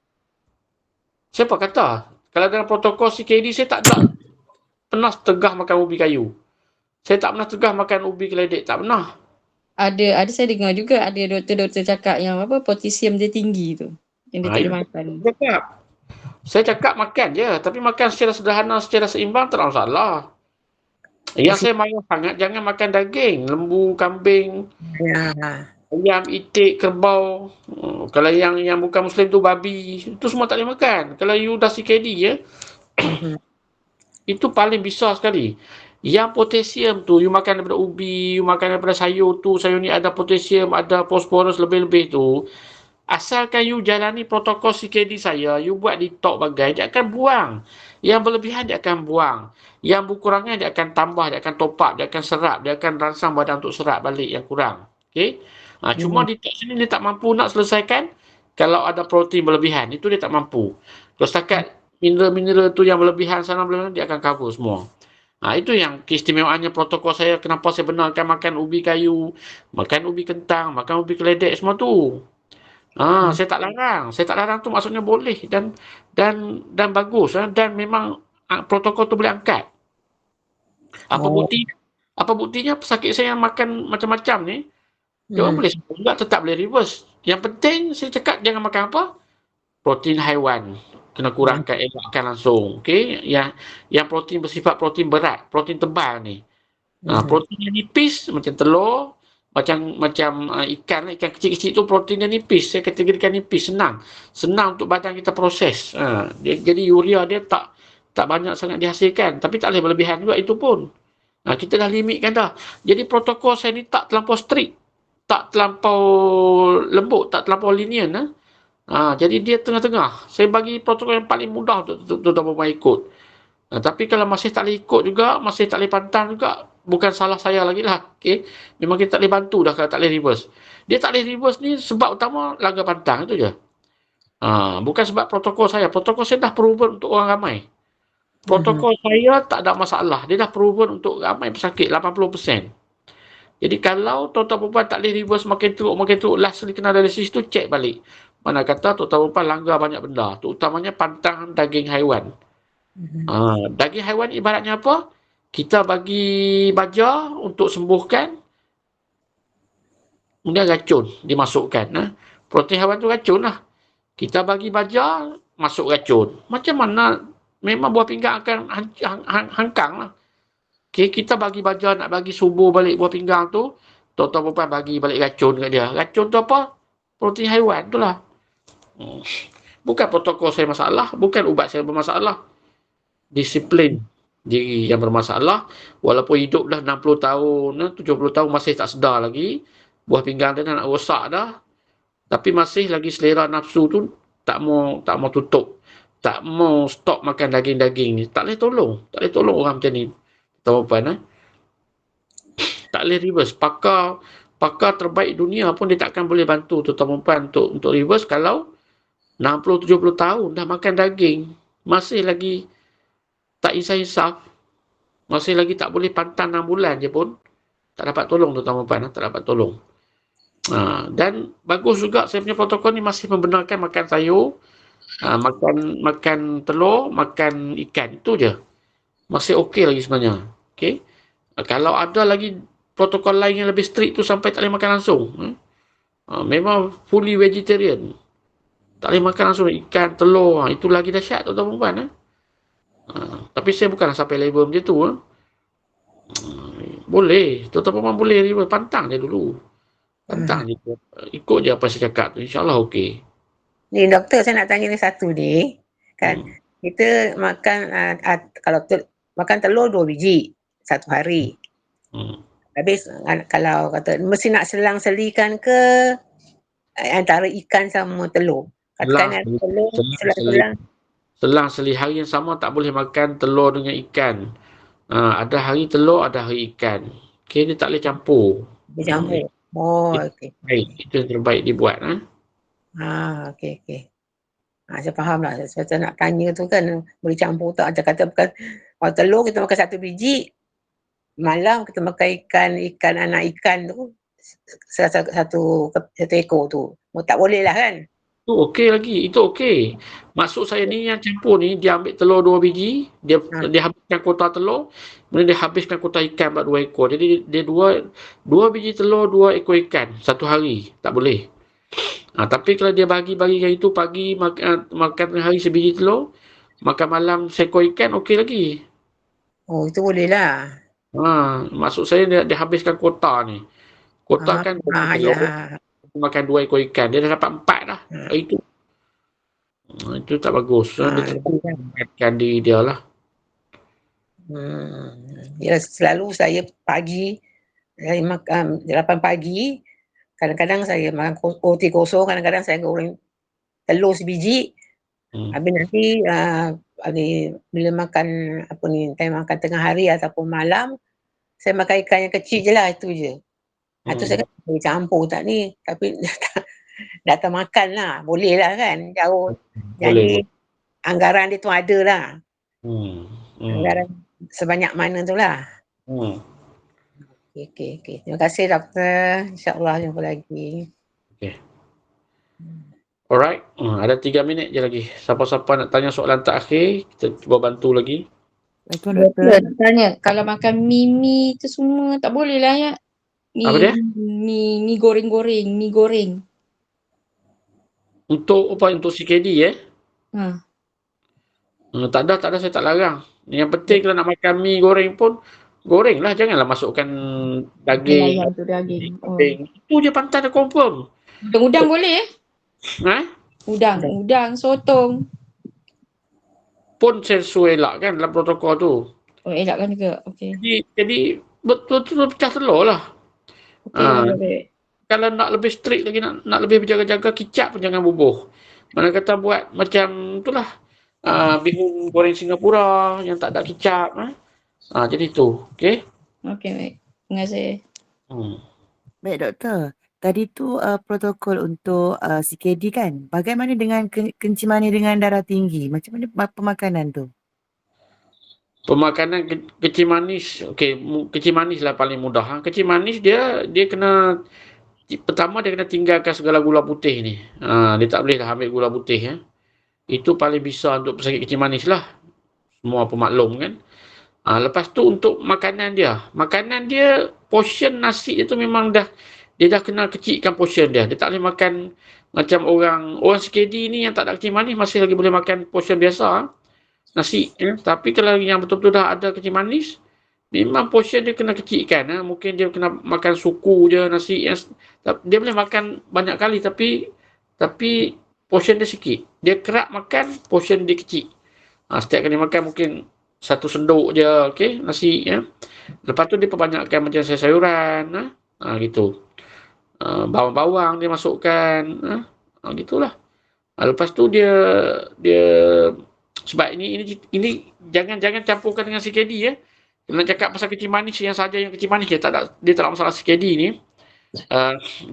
Siapa kata? Kalau dalam protokol CKD saya tak ada pernah tegah makan ubi kayu. Saya tak pernah tegah makan ubi keledek, tak pernah. Ada saya dengar juga ada doktor-doktor cakap yang apa potasium dia tinggi tu. Yang dia tak boleh makan. Saya cakap makan je, tapi makan secara sederhana, secara seimbang tak ada masalah. Yang saya marah sangat jangan makan daging, lembu, kambing, ayam, itik, kerbau. Kalau yang bukan Muslim tu babi, itu semua tak boleh makan. Kalau you dah CKD ya, itu paling besar sekali. Yang potasium tu, you makan daripada ubi, you makan daripada sayur tu, sayur ni ada potasium, ada fosforus lebih-lebih tu. Asalkan you jalani protokol CKD saya, you buat detox bagai, dia akan buang. Yang berlebihan dia akan buang. Yang berkurangnya dia akan tambah, dia akan top up, dia akan serap, dia akan rangsang badan untuk serap balik yang kurang. Okay? Cuma detox ni dia tak mampu nak selesaikan kalau ada protein berlebihan. Itu dia tak mampu. Kalau setakat mineral-mineral tu yang berlebihan sana berlebihan, dia akan cover semua. Itu yang keistimewaannya protokol saya, kenapa saya benarkan makan ubi kayu, makan ubi kentang, makan ubi keledek, semua tu. Saya tak larang. Saya tak larang tu maksudnya boleh dan bagus dan memang protokol tu boleh angkat. Apa buktinya pesakit saya yang makan macam-macam ni, dia orang boleh sembuh juga, tetap boleh reverse. Yang penting saya cakap jangan makan apa? Protein haiwan. Kena kurangkan, elakkan langsung. Okey, yang protein bersifat protein berat, protein tebal ni. Protein yang nipis macam telur, macam ikan kecil-kecil tu proteinnya nipis. Saya kategorikan nipis, senang untuk badan kita proses. Jadi urea dia tak banyak sangat dihasilkan, tapi tak boleh berlebihan juga itu pun. Kita dah limitkan dah. Jadi protokol saya ni tak terlampau strict, tak terlampau lembut, tak terlampau lenient. Jadi dia tengah-tengah. Saya bagi protokol yang paling mudah untuk tuan-tuan ikut. Tapi kalau masih tak boleh ikut juga, masih tak boleh pantang juga, bukan salah saya lagi lah. Okay? Memang kita tak boleh bantu dah kalau tak boleh reverse. Dia tak boleh reverse ni sebab utama langgar pantang, itu je. Bukan sebab protokol saya. Protokol saya dah proven untuk orang ramai. Protokol saya tak ada masalah. Dia dah proven untuk ramai pesakit, 80%. Jadi kalau tuan-tuan perempuan tak boleh reverse makin teruk, last kali kena dialisis tu, cek balik. Mana kata tuan-tuan perempuan langgar banyak benda. Terutamanya pantang daging haiwan. Daging haiwan ibaratnya apa? Kita bagi baja untuk sembuhkan, kemudian racun dimasukkan. Protein haiwan tu racun lah. Kita bagi baja, masuk racun. Macam mana? Memang buah pinggang akan hangkang lah. Okay, kita bagi baja, nak bagi subuh balik buah pinggang tu, tuan-tuan perempuan bagi balik racun kat dia. Racun tu apa? Protein haiwan tu lah. Bukan protokol saya masalah, bukan ubat saya bermasalah. Disiplin diri yang bermasalah. Walaupun hidup dah 60 tahun, 70 tahun masih tak sedar lagi, buah pinggang dia nak rosak dah, tapi masih lagi selera nafsu tu tak mau tutup, tak mau stop makan daging-daging ni. Tak boleh tolong orang macam ni, tuan-tuan. Tak boleh reverse. Pakar terbaik dunia pun dia takkan boleh bantu tuan-tuan untuk reverse kalau 60-70 tahun dah makan daging, masih lagi tak insaf, masih lagi tak boleh pantang 6 bulan je pun tak dapat tolong tuan-tuan, tak dapat tolong. Dan bagus juga saya punya protokol ni masih membenarkan makan sayur, makan telur, makan ikan, itu je. Masih okey lagi sebenarnya. Okey. Kalau ada lagi protokol lain yang lebih strict tu sampai tak boleh makan langsung. Memang fully vegetarian. Tak boleh makan langsung ikan, telur, itu lagi dahsyat tuan-tuan. Tapi saya bukanlah sampai level macam tu. Boleh, tuan-tuan boleh reverse, pantang je dulu. Pantang je. Ikut je apa saya cakap tu, insyaAllah okey. Ni doktor, saya nak tanya ni satu ni. Kan, kita makan, kalau makan telur 2 biji satu hari. Habis kalau kata mesti nak selang-selikan ke antara ikan sama telur. Katakan ada telur, selang-selang. Selang-seli hari yang sama tak boleh makan telur dengan ikan. Ada hari telur, ada hari ikan. Okey, dia tak boleh campur. Bercampur. Oh, okey. Baik, itu yang terbaik dibuat. Okey. Saya faham lah. Saya nak tanya tu kan, boleh campur tak? Macam kata bukan, kalau telur kita makan 1 biji, malam kita makan ikan anak ikan tu, satu ekor tu. Tak boleh lah kan? Itu okey lagi, itu okey. Maksud saya ni yang campur ni, dia ambil telur 2 biji, dia habiskan kuota telur, kemudian dia habiskan kuota ikan buat 2 ekor. Jadi dia 2 biji telur, 2 ekor ikan satu hari. Tak boleh. Tapi kalau dia bagi-bagikan itu, pagi makan hari sebiji telur, makan malam seekor ikan, okey lagi. Oh, itu boleh lah. Maksud saya dia habiskan kuota ni. Kuota kan telur, makan 2 ekor ikan, dia dah dapat 4 dah. Itu tak bagus. Dia terbaikkan diri dia lah. Ya, selalu saya pagi, saya makan 8 pagi, kadang-kadang saya makan roti kosong, kadang-kadang saya goreng telur sebiji. Habis nanti bila makan time makan tengah hari ataupun malam, saya makan ikan yang kecil je lah, itu je. Itu saya kan boleh campur tak ni, tapi datang makan lah, boleh lah kan, jauh. Jadi anggaran dia tu ada lah. Anggaran sebanyak mana tu lah. Okey. Terima kasih doktor. InsyaAllah jumpa lagi. Okay. Alright. Ada 3 minit je lagi. Siapa-siapa nak tanya soalan terakhir, kita cuba bantu lagi. Doktor tanya, kalau makan mi tu semua tak boleh lah ya? Apa dia? Mi goreng-goreng, mi goreng. Untuk CKD tak ada saya tak larang. Yang penting kalau nak makan mi goreng pun, goreng lah, janganlah masukkan daging. Itu je pantas dah confirm. Udang boleh Udang, sotong. Pun saya suruh elak kan dalam protokol tu. Oh, elak kan juga. Okey. Jadi betul-betul pecah telur lah. Kalau nak lebih strict lagi, nak lebih berjaga-jaga, kicap pun jangan bubuh. Mana kata buat macam itulah, bihun goreng Singapura yang tak ada kicap. Jadi tu. Okey? Okey, baik. Terima kasih. Baik doktor. Tadi tu protokol untuk CKD kan. Bagaimana dengan kencing manis dengan darah tinggi? Macam mana pemakanan tu? Pemakanan kencing manis. Okey, kencing manis lah paling mudah. Kencing manis dia kena, pertama dia kena tinggalkan segala gula putih ni. Dia tak boleh dah ambil gula putih. Itu paling bisa untuk pesakit kencing manis lah. Semua pemaklum kan. Lepas tu untuk makanan dia, portion nasi itu memang dia dah kena kecilkan portion dia. Dia tak boleh makan macam orang CKD ni yang tak ada kencing manis, masih lagi boleh makan portion biasa, nasi. Tapi kalau yang betul-betul dah ada kencing manis, memang portion dia kena kecilkan. Mungkin dia kena makan suku je nasi. Dia boleh makan banyak kali tapi portion dia sikit. Dia kerap makan, portion dia kecil. Setiap kali makan mungkin 1 sendok je, okey, nasi. Lepas tu dia perbanyakkan macam sayur-sayuran, gitu. Bawang-bawang dia masukkan, gitulah. Lepas tu dia sebab ini jangan campurkan dengan CKD. Kalau nak cakap pasal kencing manis, yang saja yang kencing manis dia tak ada masalah CKD ni.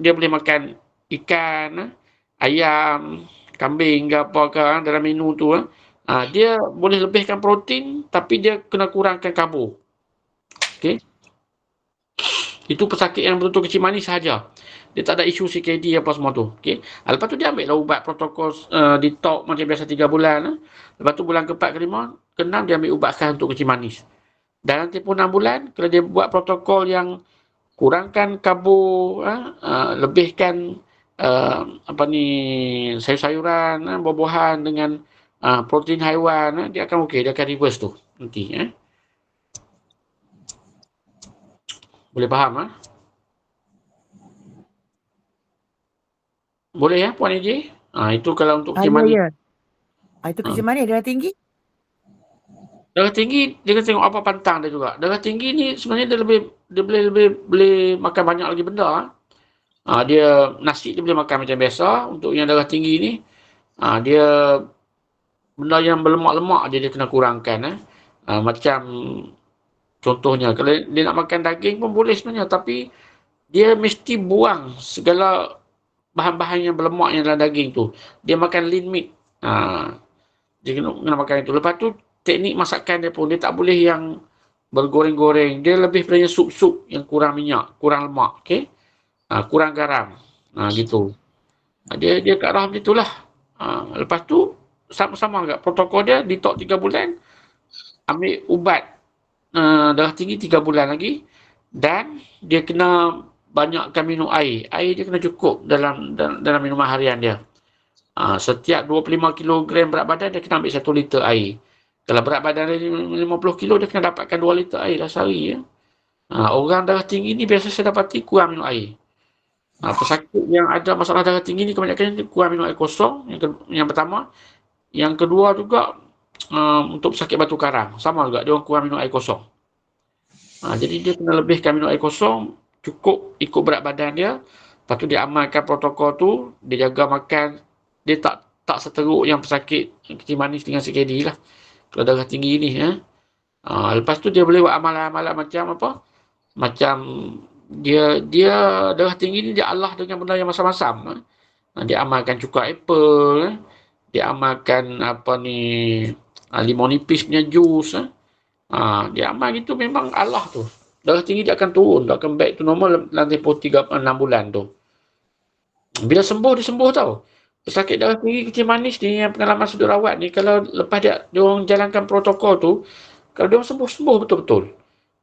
Dia boleh makan ikan, ayam, kambing ke apa ke dalam menu tu. Dia boleh lebihkan protein tapi dia kena kurangkan karbo. Okey. Itu pesakit yang betul-betul kencing manis sahaja. Dia tak ada isu CKD apa semua tu. Okey. Lepas tu dia ambil lah ubat protokol detox macam biasa 3 bulan. Lepas tu bulan ke-4 ke-5, ke-6 dia ambil ubat khas untuk kencing manis. Dalam tempoh 6 bulan, kalau dia buat protokol yang kurangkan karbo, lebihkan sayur-sayuran, buah-buahan dengan protein haiwan, dia akan okey, dia akan reverse tu nanti. Boleh faham? Boleh Puan AJ? Itu kalau untuk kencing manis. Itu kencing manis darah tinggi? Darah tinggi dia kena tengok apa pantang dia juga. Darah tinggi ni sebenarnya dia boleh makan banyak lagi benda. Dia nasi dia boleh makan macam biasa. Untuk yang darah tinggi ni dia benda yang berlemak-lemak dia kena kurangkan. Macam contohnya kalau dia nak makan daging pun boleh sebenarnya, tapi dia mesti buang segala bahan-bahan yang berlemak yang dalam daging tu. Dia makan lean meat. Dia kena makan itu. Lepas tu teknik masakan dia pun dia tak boleh yang bergoreng-goreng. Dia lebih pada sup-sup yang kurang minyak, kurang lemak, okey. Kurang garam. Gitu. Dia kat arah begitulah. Lepas tu sama-sama agak protokol dia detox 3 bulan. Ambil ubat darah tinggi 3 bulan lagi, dan dia kena banyakkan minum air. Air dia kena cukup dalam minuman harian dia. Setiap 25 kg berat badan dia kena ambil 1 liter air. Kalau berat badan dia 50 kg dia kena dapatkan 2 liter air lah sehari. Orang darah tinggi ni biasa saya dapati kurang minum air. Pesakit yang ada masalah darah tinggi ni kebanyakan kurang minum air kosong. Yang pertama. Yang kedua juga untuk pesakit batu karang. Sama juga dia orang kurang minum air kosong. Jadi dia kena lebihkan minum air kosong, cukup ikut berat badan dia. Lepas tu dia amalkan protokol tu, dia jaga makan. Dia tak seteruk yang pesakit kecil manis dengan CKD lah. Kalau darah tinggi ni. Lepas tu dia boleh buat amalan-amalan macam apa? Macam dia darah tinggi ni dia Allah dengan benda yang masam-masam. Dia amalkan cuka apple. Dia amalkan limau nipis punya jus. Dia amal gitu memang Allah tu. Darah tinggi dia akan turun. Dia akan back to normal dalam tempoh 3-6 bulan tu. Bila sembuh, dia sembuh tau. Pesakit darah tinggi kecil manis ni yang pengalaman sudut rawat ni, kalau lepas dia orang jalankan protokol tu, kalau dia orang sembuh betul-betul.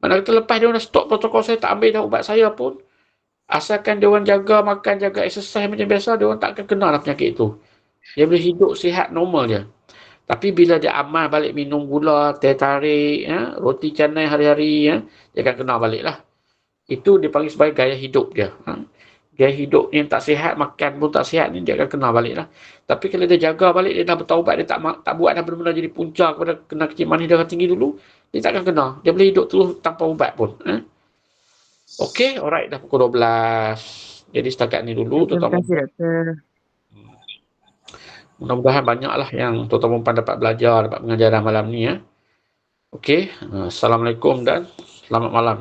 Mana kata lepas dia orang dah stop protokol, saya tak ambil dah ubat saya pun, asalkan dia orang jaga makan, jaga exercise macam biasa, dia orang tak akan kena lah penyakit tu. Dia boleh hidup sihat normal je. Tapi bila dia amal balik minum gula, teh tarik, roti canai hari-hari, dia akan kena balik lah. Itu dipanggil sebagai gaya hidup dia. Gaya hidup yang tak sihat, makan pun tak sihat ni, dia akan kena balik lah. Tapi kalau dia jaga balik, dia dah bertaubat, dia tak buat dah benda-benda jadi punca kepada kena kecil manis darah tinggi dulu, dia tak akan kena. Dia boleh hidup terus tanpa ubat pun. Okey, alright, dah pukul 12. Jadi setakat ni dulu. Terima kasih, Doktor. Mudah-mudahan banyaklah yang tuan-tuan perempuan dapat belajar, dapat pengajaran malam ni. Okey, Assalamualaikum dan selamat malam.